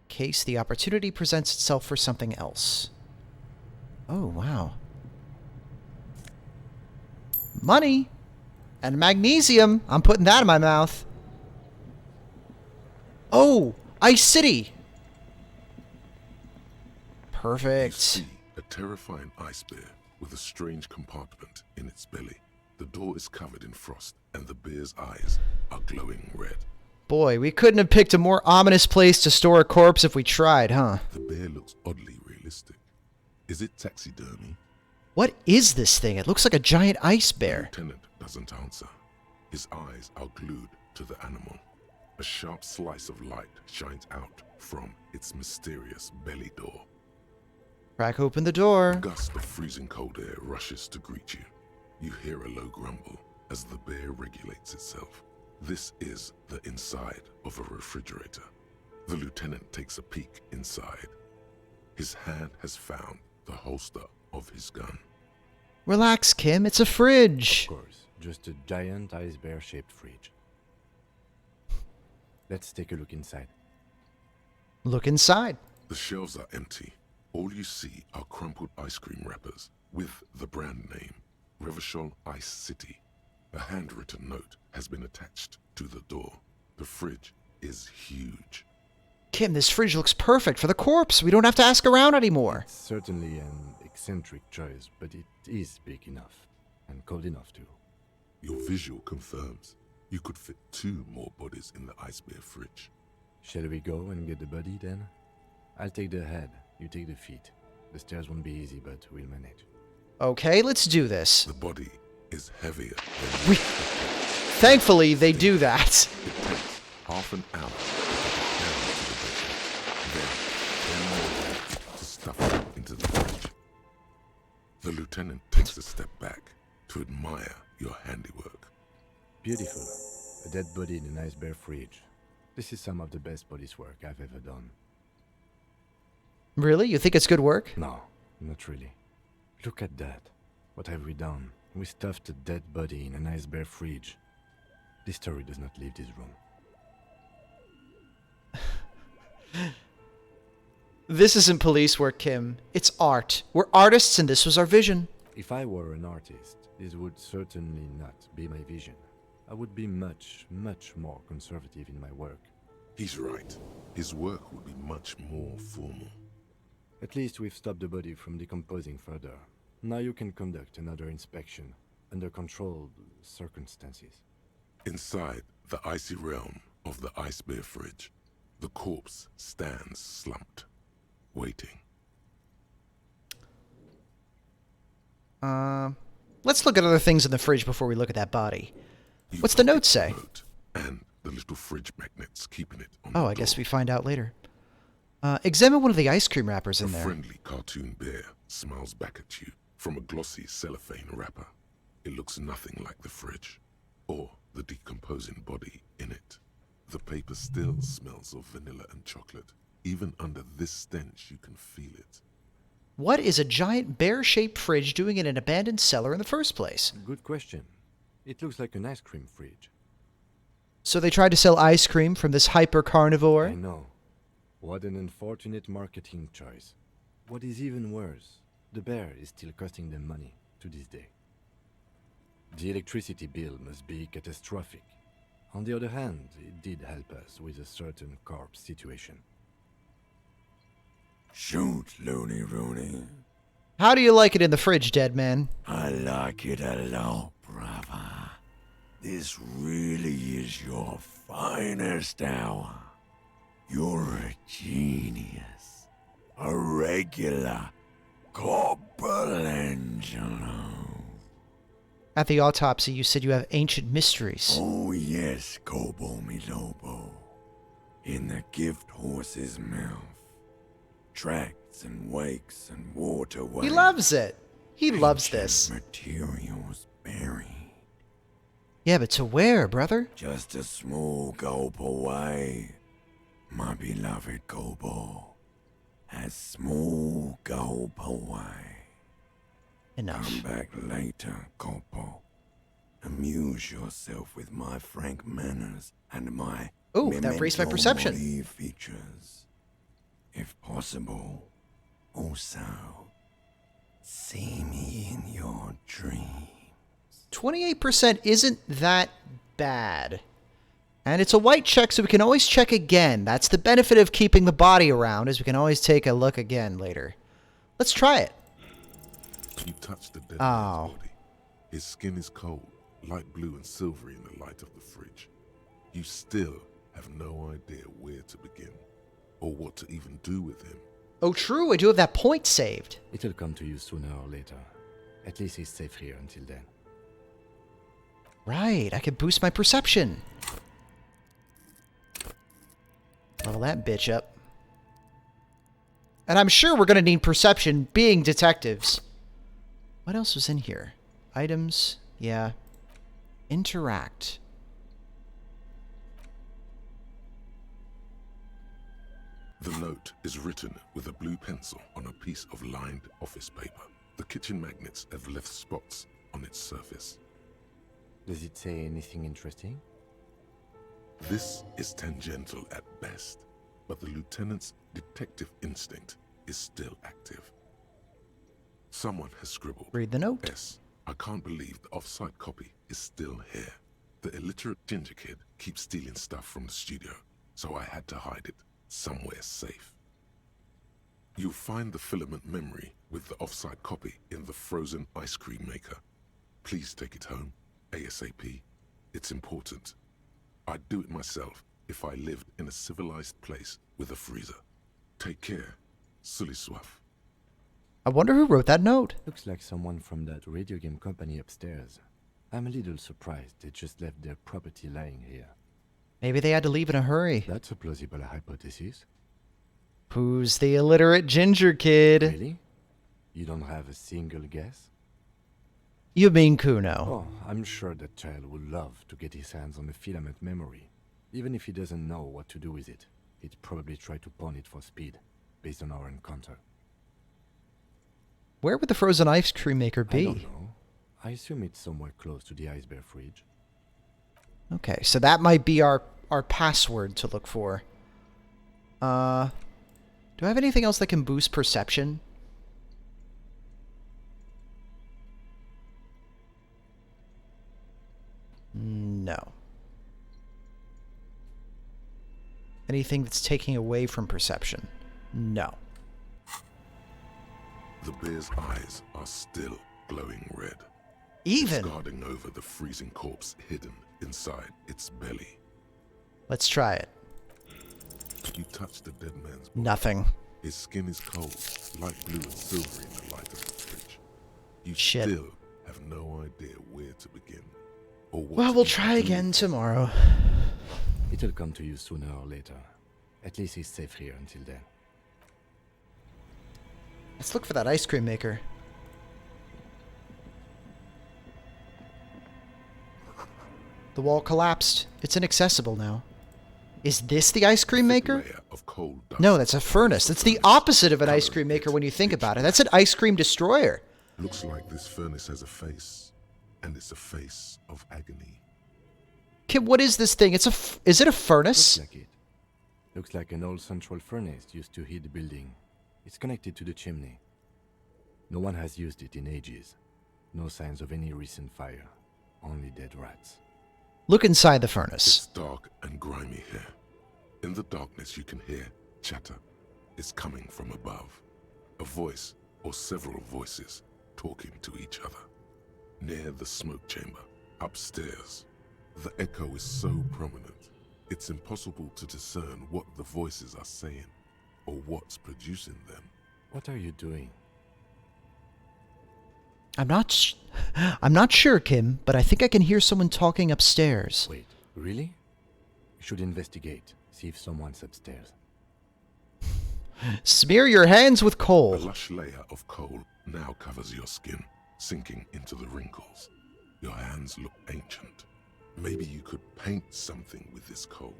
case the opportunity presents itself for something else. Oh, wow. Money! And magnesium! I'm putting that in my mouth. Oh! Ice City! Perfect. You see a terrifying ice bear with a strange compartment in its belly. The door is covered in frost, and the bear's eyes are glowing red. Boy, we couldn't have picked a more ominous place to store a corpse if we tried, huh? The bear looks oddly realistic. Is it taxidermy? What is this thing? It looks like a giant ice bear. The lieutenant doesn't answer. His eyes are glued to the animal. A sharp slice of light shines out from its mysterious belly door. Crack open the door. A gust of freezing cold air rushes to greet you. You hear a low grumble as the bear regulates itself. This is the inside of a refrigerator. The lieutenant takes a peek inside. His hand has found the holster of his gun. Relax, Kim. It's a fridge. Of course, just a giant ice bear-shaped fridge. Let's take a look inside. Look inside. The shelves are empty. All you see are crumpled ice cream wrappers with the brand name, Revachol Ice City. A handwritten note has been attached to the door. The fridge is huge. Kim, this fridge looks perfect for the corpse. We don't have to ask around anymore. It's certainly an eccentric choice, but it is big enough. And cold enough, too. Your visual confirms you could fit 2 more bodies in the ice bear fridge. Shall we go and get the body, then? I'll take the head. You take the feet. The stairs won't be easy, but we'll manage. Okay, let's do this. The body is heavier than Thankfully, they do that. It takes half an hour to get it down to the bed. Then more to stuff it into the fridge. The lieutenant takes a step back to admire your handiwork. Beautiful. A dead body in an ice bear fridge. This is some of the best police work I've ever done. Really? You think it's good work? No, not really. Look at that. What have we done? We stuffed a dead body in an ice bear fridge. This story does not leave this room. This isn't police work, Kim. It's art. We're artists, and this was our vision. If I were an artist, this would certainly not be my vision. I would be much, much more conservative in my work. He's right. His work would be much more formal. At least we've stopped the body from decomposing further. Now you can conduct another inspection under controlled circumstances. Inside the icy realm of the ice bear fridge, the corpse stands slumped, waiting. Let's look at other things in the fridge before we look at that body. What's the note say? And the little fridge magnets keeping it on Oh, I guess we find out later. Examine one of the ice cream wrappers in A there. friendly cartoon bear smiles back at you from a glossy cellophane wrapper. It looks nothing like the fridge, or the decomposing body in it. The paper still smells of vanilla and chocolate. Even under this stench, you can feel it. What is a giant bear-shaped fridge doing in an abandoned cellar in the first place? Good question. It looks like an ice cream fridge. So they tried to sell ice cream from this hyper-carnivore? I know. What an unfortunate marketing choice. What is even worse, the bear is still costing them money to this day. The electricity bill must be catastrophic. On the other hand, it did help us with a certain corpse situation. Shoot, Looney Rooney. How do you like it in the fridge, dead man? I like it a lot, brother. This really is your finest hour. You're a genius. A regular Corporangelo. At the autopsy, you said you have ancient mysteries. Oh yes, Kobo mi Lobo. In the gift horse's mouth. Tracts and wakes and waterways. He loves it. He loves this. Materials buried. Yeah, but to where, brother? Just a small gulp away. My beloved Kobo. A small gulp away. Enough. Come back later, Corpo. Amuse yourself with my frank manners and my Oh, that raised my memento perception. mori features. If possible, also see me in your dreams. 28% isn't that bad. And it's a white check, so we can always check again. That's the benefit of keeping the body around, is we can always take a look again later. Let's try it. You touch the dead man's body. His skin is cold, light blue and silvery in the light of the fridge. You still have no idea where to begin, or what to even do with him. Oh, true, I do have that point saved. It'll come to you sooner or later. At least he's safe here until then. Right, I can boost my perception. Level that bitch up. And I'm sure we're going to need perception being detectives. What else was in here? Items. Yeah. Interact. The note is written with a blue pencil on a piece of lined office paper. The kitchen magnets have left spots on its surface. Does it say anything interesting? This is tangential at best, but the lieutenant's detective instinct is still active. Someone has scribbled. Read the note. S. I can't believe the off-site copy is still here. The illiterate ginger kid keeps stealing stuff from the studio, so I had to hide it somewhere safe. You'll find the filament memory with the off-site copy in the frozen ice cream maker. Please take it home, ASAP. It's important. I'd do it myself if I lived in a civilized place with a freezer. Take care, Sully Swaff. I wonder who wrote that note. Looks like someone from that radio game company upstairs. I'm a little surprised they just left their property lying here. Maybe they had to leave in a hurry. That's a plausible hypothesis. Who's the illiterate ginger kid? Really? You don't have a single guess? You mean Kuno. Oh, I'm sure that child would love to get his hands on the filament memory. Even if he doesn't know what to do with it, he'd probably try to pawn it for speed, based on our encounter. Where would the frozen ice cream maker be? I don't know. I assume it's somewhere close to the iceberg fridge. Okay, so that might be our password to look for. Do I have anything else that can boost perception? No. Anything that's taking away from perception? No. The bear's eyes are still glowing red. Even? It's guarding over the freezing corpse hidden inside its belly. Let's try it. You touch the dead man's body. Nothing. His skin is cold, light blue and silvery in the light of the fridge. You Shit. still have no idea where to begin. Or what Well, to we'll even try do again with it. tomorrow. It'll come to you sooner or later. At least he's safe here until then. Let's look for that ice cream maker. The wall collapsed. It's inaccessible now. Is this the ice cream maker? Of cold dust. No, that's a furnace. That's the opposite of an ice cream maker when you think about it. That's an ice cream destroyer. Looks like this furnace has a face, and it's a face of agony. Kid, what is this thing? Is it a furnace? Looks like it. Looks like an old central furnace used to heat the building. It's connected to the chimney. No one has used it in ages. No signs of any recent fire. Only dead rats. Look inside the furnace. It's dark and grimy here. In the darkness you can hear chatter. It's coming from above. A voice or several voices talking to each other. Near the smoke chamber, upstairs. The echo is so prominent, it's impossible to discern what the voices are saying or what's producing them. What are you doing? I'm not sure, Kim, but I think I can hear someone talking upstairs. Wait, really? We should investigate. See if someone's upstairs. Smear your hands with A coal. lush layer of coal now covers your skin, sinking into the wrinkles. Your hands look ancient. Maybe you could paint something with this coal.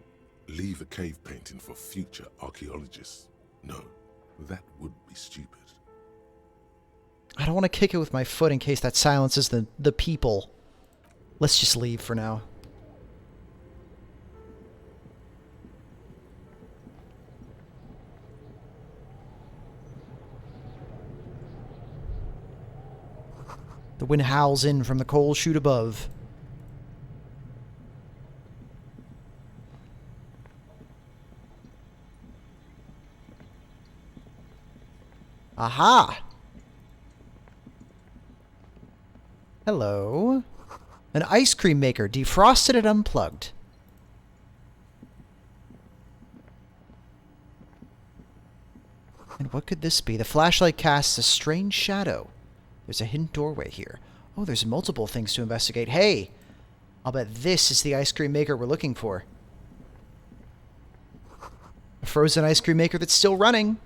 Leave a cave painting for future archaeologists. No, that would be stupid. I don't want to kick it with my foot in case that silences the people. Let's just leave for now. The wind howls in from the coal chute above. Aha! Hello. An ice cream maker, defrosted and unplugged. And what could this be? The flashlight casts a strange shadow. There's a hidden doorway here. Oh, there's multiple things to investigate. Hey! I'll bet this is the ice cream maker we're looking for. A frozen ice cream maker that's still running.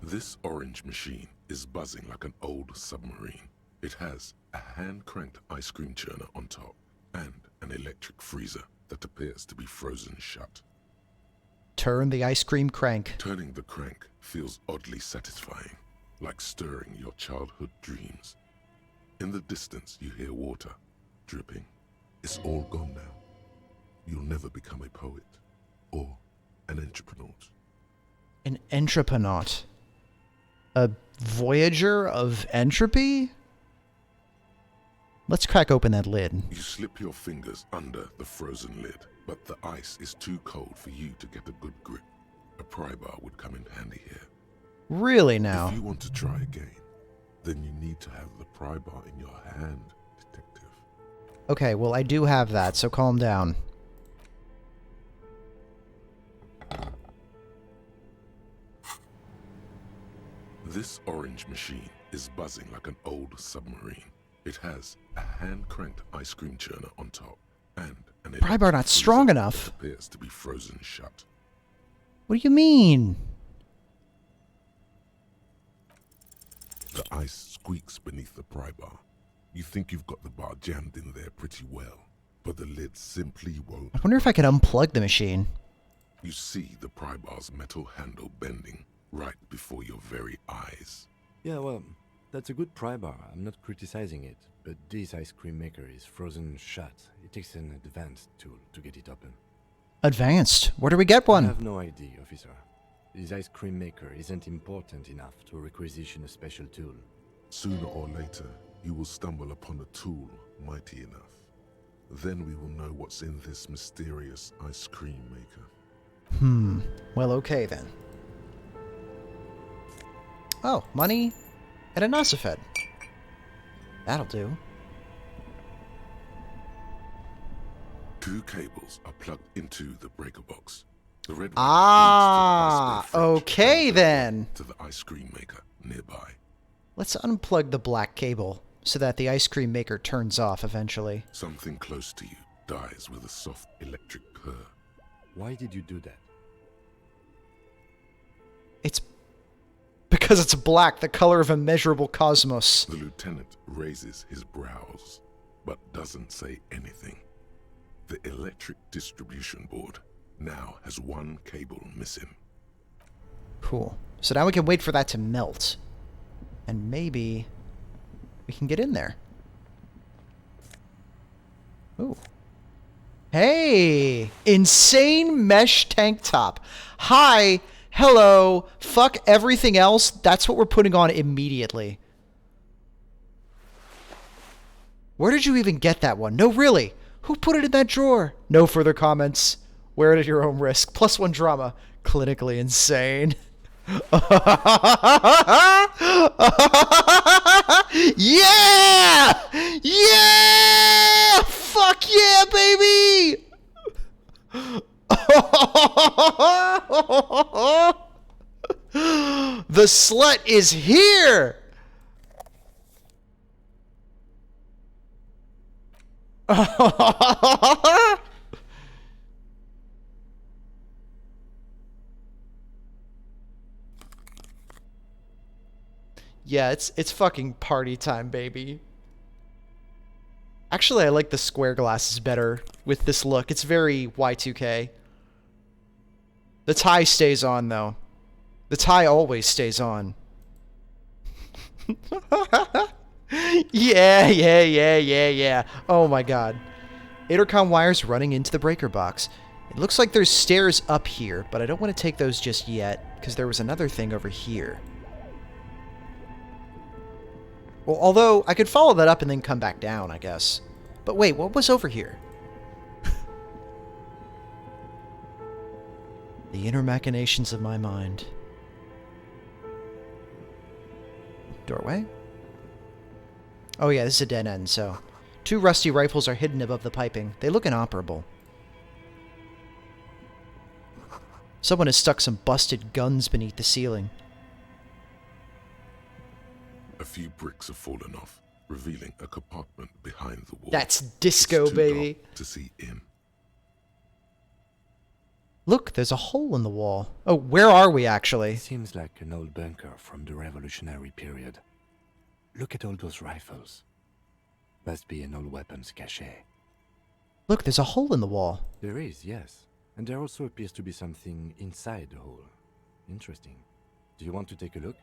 This orange machine is buzzing like an old submarine. It has a hand-cranked ice cream churner on top and an electric freezer that appears to be frozen shut. Turn the ice cream crank. Turning the crank feels oddly satisfying, like stirring your childhood dreams. In the distance, you hear water dripping. It's all gone now. You'll never become a poet or an entrepreneur. An entrepreneur? A voyager of entropy? Let's crack open that lid. You slip your fingers under the frozen lid, but the ice is too cold for you to get a good grip. A pry bar would come in handy here. Really now? If you want to try again, then you need to have the pry bar in your hand, detective. Okay, well I do have that, so calm down. This orange machine is buzzing like an old submarine. It has a hand-cranked ice cream churner on top and an pry bar not strong enough. that appears to be frozen shut. What do you mean? The ice squeaks beneath the pry bar. You think you've got the bar jammed in there pretty well, but the lid simply won't. I wonder if I could unplug the machine. You see the pry bar's metal handle bending right before your very eyes. Yeah, well, that's a good pry bar. I'm not criticizing it, but this ice cream maker is frozen shut. It takes an advanced tool to get it open. Advanced? Where do we get one? I have no idea, officer. This ice cream maker isn't important enough to requisition a special tool. Sooner or later, you will stumble upon a tool mighty enough. Then we will know what's in this mysterious ice cream maker. Well, okay then. Oh, money and a Nosifed. That'll do. 2 cables are plugged into the breaker box. The red one Ah, leads to the ice cream fridge okay and the then. black to the ice cream maker nearby. Let's unplug the black cable so that the ice cream maker turns off eventually. Something close to you dies with a soft electric purr. Why did you do that? It's because it's black, the color of immeasurable cosmos. The lieutenant raises his brows, but doesn't say anything. The electric distribution board now has 1 cable missing. Cool. So now we can wait for that to melt. And maybe we can get in there. Ooh. Hey! Insane mesh tank top. Hi! Hello! Fuck everything else. That's what we're putting on immediately. Where did you even get that one? No, really. Who put it in that drawer? No further comments. Wear it at your own risk. +1 drama. Clinically insane. Yeah! Yeah! Fuck yeah, baby! The slut is here! Yeah, it's fucking party time, baby. Actually, I like the square glasses better with this look. It's very Y2K. The tie stays on, though. The tie always stays on. Yeah. Oh my god. Intercom wires running into the breaker box. It looks like there's stairs up here, but I don't want to take those just yet, because there was another thing over here. Well, although, I could follow that up and then come back down, I guess. But wait, what was over here? The inner machinations of my mind. Doorway? Oh yeah, this is a dead end, so... 2 rusty rifles are hidden above the piping. They look inoperable. Someone has stuck some busted guns beneath the ceiling. A few bricks have fallen off, revealing a compartment behind the wall. That's disco, It's too baby. dark to see in. Look, there's a hole in the wall. Oh, where are we, actually? Seems like an old bunker from the revolutionary period. Look at all those rifles. Must be an old weapons cache. Look, there's a hole in the wall. There is, yes. And there also appears to be something inside the hole. Interesting. Do you want to take a look?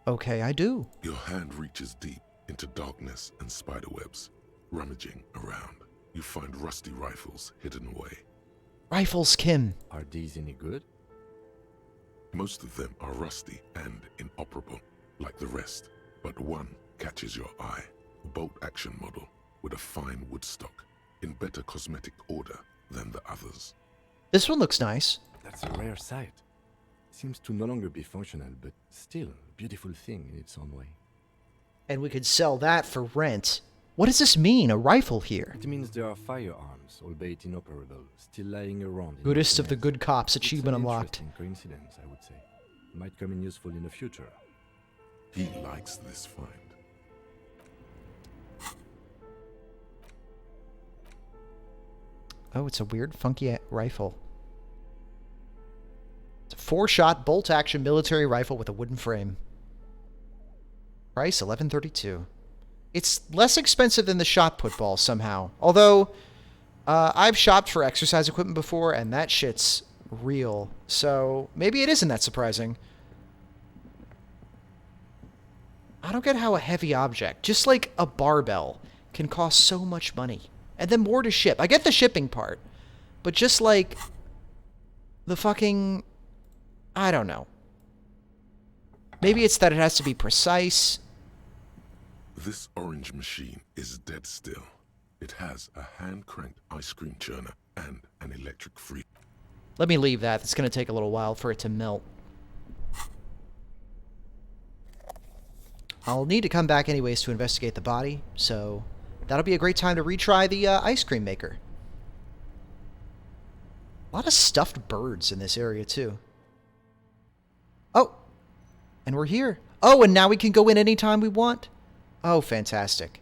Okay, I do. Your hand reaches deep into darkness and spiderwebs. Rummaging around, you find rusty rifles hidden away. Rifles, Kim. Are these any good? Most of them are rusty and inoperable, like the rest, but one catches your eye. A bolt-action model with a fine wood stock, in better cosmetic order than the others. This one looks nice. That's a rare sight. Seems to no longer be functional, but still a beautiful thing in its own way. And we could sell that for rent. What does this mean, a rifle here? It means there are firearms, albeit inoperable, still lying around. Goodest of the good cops, achievement unlocked. It's an interesting coincidence, I would say. Might come in useful in the future. He likes this find. Oh, it's a weird, funky rifle. It's a 4-shot, bolt-action military rifle with a wooden frame. Price, $11.32. It's less expensive than the shot put ball, somehow. Although, I've shopped for exercise equipment before, and that shit's real. So, maybe it isn't that surprising. I don't get how a heavy object, just like a barbell, can cost so much money. And then more to ship. I get the shipping part. But just like the fucking... I don't know. Maybe it's that it has to be precise. This orange machine is dead still. It has a hand-cranked ice cream churner and an electric freezer. Let me leave that. It's going to take a little while for it to melt. I'll need to come back anyways to investigate the body, so... that'll be a great time to retry the ice cream maker. A lot of stuffed birds in this area, too. Oh! And we're here. Oh, and now we can go in anytime we want? Oh, fantastic.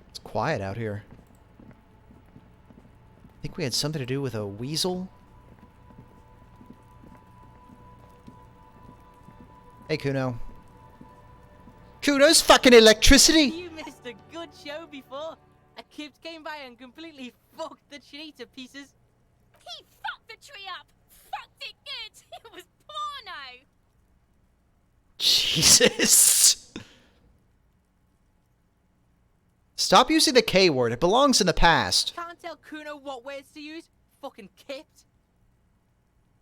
It's quiet out here. I think we had something to do with a weasel. Hey, Kuno. Kuno's fucking electricity! You missed a good show before. A kid came by and completely fucked the tree to pieces. He fucked the tree up! Fucked it good! It was porno! Jesus. Stop using the K word. It belongs in the past. Can't tell Kuno what words to use. Fucking kipped.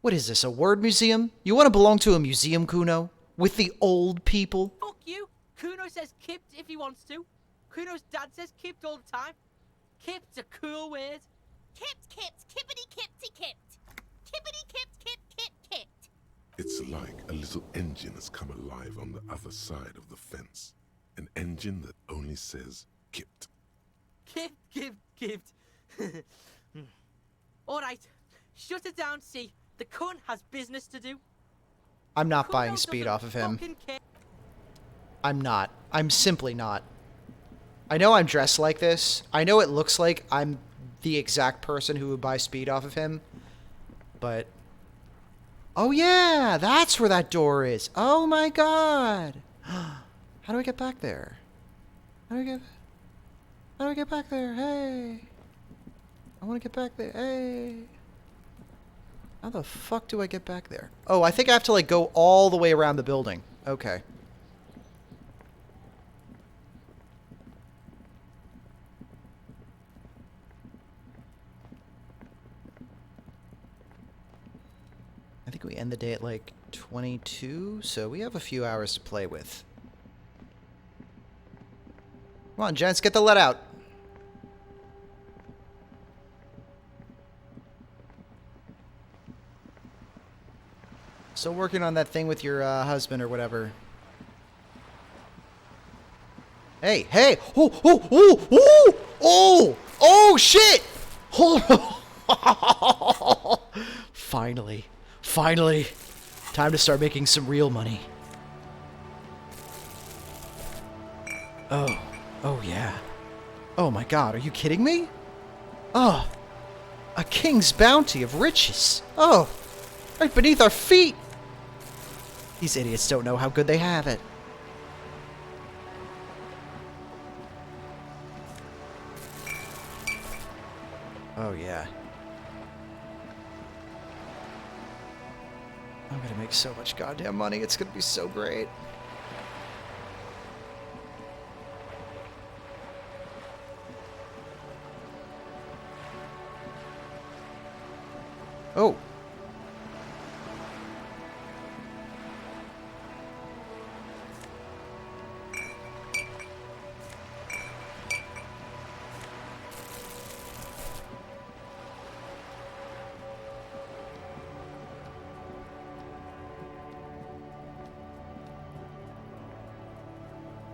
What is this, a word museum? You want to belong to a museum, Kuno? With the old people? Fuck you. Kuno says kipped if he wants to. Kuno's dad says kipped all the time. Kipped's a cool word. Kipped, kippity, kipty, kipped. Kippity, kipped, kipped. It's like a little engine has come alive on the other side of the fence. An engine that only says kipped. Kipped. Alright, shut it down, see. The cunt has business to do. I'm not Kuno buying speed doesn't off of him. fucking care. I'm not. I'm simply not. I know I'm dressed like this. I know it looks like I'm the exact person who would buy speed off of him. But... oh yeah! That's where that door is! Oh my god! How do I get back there? How do I get back there? Hey! I want to get back there. Hey! How the fuck do I get back there? Oh, I think I have to, like, go all the way around the building. Okay. I think we end the day at, like, 22, so we have a few hours to play with. Come on, gents, get the let out. Still working on that thing with your husband or whatever. Hey, hey! Oh, oh, oh, oh, oh, oh, shit! Oh. Finally, finally, time to start making some real money. Oh, oh yeah. Oh my God, are you kidding me? Oh, a king's bounty of riches. Oh, right beneath our feet. These idiots don't know how good they have it. Oh, yeah. I'm gonna make so much goddamn money. It's gonna be so great. Oh.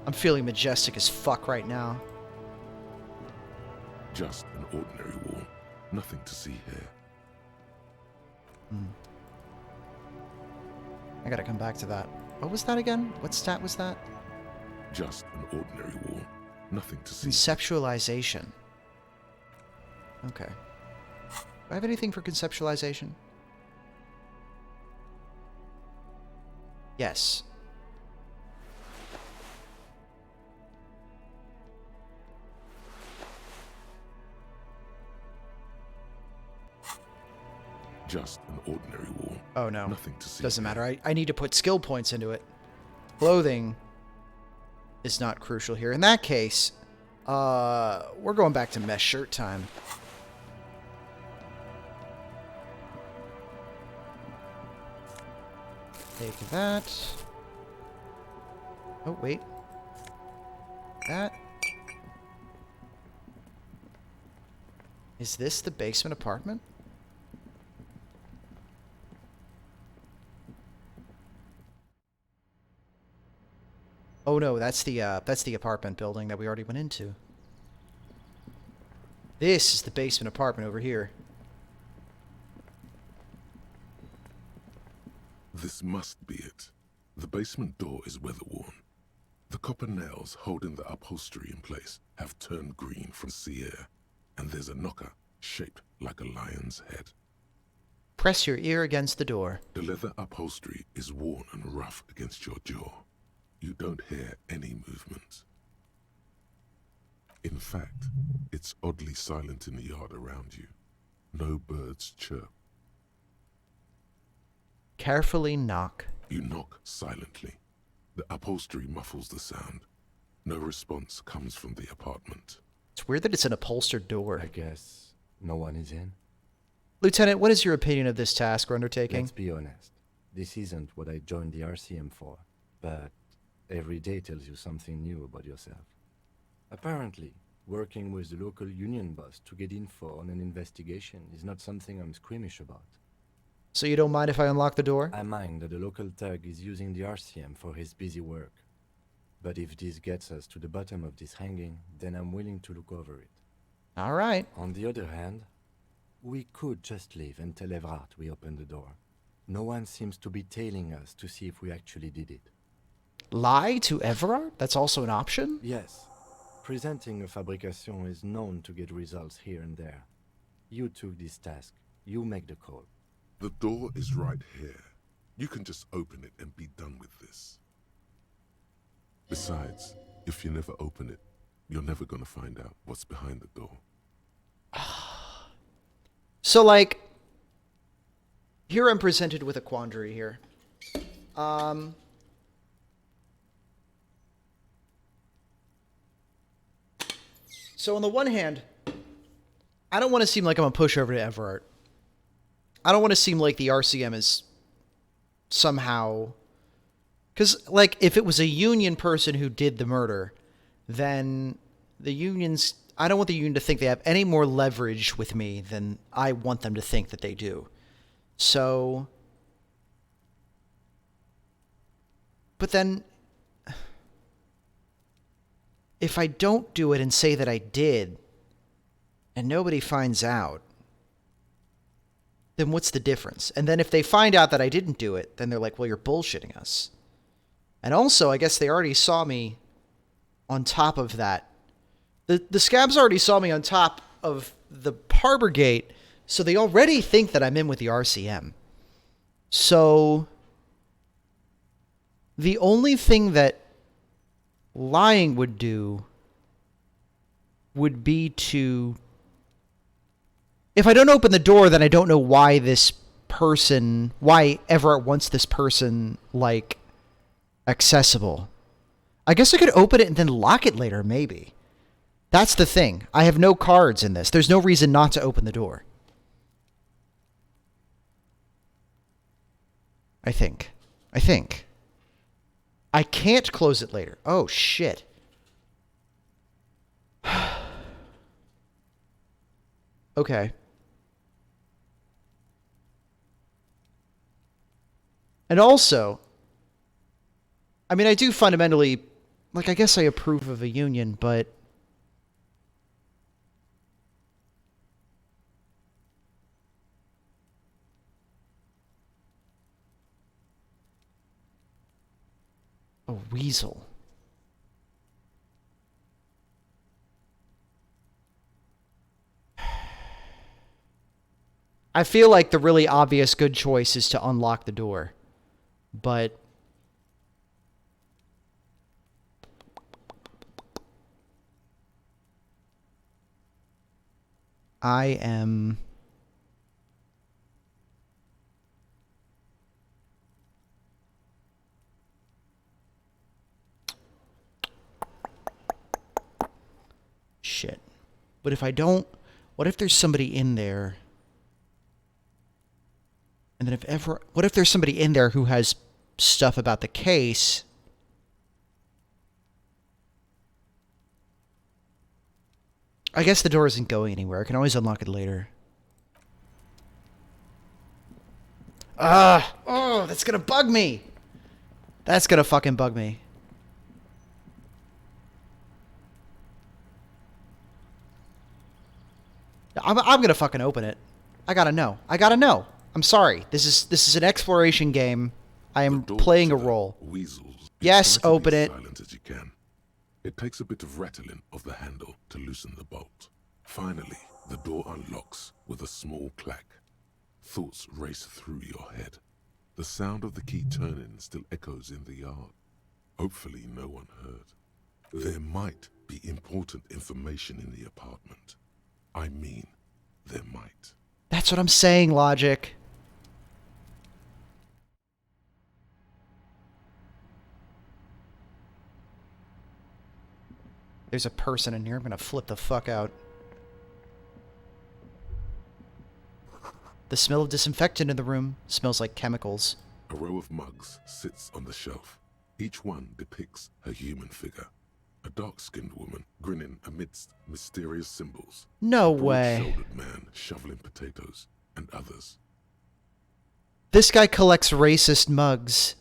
I'm feeling majestic as fuck right now. Just an ordinary wall. Nothing to see here. I gotta come back to that. What was that again? What stat was that? Just an ordinary wall. Nothing to see. Conceptualization. Okay. Do I have anything for conceptualization? Yes. Just an ordinary wall. Oh no. Nothing to see. Doesn't matter. I need to put skill points into it. Clothing is not crucial here. In that case, we're going back to mesh shirt time. Take that. Oh, wait. That. Is this the basement apartment? Oh no, that's the apartment building that we already went into. This is the basement apartment over here. This must be it. The basement door is weather-worn. The copper nails holding the upholstery in place have turned green from sea air, and there's a knocker shaped like a lion's head. Press your ear against the door. The leather upholstery is worn and rough against your jaw. You don't hear any movement. In fact, it's oddly silent in the yard around you. No birds chirp. Carefully knock. You knock silently. The upholstery muffles the sound. No response comes from the apartment. It's weird that it's an upholstered door. I guess no one is in. Lieutenant, what is your opinion of this task we're undertaking? Let's be honest. This isn't what I joined the RCM for, but every day tells you something new about yourself. Apparently, working with the local union boss to get info on an investigation is not something I'm squeamish about. So you don't mind if I unlock the door? I mind that the local thug is using the RCM for his busy work. But if this gets us to the bottom of this hanging, then I'm willing to look over it. All right. On the other hand, we could just leave and tell Evrat we opened the door. No one seems to be tailing us to see if we actually did it. Lie to Everard? That's also an option? Yes. Presenting a fabrication is known to get results here and there. You took this task. You make the call. The door is right here. You can just open it and be done with this. Besides, if you never open it, you're never gonna find out what's behind the door. So, like, here I'm presented with a quandary here. So on the one hand, I don't want to seem like I'm a pushover to Everard. I don't want to seem like the RCM is somehow... Because, like, if it was a union person who did the murder, then the unions... I don't want the union to think they have any more leverage with me than I want them to think that they do. So... But then... If I don't do it and say that I did, and nobody finds out, then what's the difference? And then if they find out that I didn't do it, then they're like, well, you're bullshitting us. And also, I guess they already saw me on top of that. The scabs already saw me on top of the harbor gate, so they already think that I'm in with the RCM. So, the only thing that lying would do would be to... If I don't open the door, then I don't know why Everett wants this person, like, accessible. I guess I could open it and then lock it later, maybe. That's the thing. I have no cards in this. There's no reason not to open the door. I think. I can't close it later. Oh, shit. Okay. And also, I mean, I do fundamentally, like, I guess I approve of a union, but... A weasel. I feel like the really obvious good choice is to unlock the door. But... I am... Shit. But if I don't... What if there's somebody in there? And then what if there's somebody in there who has stuff about the case? I guess the door isn't going anywhere. I can always unlock it later. Oh, that's gonna bug me. That's gonna fucking bug me. I'm gonna fucking open it. I gotta know. I'm sorry. This is an exploration game. I am playing a role. Weasels. Yes, open it. Silent as you can. It takes a bit of rattling of the handle to loosen the bolt. Finally, the door unlocks with a small clack. Thoughts race through your head. The sound of the key turning still echoes in the yard. Hopefully no one heard. There might be important information in the apartment. I mean, there might. That's what I'm saying, Logic. There's a person in here. I'm gonna flip the fuck out. The smell of disinfectant in the room smells like chemicals. A row of mugs sits on the shelf. Each one depicts a human figure. A dark-skinned woman grinning amidst mysterious symbols. No A way. broad-shouldered man shoveling potatoes, and others. This guy collects racist mugs.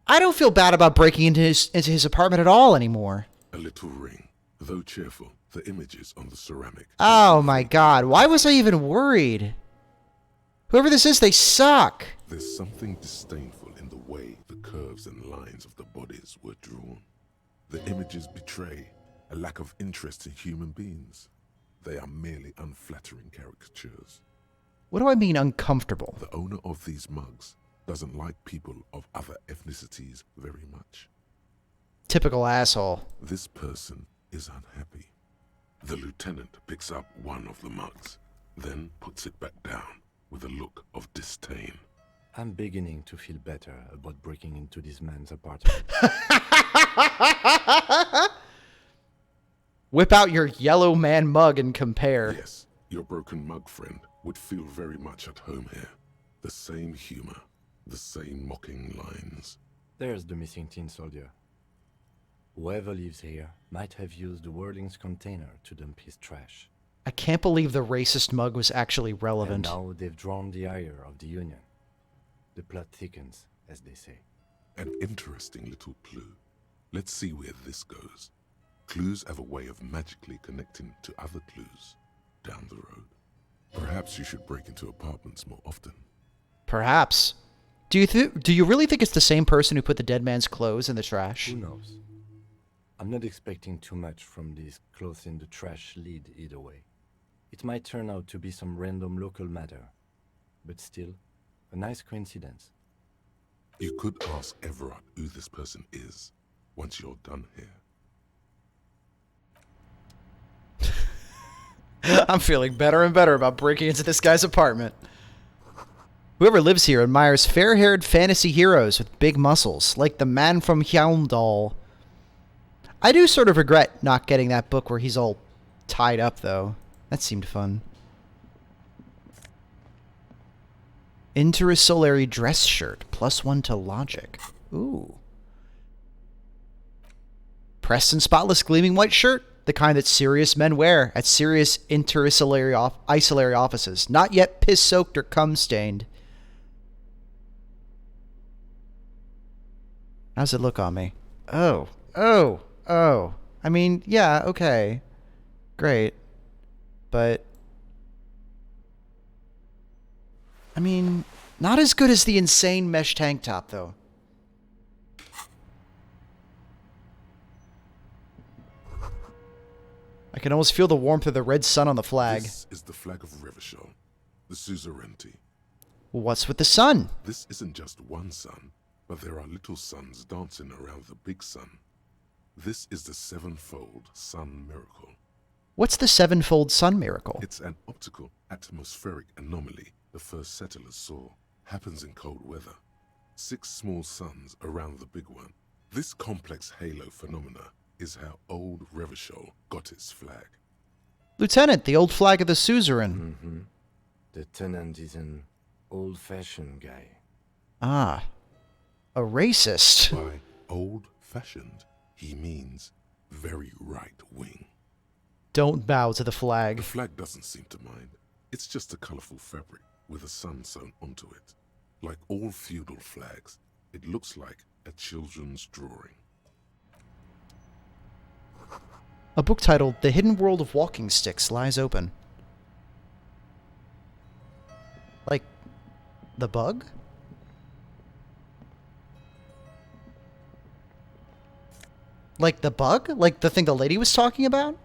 I don't feel bad about breaking into his apartment at all anymore. A little ring, though cheerful, the images on the ceramic. Oh my god, why was I even worried? Whoever this is, they suck. There's something disdainful in the way the curves and lines of the bodies were drawn. The images betray a lack of interest in human beings. They are merely unflattering caricatures. What do I mean uncomfortable? The owner of these mugs doesn't like people of other ethnicities very much. Typical asshole. This person is unhappy. The lieutenant picks up one of the mugs, then puts it back down with a look of disdain. I'm beginning to feel better about breaking into this man's apartment. Whip out your yellow man mug and compare. Yes, your broken mug friend would feel very much at home here. The same humor, the same mocking lines. There's the missing tin soldier. Whoever lives here might have used the Whirling's container to dump his trash. I can't believe the racist mug was actually And relevant. now they've drawn the ire of the Union. The plot thickens, as they say. An interesting little clue. Let's see where this goes. Clues have a way of magically connecting to other clues down the road. Perhaps you should break into apartments more often. Perhaps. Do you really think it's the same person who put the dead man's clothes in the trash? Who knows? I'm not expecting too much from these clothes in the trash lead either way. It might turn out to be some random local matter, but still, a nice coincidence. You could ask Everard who this person is once you're done here. I'm feeling better and better about breaking into this guy's apartment. Whoever lives here admires fair-haired fantasy heroes with big muscles, like the man from Hjelmdal. I do sort of regret not getting that book where he's all tied up, though. That seemed fun. Intersolary dress shirt, +1 to logic. Ooh. Pressed and spotless gleaming white shirt, the kind that serious men wear at serious intersolary offices, not yet piss-soaked or cum-stained. How's it look on me? Oh. I mean, yeah, okay. Great. But I mean, not as good as the insane mesh tank top, though. I can almost feel the warmth of the red sun on the flag. This is the flag of Revachol, the suzerainty. What's with the sun? This isn't just one sun, but there are little suns dancing around the big sun. This is the sevenfold sun miracle. What's the sevenfold sun miracle? It's an optical atmospheric anomaly the first settlers saw. Happens in cold weather. 6 small suns around the big one. This complex halo phenomena is how old Revachol got its flag. Lieutenant, the old flag of the suzerain. Mm-hmm. The tenant is an old-fashioned guy. Ah. A racist. By old-fashioned, he means very right-wing. Don't bow to the flag. The flag doesn't seem to mind. It's just a colorful fabric with a sun sewn onto it. Like all feudal flags, it looks like a children's drawing. A book titled The Hidden World of Walking Sticks lies open. Like, the bug? Like the bug? Like the thing the lady was talking about?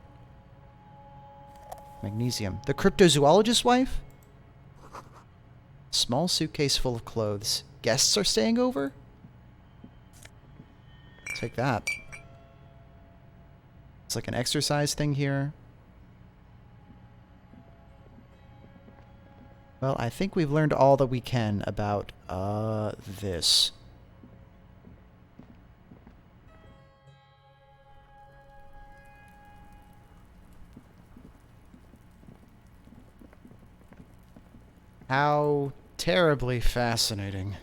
Magnesium. The cryptozoologist's wife? Small suitcase full of clothes. Guests are staying over? Take that. It's like an exercise thing here. Well, I think we've learned all that we can about, this. How terribly fascinating.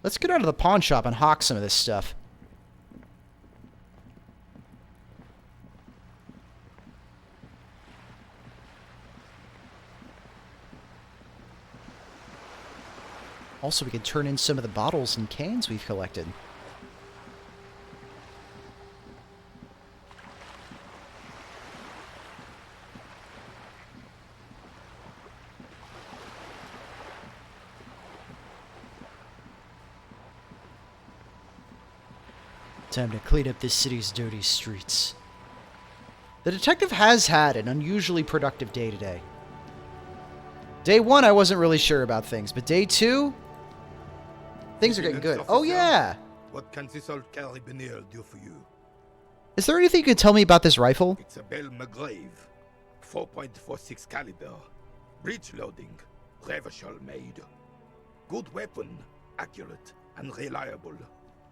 Let's get out of the pawn shop and hawk some of this stuff. Also, we can turn in some of the bottles and cans we've collected. Time to clean up this city's dirty streets. The detective has had an unusually productive day today. Day 1, I wasn't really sure about things, but day 2, things are getting good. Oh yeah! What can this old carabinier do for you? Is there anything you can tell me about this rifle? It's a Bell McGrave, 4.46 caliber, breech loading, Revachol made. Good weapon, accurate and reliable.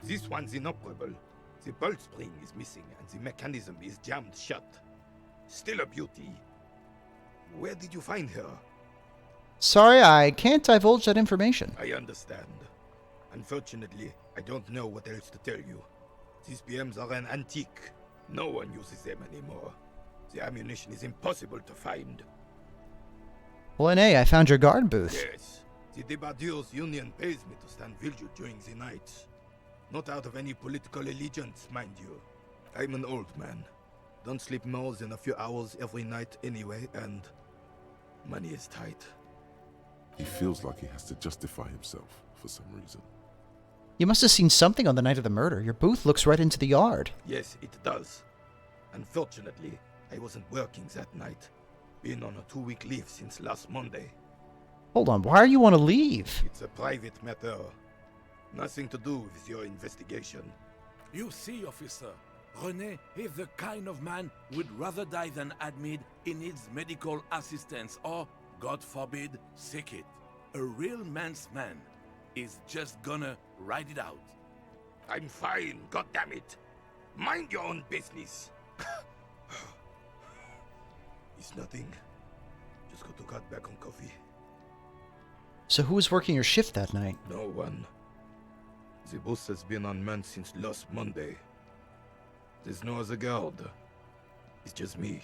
This one's inoperable. The bolt spring is missing and the mechanism is jammed shut. Still a beauty. Where did you find her? Sorry, I can't divulge that information. I understand. Unfortunately, I don't know what else to tell you. These BMs are an antique. No one uses them anymore. The ammunition is impossible to find. Well, N.A., I found your guard booth. Yes. The Debardeurs Union pays me to stand vigil during the nights. Not out of any political allegiance, mind you. I'm an old man. Don't sleep more than a few hours every night anyway, and money is tight. He feels like he has to justify himself for some reason. You must have seen something on the night of the murder. Your booth looks right into the yard. Yes, it does. Unfortunately, I wasn't working that night. Been on a 2-week leave since last Monday. Hold on, why do you want to leave? It's a private matter. Nothing to do with your investigation. You see, officer, René is the kind of man would rather die than admit he needs medical assistance or, God forbid, sick it. A real man's man is just gonna ride it out. I'm fine, goddammit. Mind your own business. It's nothing. Just got to cut back on coffee. So who was working your shift that night? No one. The bus has been unmanned since last Monday. There's no other guard. It's just me.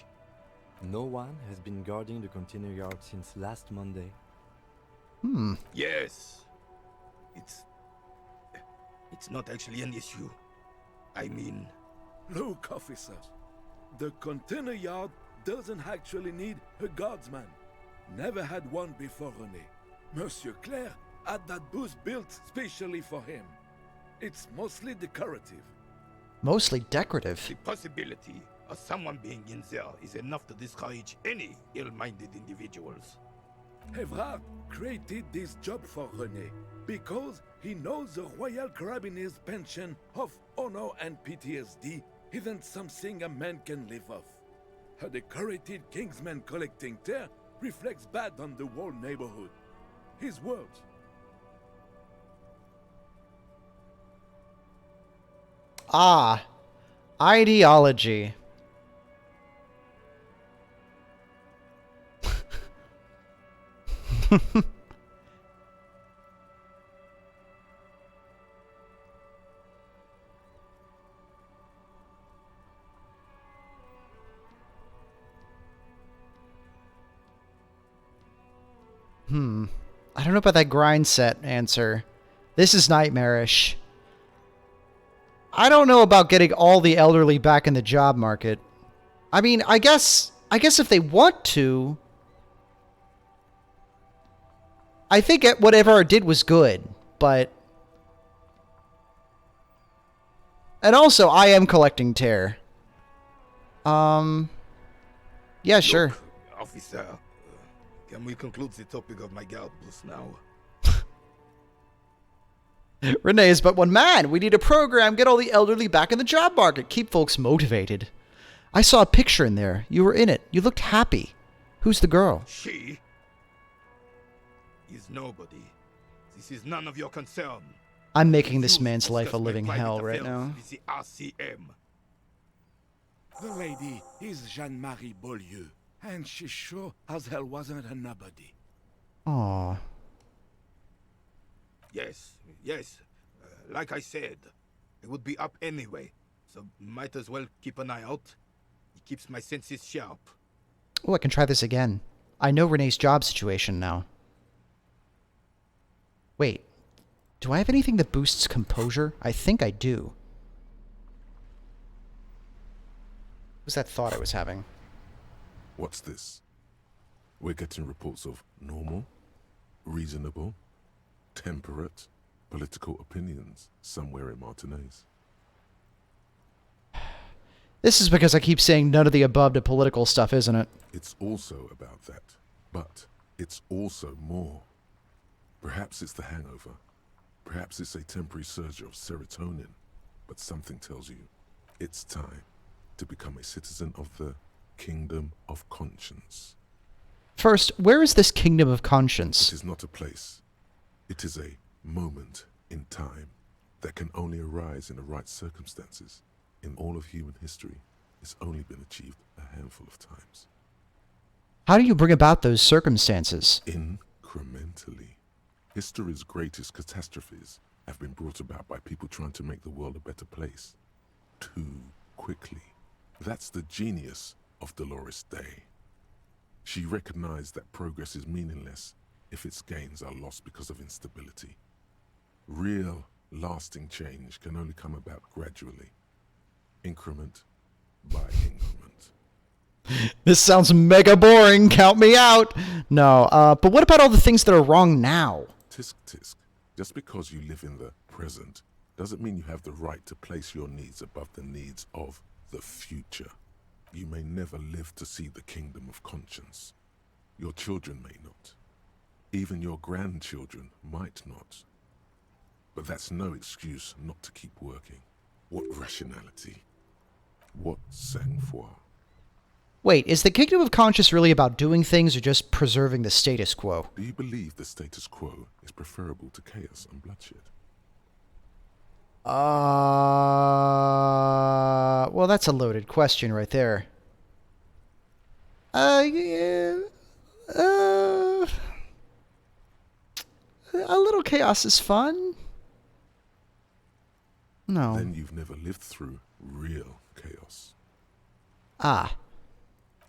No one has been guarding the container yard since last Monday. Yes. It's not actually an issue. I mean... Look, officers. The container yard doesn't actually need a guardsman. Never had one before René. Monsieur Claire had that booth built specially for him. It's mostly decorative. Mostly decorative? The possibility of someone being in there is enough to discourage any ill-minded individuals. Evrard created this job for René because he knows the Royal Carabiniers' pension of honor and PTSD isn't something a man can live off. A decorated Kingsman collecting tear reflects bad on the whole neighborhood. His words. Ah, ideology. I don't know about that grind set answer. This is nightmarish. I don't know about getting all the elderly back in the job market. I mean, I guess if they want to, I think whatever I did was good, but... And also, I am collecting tear. Yeah, sure. Look, officer, can we conclude the topic of my guard booth now? René is but one man. We need a program, get all the elderly back in the job market, keep folks motivated. I saw a picture in there. You were in it. You looked happy. Who's the girl? She is nobody. This is none of your concern. I'm making this man's life a living hell right now. With the RCM. The lady is Jeanne-Marie Beaulieu, and she sure as hell wasn't a nobody. Aww. Yes. Like I said, I would be up anyway, so might as well keep an eye out. It keeps my senses sharp. Oh, I can try this again. I know René's job situation now. Wait, do I have anything that boosts composure? I think I do. What was that thought I was having? What's this? We're getting reports of normal, reasonable, temperate, political opinions somewhere in Martinez. This is because I keep saying none of the above to political stuff, isn't it? It's also about that, but it's also more. Perhaps it's the hangover. Perhaps it's a temporary surge of serotonin, but something tells you it's time to become a citizen of the Kingdom of Conscience. First, where is this Kingdom of Conscience? It is not a place. It is a moment in time that can only arise in the right circumstances. In all of human history, it's only been achieved a handful of times. How do you bring about those circumstances? Incrementally. History's greatest catastrophes have been brought about by people trying to make the world a better place. Too quickly. That's the genius of Dolores Day. She recognized that progress is meaningless if its gains are lost because of instability. Real, lasting change can only come about gradually. Increment by increment. This sounds mega boring. Count me out. No, but what about all the things that are wrong now? Tisk tisk. Just because you live in the present doesn't mean you have the right to place your needs above the needs of the future. You may never live to see the Kingdom of Conscience. Your children may not. Even your grandchildren might not. But that's no excuse not to keep working. What rationality? What sang-froid? Wait, is the Kingdom of Conscience really about doing things or just preserving the status quo? Do you believe the status quo is preferable to chaos and bloodshed? Well, that's a loaded question right there. Yeah, a little chaos is fun. No. Then you've never lived through real chaos. Ah.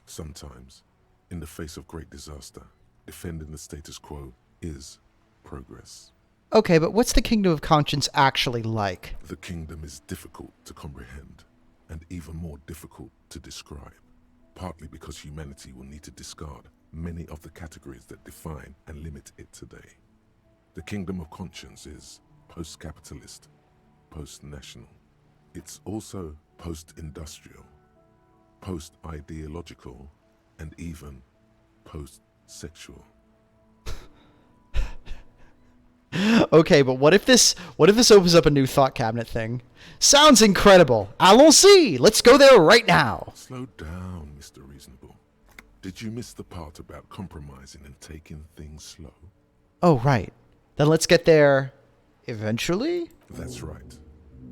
Sometimes, in the face of great disaster, defending the status quo is progress. Okay, but what's the Kingdom of Conscience actually like? The kingdom is difficult to comprehend, and even more difficult to describe, partly because humanity will need to discard many of the categories that define and limit it today. The Kingdom of Conscience is post-capitalist, post-national. It's also post-industrial, post-ideological, and even post-sexual. Okay, but what if this opens up a new thought cabinet thing? Sounds incredible. Allons-y! Let's go there right now. Slow down, Mr. Reasonable. Did you miss the part about compromising and taking things slow? Oh, right. Then let's get there eventually? That's right.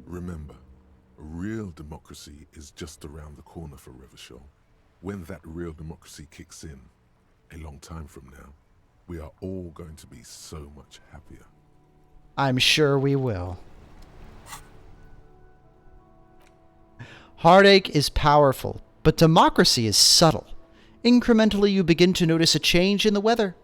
Remember, real democracy is just around the corner for Revachol. When that real democracy kicks in, a long time from now, we are all going to be so much happier. I'm sure we will. Heartache is powerful, but democracy is subtle. Incrementally, you begin to notice a change in the weather.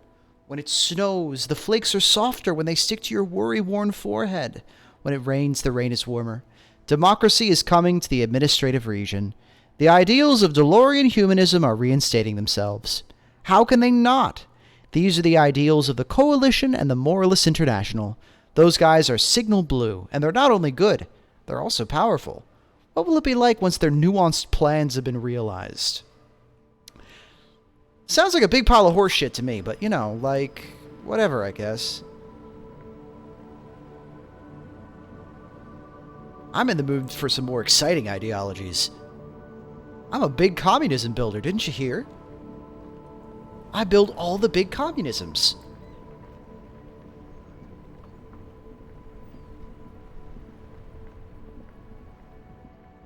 When it snows, the flakes are softer when they stick to your worry-worn forehead. When it rains, the rain is warmer. Democracy is coming to the administrative region. The ideals of DeLorean humanism are reinstating themselves. How can they not? These are the ideals of the Coalition and the Moralists International. Those guys are signal blue, and they're not only good, they're also powerful. What will it be like once their nuanced plans have been realized? Sounds like a big pile of horse shit to me, but, you know, like, whatever, I guess. I'm in the mood for some more exciting ideologies. I'm a big communism builder, didn't you hear? I build all the big communisms.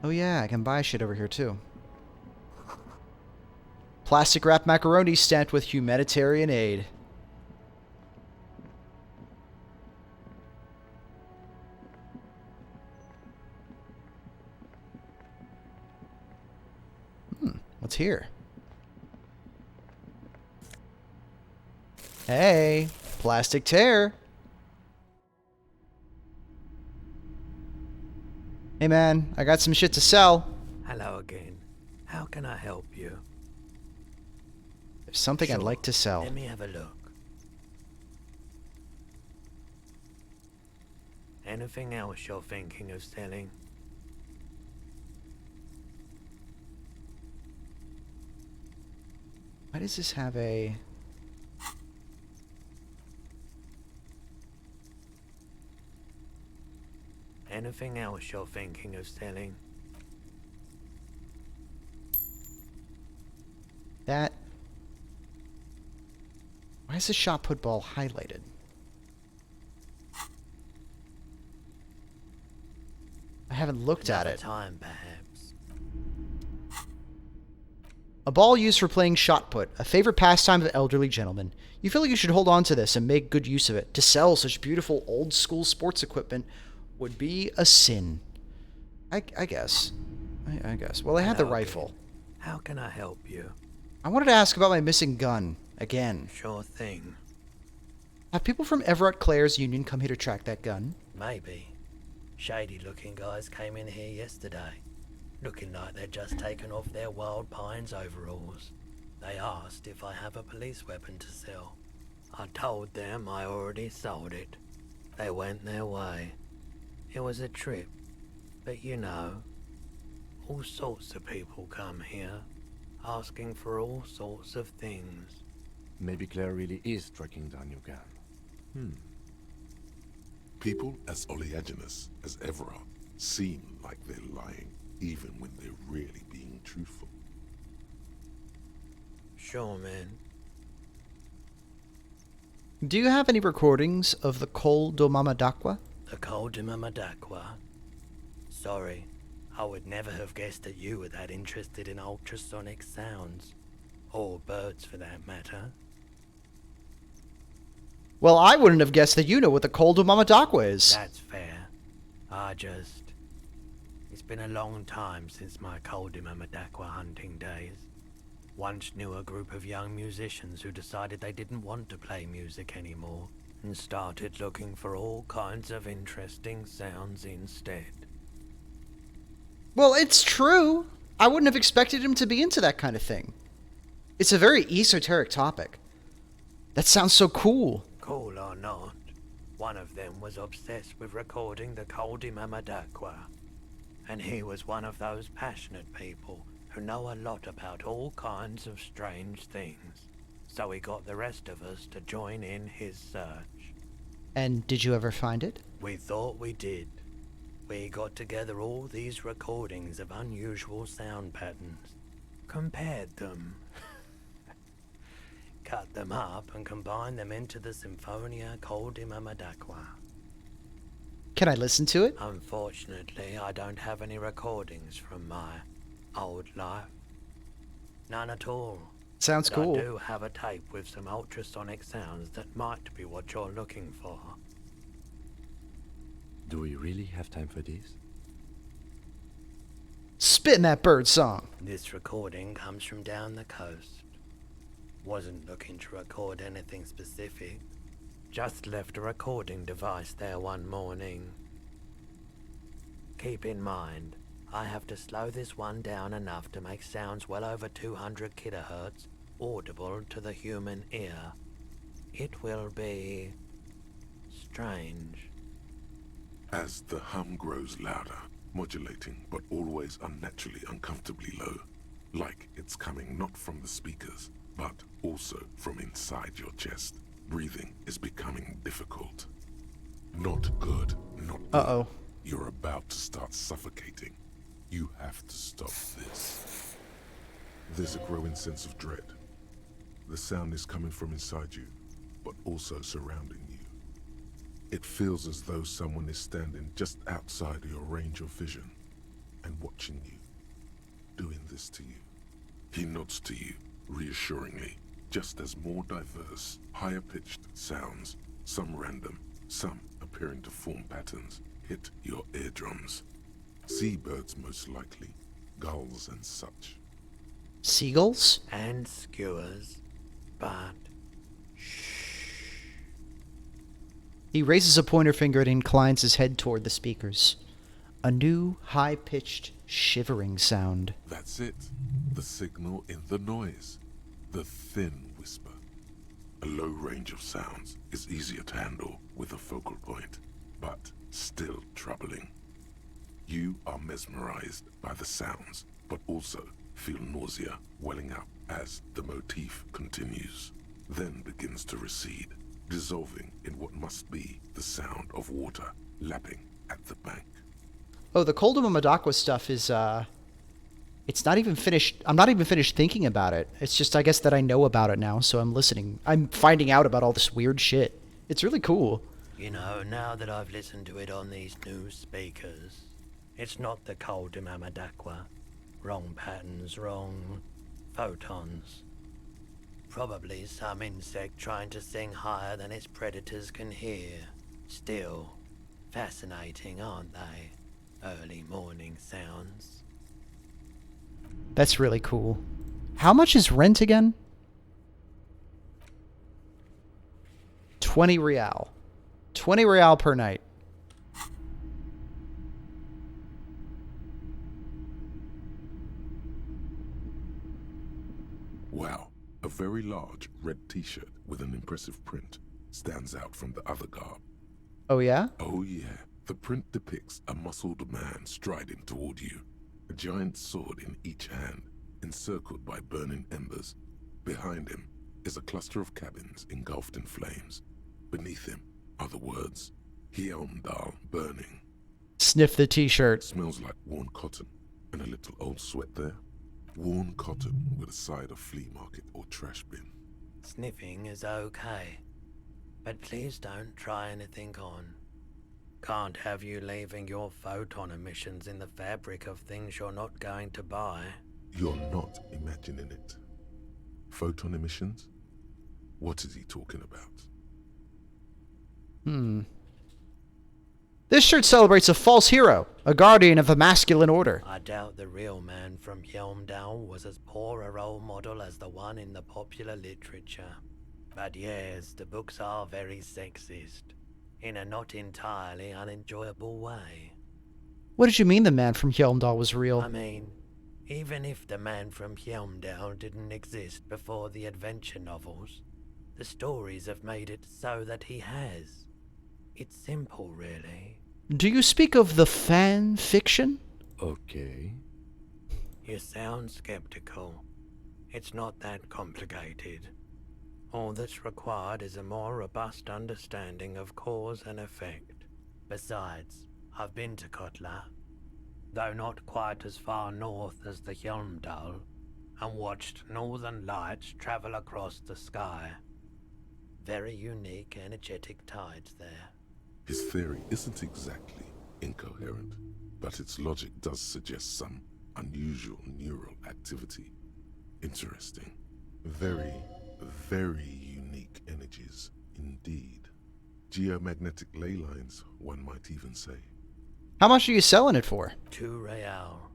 Oh yeah, I can buy shit over here too. Plastic wrapped macaroni stamped with humanitarian aid. What's here? Hey, plastic tear. Hey man, I got some shit to sell. Hello again. How can I help you? There's something I'd like to sell. Let me have a look. Anything else you're thinking of selling? Why does this have a... Anything else you're thinking of selling? That... Why is the shot put ball highlighted? I haven't looked at it. Time, perhaps. A ball used for playing shot put, a favorite pastime of elderly gentlemen. You feel like you should hold on to this and make good use of it. To sell such beautiful old school sports equipment would be a sin. I guess. I guess. Well, I had the rifle. How can I help you? I wanted to ask about my missing gun. Again. Sure thing. Have people from Everett Clare's union come here to track that gun? Maybe. Shady-looking guys came in here yesterday, looking like they'd just taken off their Wild Pines overalls. They asked if I have a police weapon to sell. I told them I already sold it. They went their way. It was a trip, but you know, all sorts of people come here, asking for all sorts of things. Maybe Claire really is tracking down your gun. People as oleaginous as Everard seem like they're lying, even when they're really being truthful. Sure, man. Do you have any recordings of the Col do Mamadaqua? The Col de Mamadaqua? Sorry, I would never have guessed that you were that interested in ultrasonic sounds. Or birds, for that matter. Well, I wouldn't have guessed that you know what the Col do Mamadaqua is. That's fair. It's been a long time since my Col de Mamadaqua hunting days. Once knew a group of young musicians who decided they didn't want to play music anymore and started looking for all kinds of interesting sounds instead. Well, it's true. I wouldn't have expected him to be into that kind of thing. It's a very esoteric topic. That sounds so cool. Cool or not, one of them was obsessed with recording the Col de Mamadaqua. And he was one of those passionate people who know a lot about all kinds of strange things. So he got the rest of us to join in his search. And did you ever find it? We thought we did. We got together all these recordings of unusual sound patterns, compared them, cut them up and combined them into the Symphonia Col de Mamadaqua. Can I listen to it? Unfortunately, I don't have any recordings from my old life. None at all. Sounds But cool. I do have a tape with some ultrasonic sounds that might be what you're looking for. Do we really have time for this? Spit in that bird song. This recording comes from down the coast. Wasn't looking to record anything specific. Just left a recording device there one morning. Keep in mind, I have to slow this one down enough to make sounds well over 200 kilohertz audible to the human ear. It will be strange. As the hum grows louder, modulating but always unnaturally uncomfortably low, like it's coming not from the speakers, but also from inside your chest. Breathing is becoming difficult. Not good, not good. Uh-oh. You're about to start suffocating. You have to stop this. There's a growing sense of dread. The sound is coming from inside you, but also surrounding you. It feels as though someone is standing just outside your range of vision and watching you, doing this to you. He nods to you, reassuringly, just as more diverse, higher-pitched sounds, some random, some appearing to form patterns, hit your eardrums. Seabirds most likely, gulls and such. Seagulls? And skewers, but He raises a pointer finger and inclines his head toward the speakers. A new, high-pitched, shivering sound. That's it. The signal in the noise. The thin whisper. A low range of sounds is easier to handle with a focal point, but still troubling. You are mesmerized by the sounds, but also feel nausea welling up as the motif continues, then begins to recede, dissolving in what must be the sound of water lapping at the bank. Oh, the Coldum Madakwa stuff is, it's not even finished. I'm not even finished thinking about it. It's just, I guess, that I know about it now, so I'm listening. I'm finding out about all this weird shit. It's really cool. You know, now that I've listened to it on these new speakers, it's not the Coldum Amadakwa. Wrong patterns, wrong photons. Probably some insect trying to sing higher than its predators can hear. Still, fascinating, aren't they? Early morning sounds. That's really cool. How much is rent again? 20 real. 20 real per night. Wow, a very large red t-shirt with an impressive print stands out from the other garb. Oh yeah? Oh yeah, the print depicts a muscled man striding toward you, a giant sword in each hand, encircled by burning embers. Behind him is a cluster of cabins engulfed in flames. Beneath him are the words, Hjelmdal burning. Sniff the t-shirt. Smells like worn cotton and a little old sweat there. Worn cotton with a side of flea market or trash bin. Sniffing is okay, but please don't try anything on. Can't have you leaving your photon emissions in the fabric of things you're not going to buy. You're not imagining it. Photon emissions? What is he talking about? This shirt celebrates a false hero, a guardian of the masculine order. I doubt the real man from Hjelmdal was as poor a role model as the one in the popular literature. But yes, the books are very sexist, in a not entirely unenjoyable way. What did you mean the man from Hjelmdal was real? I mean, even if the man from Hjelmdal didn't exist before the adventure novels, the stories have made it so that he has. It's simple, really. Do you speak of the fan fiction? Okay. You sound skeptical. It's not that complicated. All that's required is a more robust understanding of cause and effect. Besides, I've been to Kotla, though not quite as far north as the Hjelmdal, and watched northern lights travel across the sky. Very unique, energetic tides there. His theory isn't exactly incoherent, but its logic does suggest some unusual neural activity. Interesting. Very, very unique energies indeed. Geomagnetic ley lines, one might even say. How much are you selling it for? 2 real.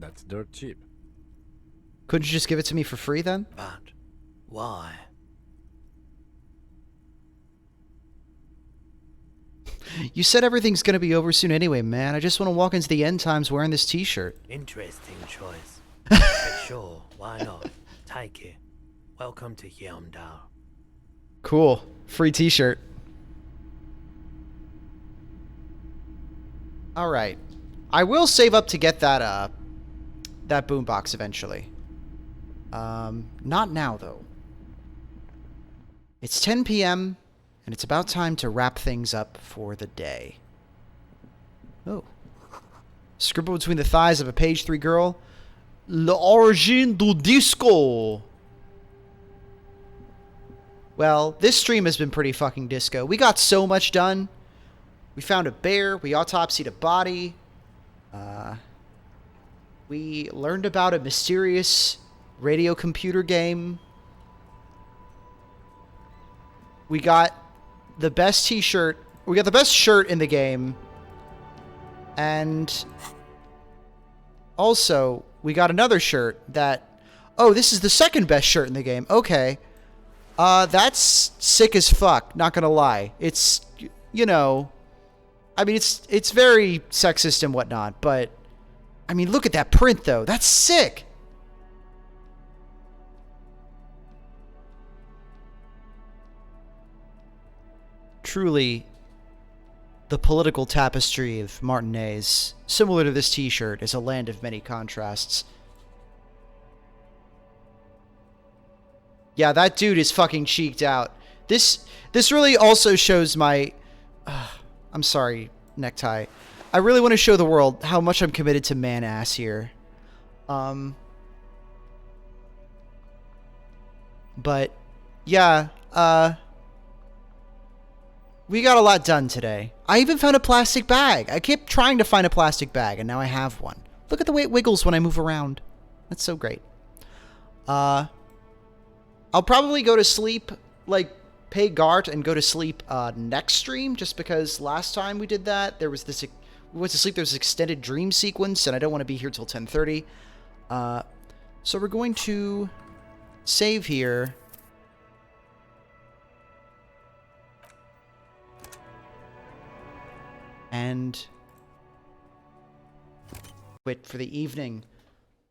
That's dirt cheap. Couldn't you just give it to me for free then? But why? You said everything's gonna be over soon anyway, man. I just want to walk into the end times wearing this t-shirt. Interesting choice. But sure, why not? Take it. Welcome to Hjelmdal. Cool. Free t-shirt. Alright. I will save up to get that boombox eventually. Not now, though. It's 10 p.m., and it's about time to wrap things up for the day. Oh. Scribbled between the thighs of a page 3 girl. L'origine du disco. Well, this stream has been pretty fucking disco. We got so much done. We found a bear. We autopsied a body. We learned about a mysterious radio computer game. We got the best t-shirt. We got the best shirt in the game. And also, we got another shirt that... Oh, this is the second best shirt in the game. Okay. That's sick as fuck, not gonna lie. It's, you know... I mean, it's very sexist and whatnot, but... I mean, look at that print, though. That's sick! Truly, the political tapestry of Martinez, similar to this t-shirt, is a land of many contrasts. Yeah, that dude is fucking cheeked out. This really also shows my... I'm sorry, necktie. I really want to show the world how much I'm committed to man-ass here. But, yeah, we got a lot done today. I even found a plastic bag. I kept trying to find a plastic bag, and now I have one. Look at the way it wiggles when I move around. That's so great. I'll probably go to sleep, like, pay Gart and go to sleep next stream, just because last time we did that, there was this... We went to sleep, there was this extended dream sequence, and I don't want to be here till 10:30. So we're going to save here. And quit for the evening.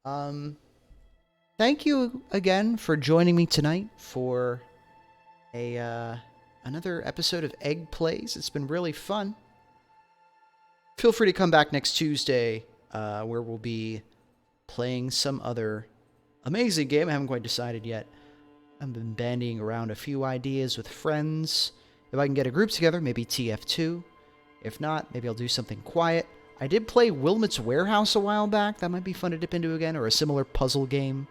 Thank you again for joining me tonight for another episode of Egg Plays. It's been really fun. Feel free to come back next Tuesday, where we'll be playing some other amazing game. I haven't quite decided yet. I've been bandying around a few ideas with friends. If I can get a group together, maybe TF2. If not, maybe I'll do something quiet. I did play Wilmot's Warehouse a while back. That might be fun to dip into again, or a similar puzzle game.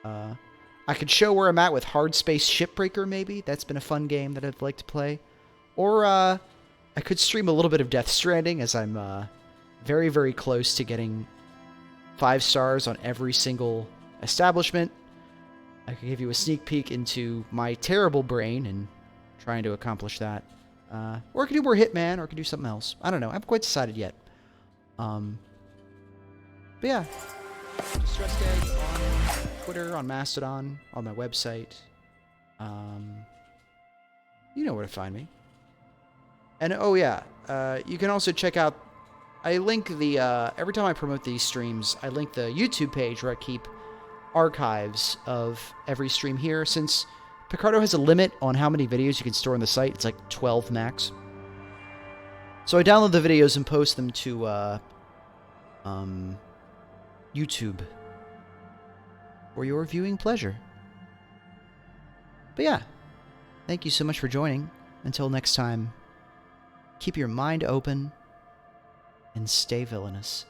I could show where I'm at with Hard Space Shipbreaker, maybe. That's been a fun game that I'd like to play. Or, I could stream a little bit of Death Stranding, as I'm very, very close to getting 5 stars on every single establishment. I could give you a sneak peek into my terrible brain and trying to accomplish that. Or I could do more Hitman, or I could do something else. I don't know. I haven't quite decided yet. But yeah. Distressed Egg on Twitter, on Mastodon, on my website. You know where to find me. And oh yeah, you can also check out, I link the, every time I promote these streams, I link the YouTube page where I keep archives of every stream here. Since Picardo has a limit on how many videos you can store on the site, it's like 12 max. So I download the videos and post them to, YouTube for your viewing pleasure. But yeah, thank you so much for joining. Until next time, keep your mind open and stay villainous.